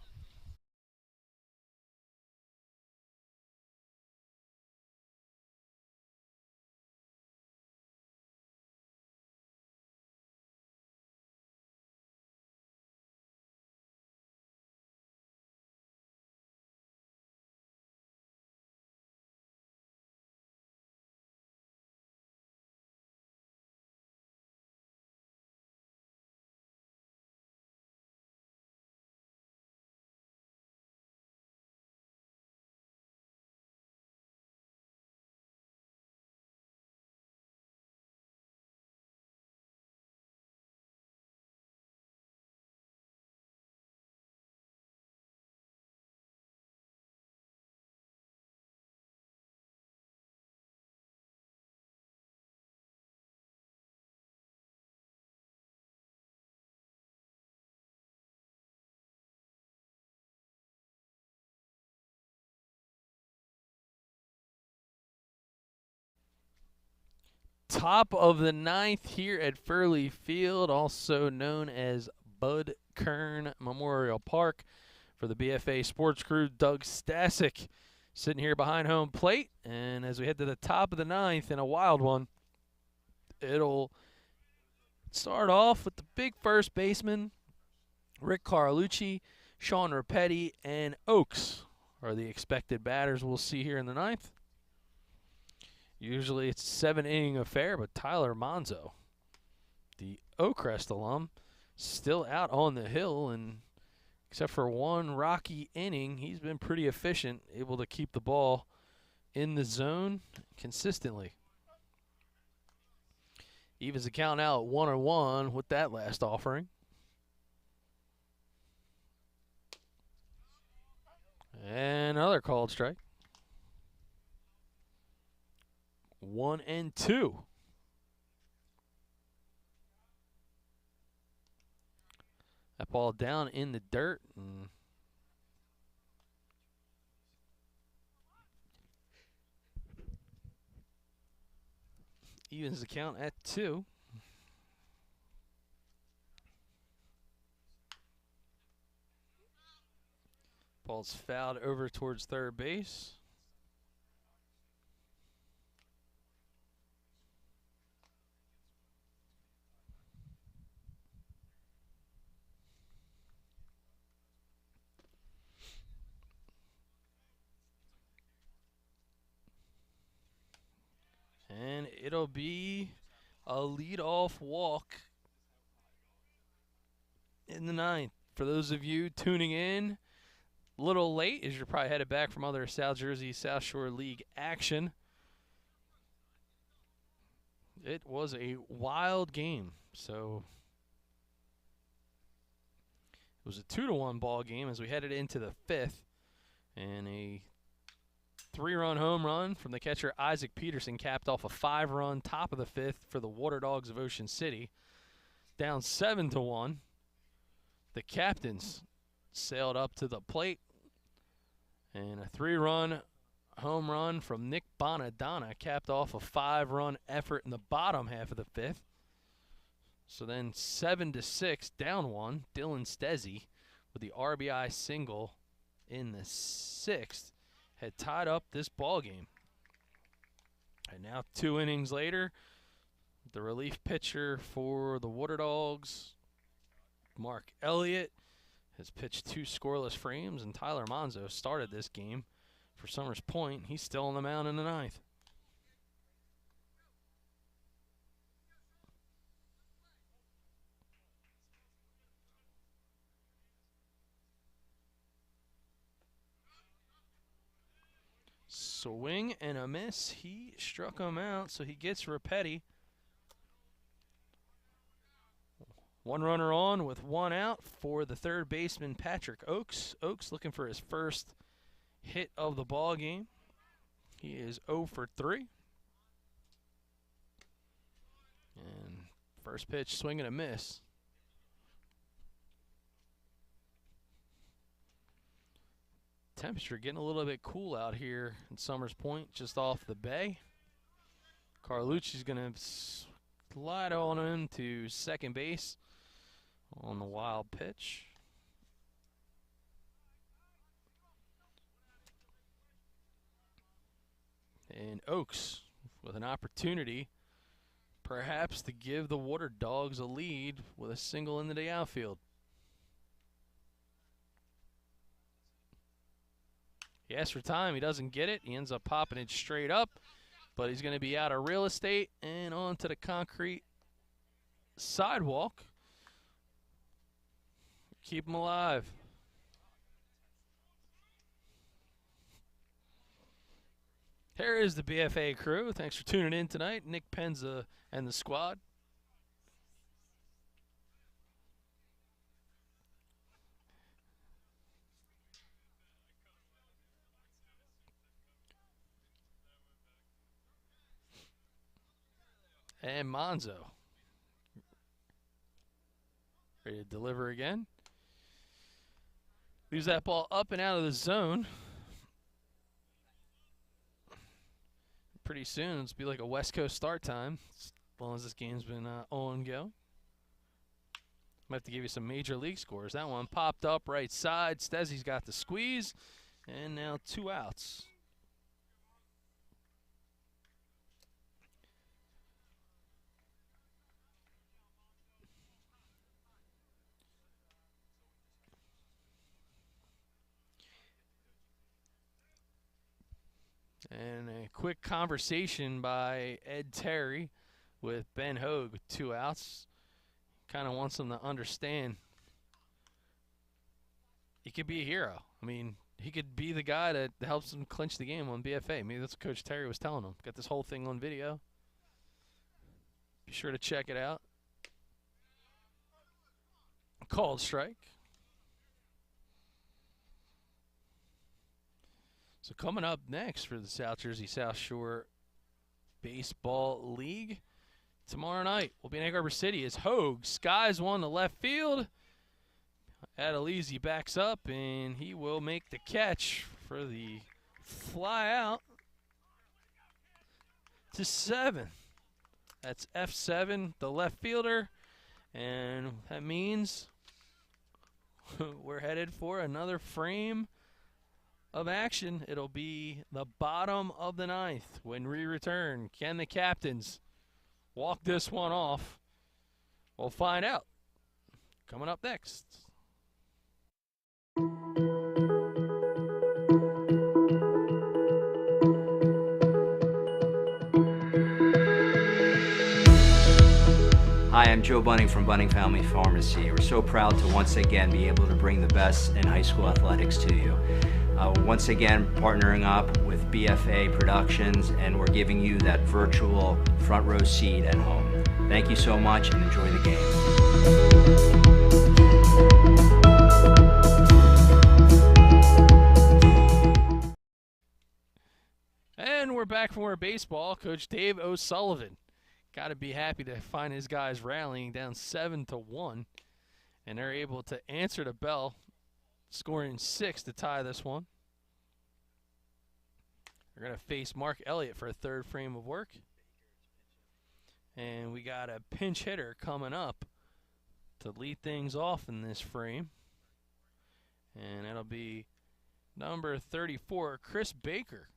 Top of the ninth here at Furley Field, also known as Bud Kern Memorial Park. For the BFA Sports Crew, Doug Stasic sitting here behind home plate. And as we head to the top of the ninth in a wild one, it'll start off with the big first baseman, Rick Carlucci, Sean Rapetti, and Oaks are the expected batters we'll see here in the ninth. Usually it's a 7-inning affair, but Tyler Monzo, the Oakcrest alum, still out on the hill, and except for one rocky inning, he's been pretty efficient, able to keep the ball in the zone consistently. Evens the count now at 1-1 with that last offering. And another called strike. 1-2. That ball down in the dirt. And evens the count at 2. Ball's fouled over towards third base. And it'll be a leadoff walk in the ninth. For those of you tuning in a little late, as you're probably headed back from other South Jersey South Shore League action, it was a wild game. So it was a 2-1 ball game as we headed into the fifth, and a 3-run home run from the catcher Isaac Peterson capped off a 5-run top of the fifth for the Water Dogs of Ocean City. Down 7-1. The captains sailed up to the plate, and a 3-run home run from Nick Bonadonna capped off a 5-run effort in the bottom half of the fifth. So then 7-6, down 1. Dylan Stezzi with the RBI single in the sixth had tied up this ball game. And now 2 innings later, the relief pitcher for the Water Dogs, Mark Elliott, has pitched 2 scoreless frames, and Tyler Monzo started this game for Summers Point. He's still on the mound in the ninth. Swing and a miss. He struck him out, so he gets Rapetti. 1 runner on with 1 out for the third baseman, Patrick Oaks. Oaks looking for his first hit of the ball game. He is 0 for 3. And first pitch, swing and a miss. Temperature getting a little bit cool out here in Summers Point, just off the bay. Carlucci's going to slide on into second base on the wild pitch. And Oaks with an opportunity perhaps to give the Water Dogs a lead with a single into the outfield. He asks for time. He doesn't get it. He ends up popping it straight up, but he's going to be out of real estate and onto the concrete sidewalk. Keep him alive. Here is the BFA crew. Thanks for tuning in tonight. Nick Penza and the squad. And Monzo. Ready to deliver again. Leaves that ball up and out of the zone. pretty soon. It's be like a West Coast start time, as long as this game's been on go. Might have to give you some major league scores. That one popped up right side. Stezzy's got the squeeze, and now 2 outs. And a quick conversation by Ed Terry with Ben Hogue with 2 outs. Kind of wants him to understand he could be a hero. I mean, he could be the guy that helps him clinch the game on BFA. Maybe that's what Coach Terry was telling him. Got this whole thing on video. Be sure to check it out. Called strike. So coming up next for the South Jersey South Shore Baseball League tomorrow night, we'll be in Egg Harbor City as Hogue skies one to left field. Adelizi backs up, and he will make the catch for the fly out to 7. That's F7, the left fielder, and that means we're headed for another frame of action. It'll be the bottom of the 9th when we return. Can the captains walk this one off? We'll find out. Coming up next.
Hi, I'm Joe Bunning from Bunning Family Pharmacy. We're so proud to once again be able to bring the best in high school athletics to you. Once again, partnering up with BFA Productions, and we're giving you that virtual front row seat at home. Thank you so much, and enjoy the game.
And we're back from our baseball. Coach Dave O'Sullivan. Got to be happy to find his guys rallying down 7-1, and they're able to answer the bell, scoring 6 to tie this one. They're going to face Mark Elliott for a 3rd frame of work. And we got a pinch hitter coming up to lead things off in this frame. And that'll be number 34, Chris Baker.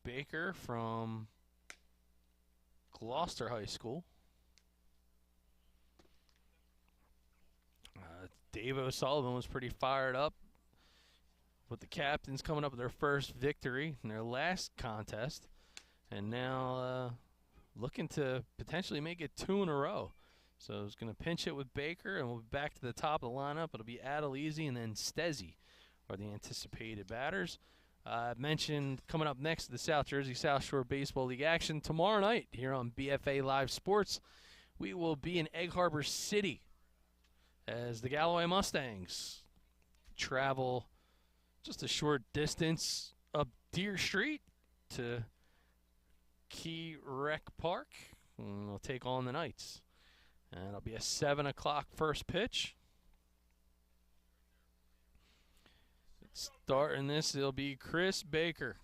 Baker from Gloucester High School. Dave O'Sullivan was pretty fired up with the captains coming up with their first victory in their last contest, and now looking to potentially make it 2 in a row. So he's going to pinch it with Baker, and we'll be back to the top of the lineup. It'll be Adelizi and then Stezzy are the anticipated batters. I mentioned coming up next the South Jersey South Shore Baseball League action tomorrow night here on BFA Live Sports. We will be in Egg Harbor City as the Galloway Mustangs travel just a short distance up Deer Street to Key Rec Park, and we'll take on the Knights. And it'll be a 7 o'clock first pitch. Starting this, it'll be Chris Baker.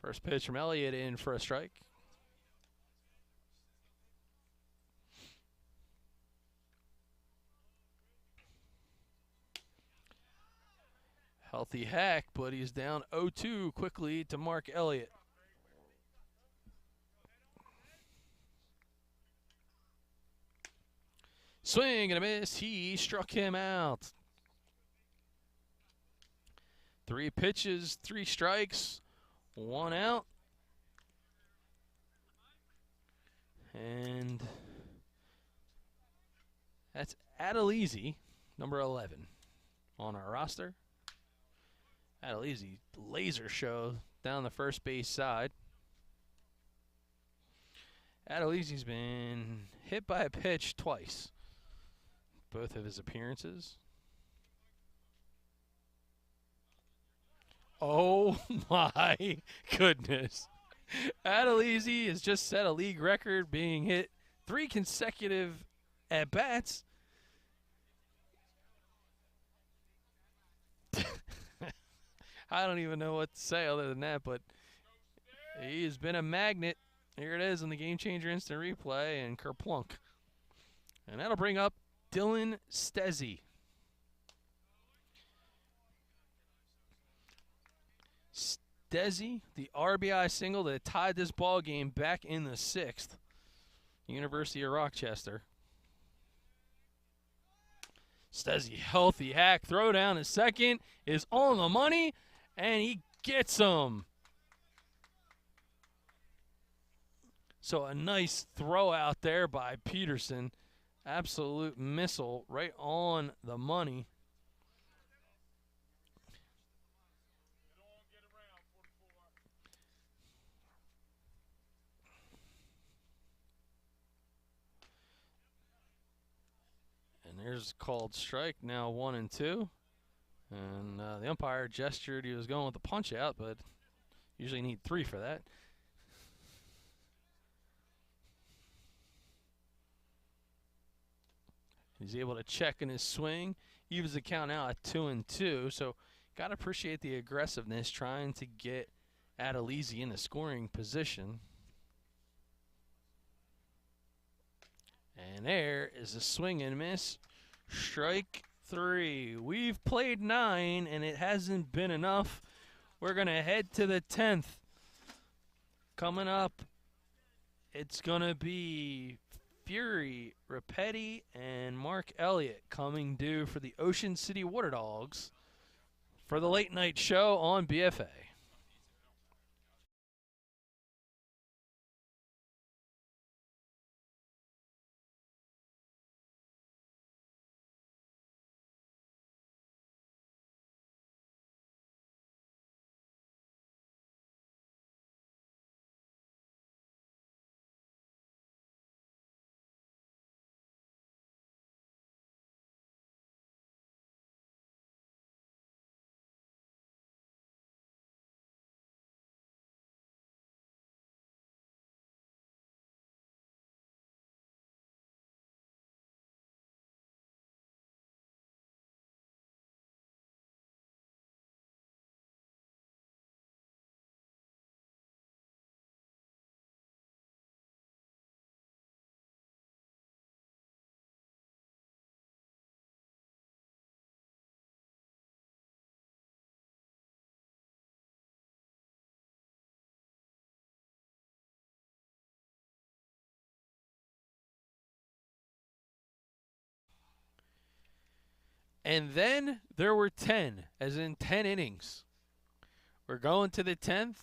First pitch from Elliott in for a strike. Healthy hack, but he's down 0-2 quickly to Mark Elliott. Swing and a miss. He struck him out. 3 pitches, 3 strikes, 1 out. And that's Adelizi, number 11, on our roster. Adelizi, laser show down the first base side. Adelizi's been hit by a pitch twice, both of his appearances. Oh my goodness. Adelizi has just set a league record, being hit 3 consecutive at-bats. I don't even know what to say other than that, but he has been a magnet. Here it is in the Game Changer instant replay, and kerplunk. And that'll bring up Dylan Stezzi. Stezzi, the RBI single that tied this ball game back in the 6th. University of Rochester. Stezzi, healthy hack, throw down to second, is on the money, and he gets him. So a nice throw out there by Peterson. Absolute missile right on the money. And there's called strike, now 1-2. And the umpire gestured he was going with the punch out, but usually need 3 for that. He's able to check in his swing. Evens the count now at 2-2. So got to appreciate the aggressiveness trying to get Adelizi in the scoring position. And there is a swing and miss. Strike 3. We've played 9, and it hasn't been enough. We're going to head to the 10th. Coming up, it's going to be Fury, Rapetti, and Mark Elliott coming due for the Ocean City Water Dogs for the late night show on BFA. And then there were 10, as in 10 innings. We're going to the 10th.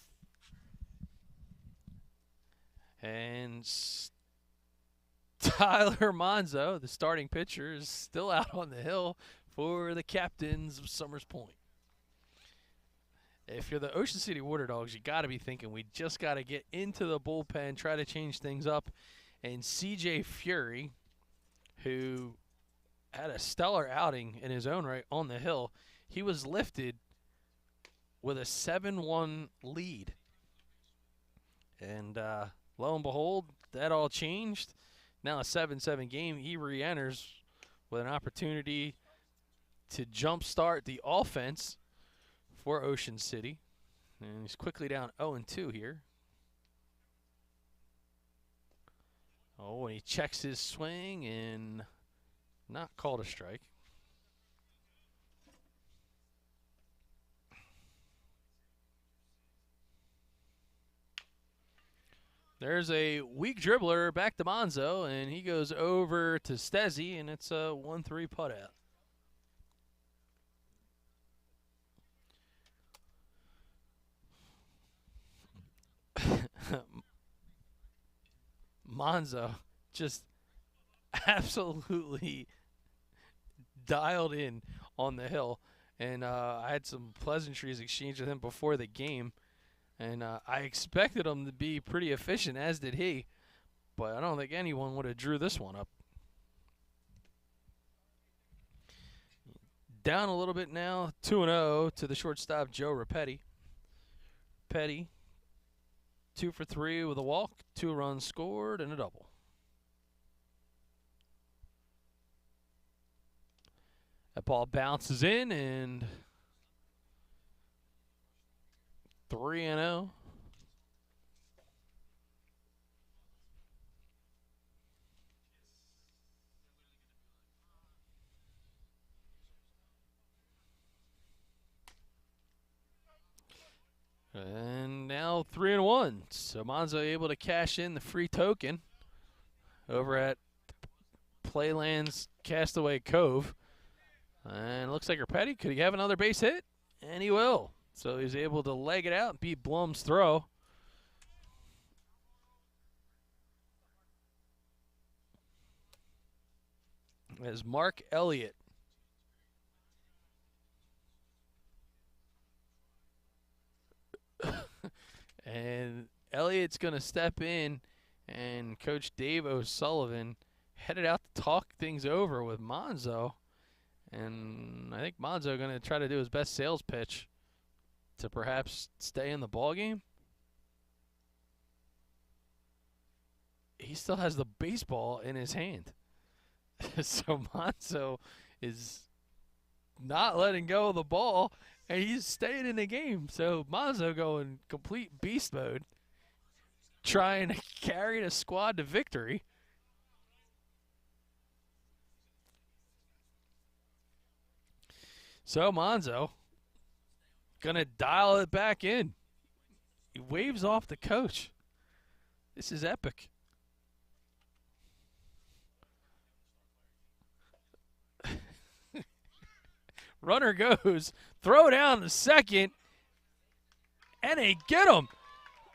And Tyler Monzo, the starting pitcher, is still out on the hill for the captains of Summers Point. If you're the Ocean City Water Dogs, you got to be thinking we just got to get into the bullpen, try to change things up. And CJ Fury, who had a stellar outing in his own right on the hill, he was lifted with a 7-1 lead. And lo and behold, that all changed. Now a 7-7 game. He re-enters with an opportunity to jumpstart the offense for Ocean City. And he's quickly down 0-2 here. Oh, and he checks his swing and not called a strike. There's a weak dribbler back to Monzo, and he goes over to Stezzi, and it's a 1-3 putt out. Monzo just absolutely dialed in on the hill, and I had some pleasantries exchanged with him before the game, and I expected him to be pretty efficient, as did he, but I don't think anyone would have drew this one up. Down a little bit now, 2-0 to the shortstop Joe Rapetti. Petty, 2 for 3 with a walk, 2 runs scored, and a double. That ball bounces in, and 3-0. And now 3-1. So Monzo able to cash in the free token over at Playland's Castaway Cove. And it looks like Repetti, could he have another base hit? And he will. So he's able to leg it out and beat Blum's throw. As Mark Elliott and Elliott's going to step in, and Coach Dave O'Sullivan headed out to talk things over with Monzo. And I think Monzo going to try to do his best sales pitch to perhaps stay in the ballgame. He still has the baseball in his hand. So Monzo is not letting go of the ball, and he's staying in the game. So Monzo going complete beast mode, trying to carry the squad to victory. So Monzo going to dial it back in. He waves off the coach. This is epic. Runner goes, throw down the second, and they get him.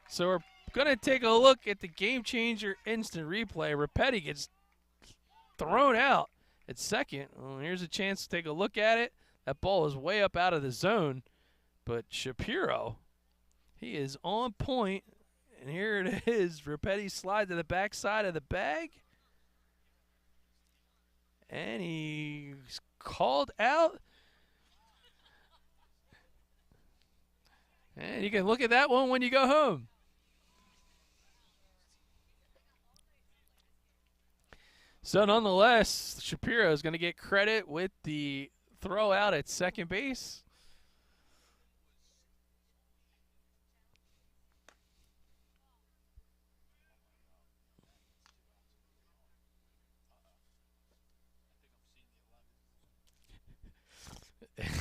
So we're going to take a look at the GameChanger instant replay. Repetti gets thrown out at second. Well, here's a chance to take a look at it. That ball is way up out of the zone. But Shapiro, he is on point. And here it is. Repetti slide to the backside of the bag. And he's called out. And you can look at that one when you go home. So nonetheless, Shapiro is going to get credit with the throw out at second base.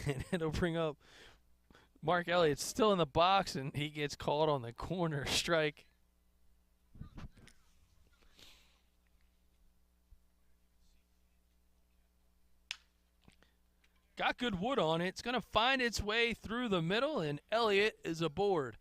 And it'll bring up Mark Elliott's still in the box, and he gets called on the corner strike. Got good wood on it. It's going to find its way through the middle, and Elliott is aboard.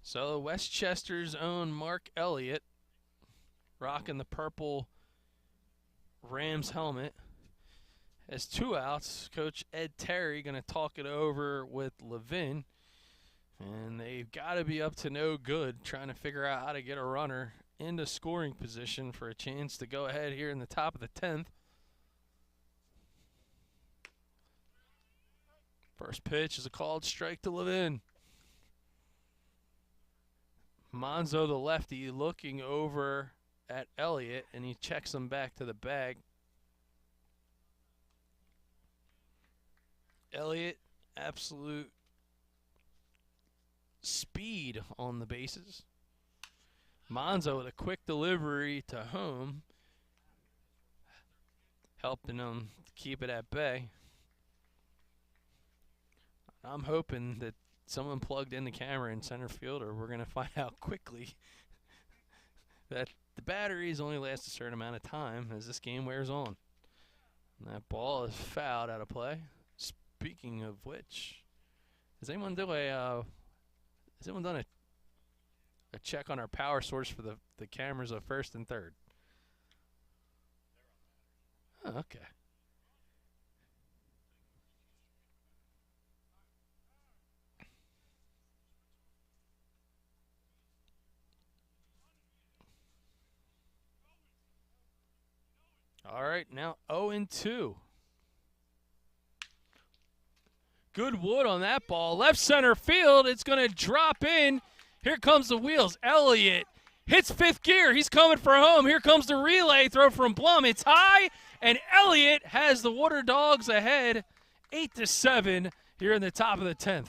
So Westchester's own Mark Elliott, rocking the purple Rams helmet, has 2 outs. Coach Ed Terry going to talk it over with Levin. And they've got to be up to no good trying to figure out how to get a runner into scoring position for a chance to go ahead here in the top of the 10th. First pitch is a called strike to Levin. Monzo, the lefty, looking over at Elliott, and he checks him back to the bag. Elliott, absolute speed on the bases. Monzo with a quick delivery to home, helping them keep it at bay. I'm hoping that someone plugged in the camera in center field, or we're going to find out quickly that the batteries only last a certain amount of time as this game wears on. And that ball is fouled out of play. Speaking of which, has anyone done a check on our power source for the cameras of first and third? Oh, okay. All right, now 0-2. Good wood on that ball. Left center field. It's going to drop in. Here comes the wheels. Elliott hits fifth gear. He's coming for home. Here comes the relay throw from Blum. It's high, and Elliott has the Water Dogs ahead 8-7 here in the top of the 10th.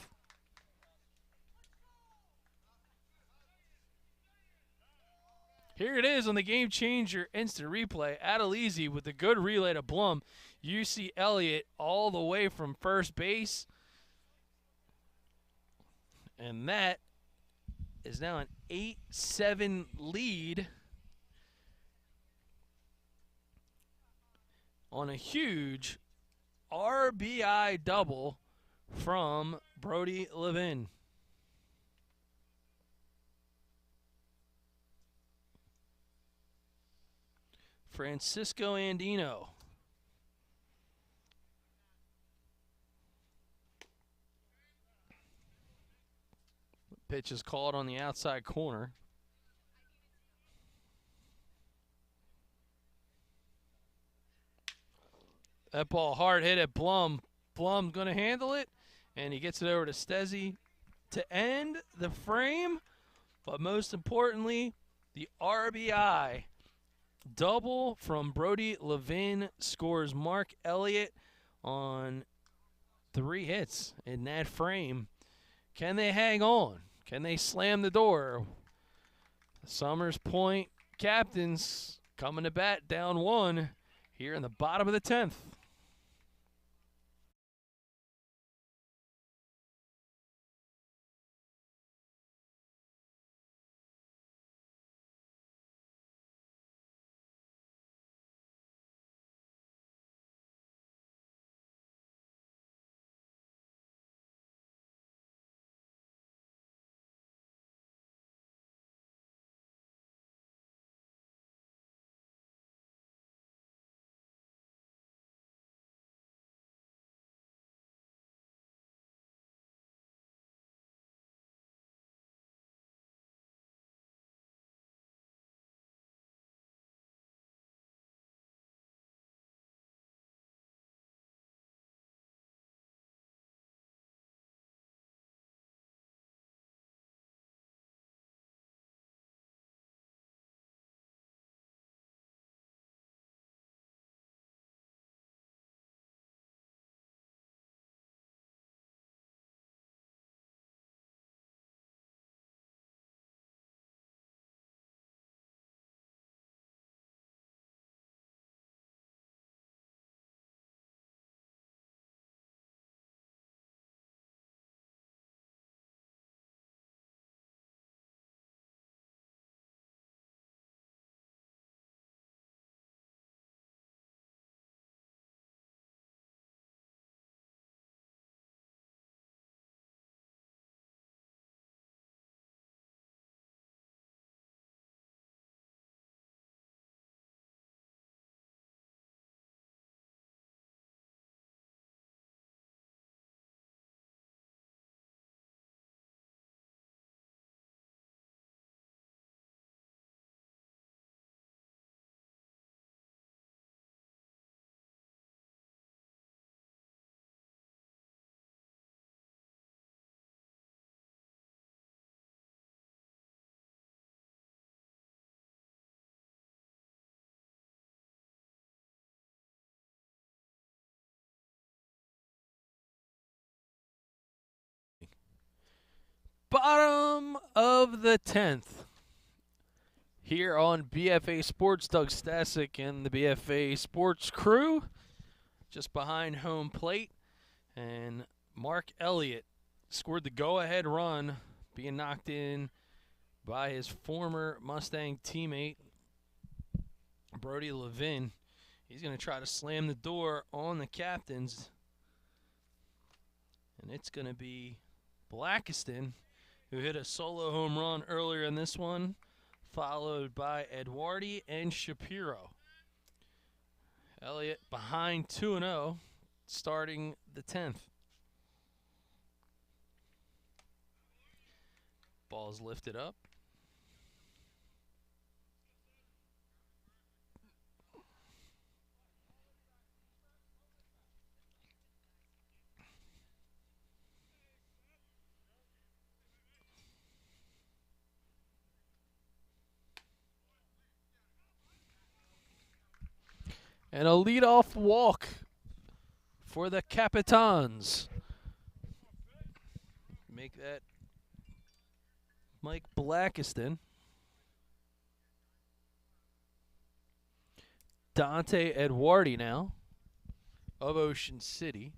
Here it is on the Game Changer instant replay. Adelizi with the good relay to Blum. You see Elliott all the way from first base. And that is now an 8-7 lead on a huge RBI double from Brody Levin. Francisco Andino. Pitch is called on the outside corner. That ball hard hit at Blum. Blum going to handle it, and he gets it over to Stezzi to end the frame. But most importantly, the RBI double from Brody Levin scores Mark Elliott on 3 hits in that frame. Can they hang on? Can they slam the door? The Summers Point captains coming to bat down 1 here in the bottom of the 10th. Bottom of the 10th. Here on BFA Sports, Doug Stasic and the BFA Sports crew. Just behind home plate. And Mark Elliott scored the go-ahead run, being knocked in by his former Mustang teammate, Brody Levin. He's going to try to slam the door on the captains. And it's going to be Blackiston, who hit a solo home run earlier in this one, followed by Eduardi and Shapiro. Elliott behind 2-0, starting the 10th. Ball's lifted up. And a leadoff walk for the Capitans. Make that Mike Blackiston. Dante Eduardi now of Ocean City.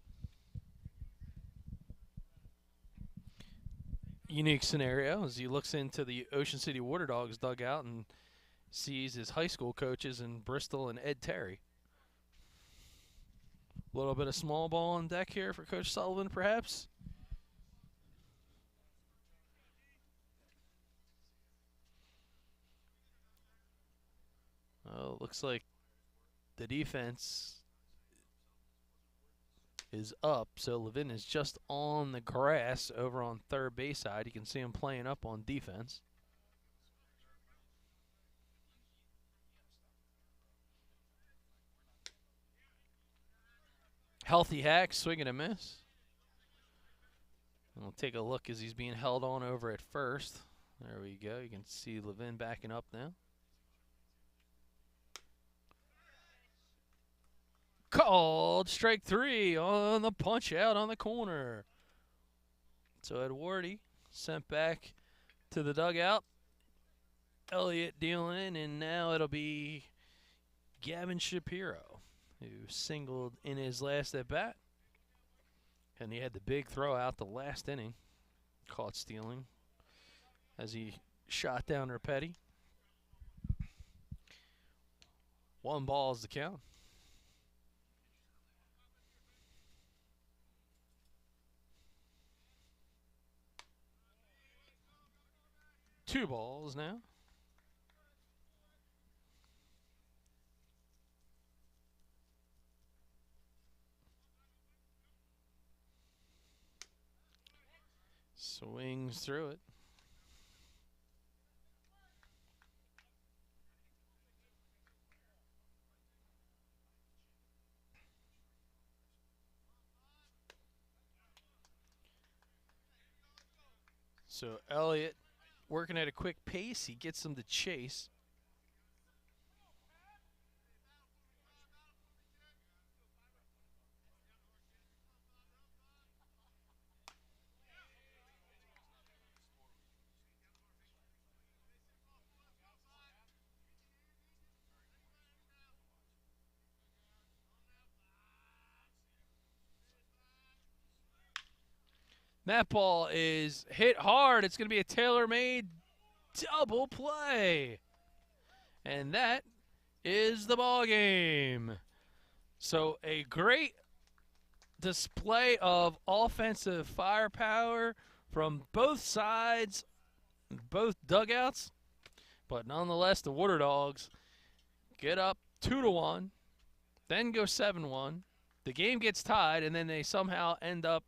Unique scenario as he looks into the Ocean City Water Dogs dugout and sees his high school coaches in Bristol and Ed Terry. A little bit of small ball on deck here for Coach Sullivan, perhaps. Oh, looks like the defense is up, so Levin is just on the grass over on third base side. You can see him playing up on defense. Healthy hack, swing and a miss. We'll take a look as he's being held on over at first. There we go. You can see Levin backing up now. Called strike 3 on the punch out on the corner. So Eduardi sent back to the dugout. Elliott dealing, and now it'll be Gavin Shapiro, who singled in his last at bat. And he had the big throw out the last inning. Caught stealing as he shot down Rapetti. 1 ball is the count. Two balls now. Swings through it. So Elliott working at a quick pace. He gets them to chase. That ball is hit hard. It's going to be a tailor-made double play. And that is the ball game. So a great display of offensive firepower from both sides, both dugouts. But nonetheless, the Water Dogs get up 2-1, then go 7-1. The game gets tied, and then they somehow end up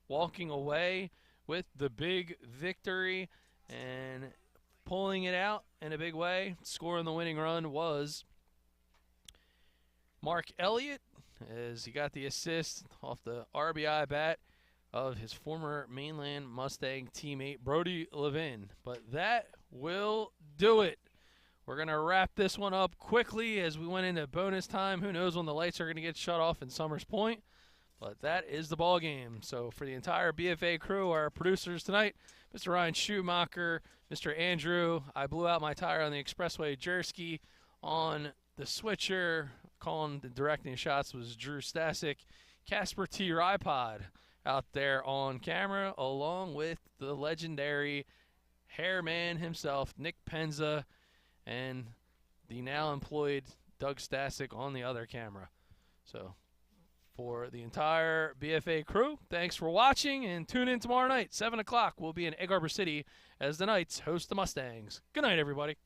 walking away with the big victory and pulling it out in a big way. Scoring the winning run was Mark Elliott, as he got the assist off the RBI bat of his former Mainland Mustang teammate Brody Levin. But that will do it. We're going to wrap this one up quickly as we went into bonus time. Who knows when the lights are going to get shut off in Summers Point. But that is the ball game. So for the entire BFA crew, our producers tonight, Mr. Ryan Schumacher, Mr. Andrew, I blew out my tire on the Expressway Jerski. On the switcher, calling the directing shots was Drew Stasic. Casper T. Rypod out there on camera, along with the legendary hairman himself, Nick Penza, and the now employed Doug Stasic on the other camera. So for the entire BFA crew, thanks for watching, and tune in tomorrow night, 7 o'clock. We'll be in Egg Harbor City as the Knights host the Mustangs. Good night, everybody.